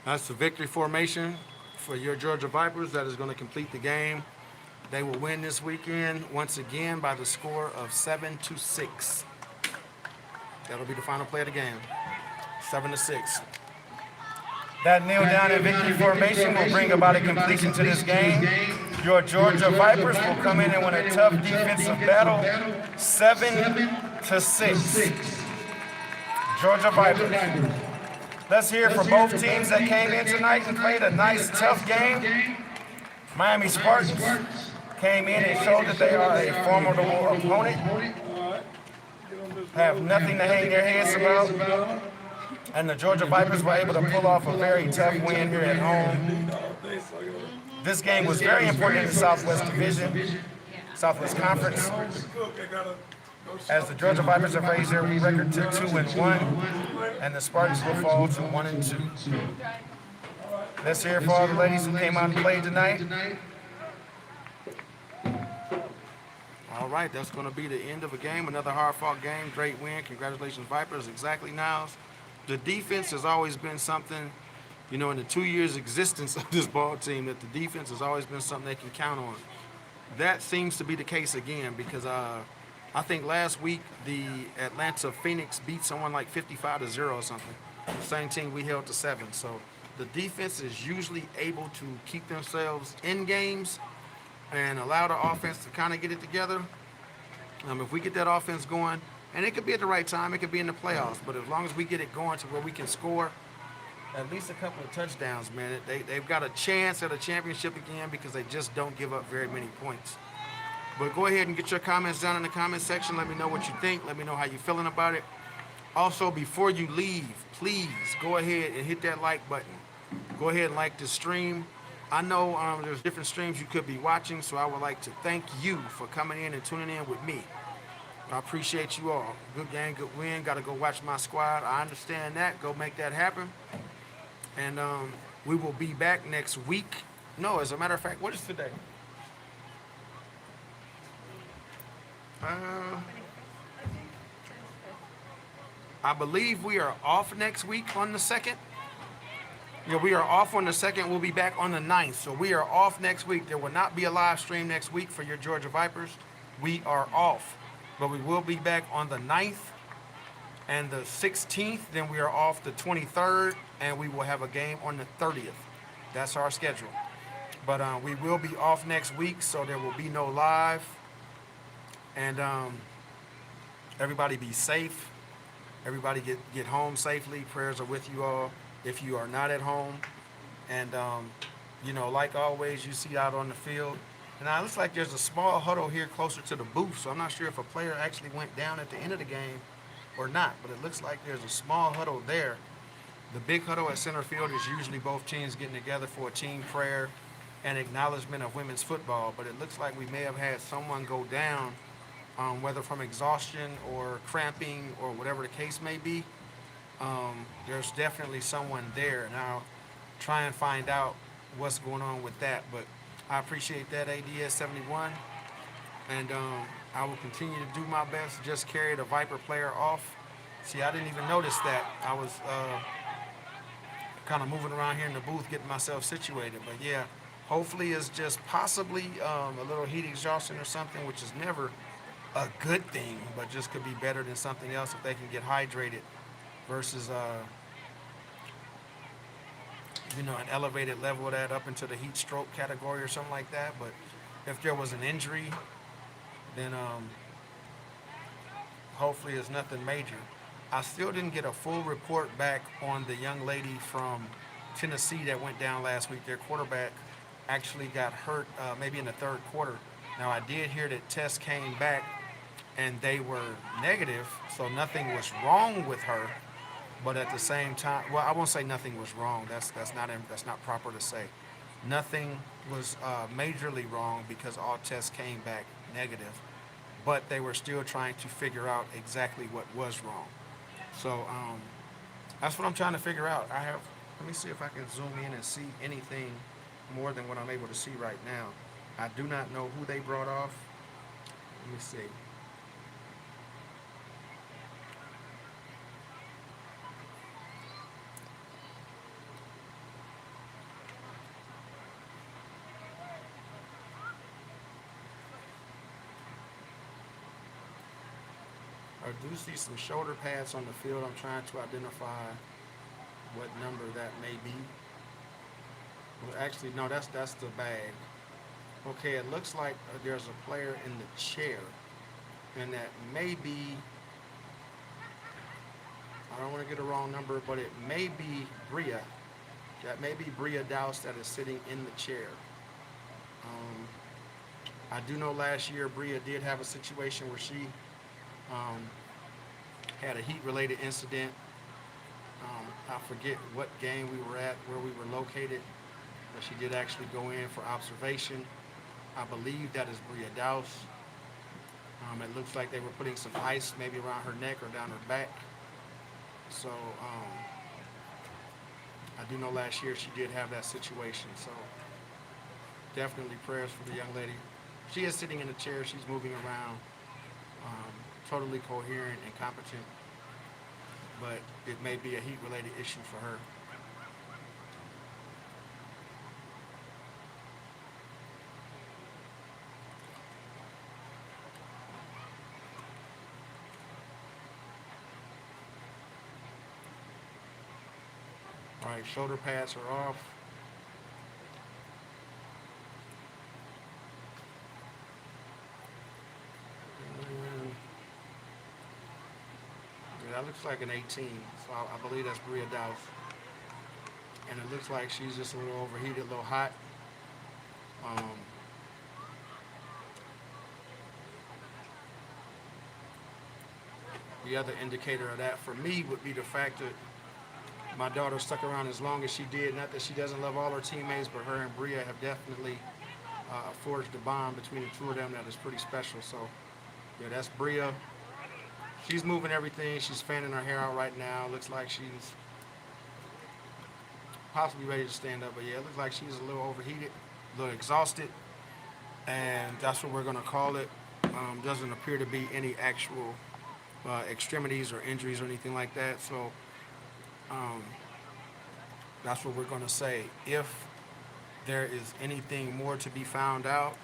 That's the victory formation for your Georgia Vipers. That is going to complete the game. They will win this weekend once again by the score of 7-6. That'll be the final play of the game. 7-6. That kneel down and victory formation will bring about a completion to this game. Your Georgia Vipers will come in and win a tough defensive battle, 7-6. Georgia Vipers. Let's hear from both teams that came in tonight and played a nice, tough game. Miami Spartans came in and showed that they are a formidable opponent, have nothing to hang their heads about, and the Georgia Vipers were able to pull off a very tough win here at home. This game was very important in the Southwest Division, Southwest Conference, as the Georgia Vipers have raised their record to 2-1, and the Spartans will fall to 1-2. Let's hear it for all the ladies who came out and played tonight. All right, that's going to be the end of a game. Another hard-fought game. Great win. Congratulations, Vipers. Exactly, Niles. The defense has always been something, in the 2 years existence of this ball team, that the defense has always been something they can count on. that seems to be the case again because I think last week the Atlanta Phoenix beat someone like 55-0 or something. Same team we held to 7. So the defense is usually able to keep themselves in games and allow the offense to kind of get it together. If we get that offense going, and it could be at the right time, it could be in the playoffs, but as long as we get it going to where we can score at least a couple of touchdowns, man, they've got a chance at a championship again because they just don't give up very many points. But go ahead and get your comments down in the comment section. Let me know what you think. Let me know how you're feeling about it. Also, before you leave, please go ahead and hit that like button. Go ahead and like the stream. I know there's different streams you could be watching, so I would like to thank you for coming in and tuning in with me. I appreciate you all. Good game, good win. Got to go watch my squad. I understand that. Go make that happen. And we will be back next week. No, as a matter of fact, what is today? I believe we are off next week on the 2nd. Yeah, we are off on the 2nd. We'll be back on the 9th. So we are off next week. There will not be a live stream next week for your Georgia Vipers. We are off. But we will be back on the 9th and the 16th. Then we are off the 23rd. And we will have a game on the 30th. That's our schedule. But we will be off next week. So there will be no live. And everybody be safe. Everybody get home safely. Prayers are with you all if you are not at home. And, like always, you see out on the field. And now it looks like there's a small huddle here closer to the booth. So I'm not sure if a player actually went down at the end of the game or not. But it looks like there's a small huddle there. The big huddle at center field is usually both teams getting together for a team prayer and acknowledgement of women's football. But it looks like we may have had someone go down, whether from exhaustion or cramping or whatever the case may be. There's definitely someone there. And I'll try and find out what's going on with that. But I appreciate that, ADS 71. And I will continue to do my best to just carry the Viper player off. See, I didn't even notice that. I was kind of moving around here in the booth getting myself situated. But yeah, hopefully it's just possibly a little heat exhaustion or something, which is never a good thing, but just could be better than something else if they can get hydrated versus an elevated level of that up into the heat stroke category or something like that. But if there was an injury, then hopefully it's nothing major. I still didn't get a full report back on the young lady from Tennessee that went down last week. Their quarterback actually got hurt maybe in the third quarter. Now, I did hear that tests came back and they were negative, so nothing was wrong with her. But at the same time, well, I won't say nothing was wrong. That's not proper to say. Nothing was majorly wrong because all tests came back negative. But they were still trying to figure out exactly what was wrong. So that's what I'm trying to figure out. Let me see if I can zoom in and see anything more than what I'm able to see right now. I do not know who they brought off. Let me see. I do see some shoulder pads on the field. I'm trying to identify what number that may be. Well, actually, no, that's the bag. Okay, it looks like there's a player in the chair, and that may be, I don't want to get a wrong number, but it may be Bria. That may be Bria Dowse that is sitting in the chair. I do know last year Bria did have a situation where she had a heat-related incident. I forget what game we were at, where we were located, but she did actually go in for observation. I believe that is Bria Dowse. It looks like they were putting some ice maybe around her neck or down her back. So I do know last year she did have that situation. So definitely prayers for the young lady. She is sitting in a chair. She's moving around, totally coherent and competent. But it may be a heat-related issue for her. All right, shoulder pads are off. And, yeah, that looks like an 18, so I believe that's Bria Dowse. And it looks like she's just a little overheated, a little hot. The other indicator of that for me would be the fact that my daughter stuck around as long as she did. Not that she doesn't love all her teammates, but her and Bria have definitely forged a bond between the two of them that is pretty special. So, yeah, that's Bria. She's moving everything. She's fanning her hair out right now. Looks like she's possibly ready to stand up. But, yeah, it looks like she's a little overheated, a little exhausted. And that's what we're going to call it. Doesn't appear to be any actual extremities or injuries or anything like that. So, that's what we're going to say. If there is anything more to be found out,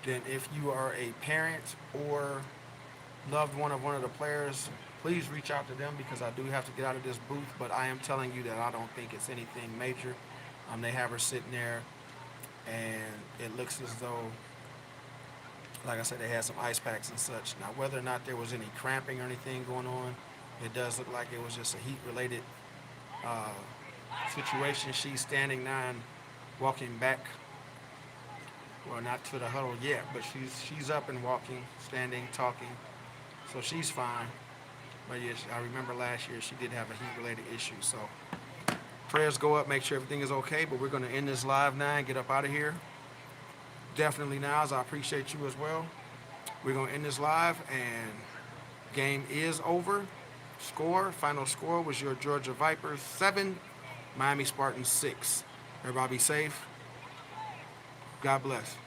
then if you are a parent or loved one of the players, please reach out to them because I do have to get out of this booth. But I am telling you that I don't think it's anything major. They have her sitting there, and it looks as though, like I said, they had some ice packs and such. Now, whether or not there was any cramping or anything going on, it does look like it was just a heat-related situation. She's standing now and walking back. Well, not to the huddle yet, but she's up and walking, standing, talking. So she's fine. But yes, I remember last year she did have a heat-related issue. So prayers go up, make sure everything is okay. But we're going to end this live now and get up out of here. Definitely now, as I appreciate you as well. We're going to end this live, and game is over. Final score was your Georgia Vipers 7, Miami Spartans 6. Everybody be safe. God bless.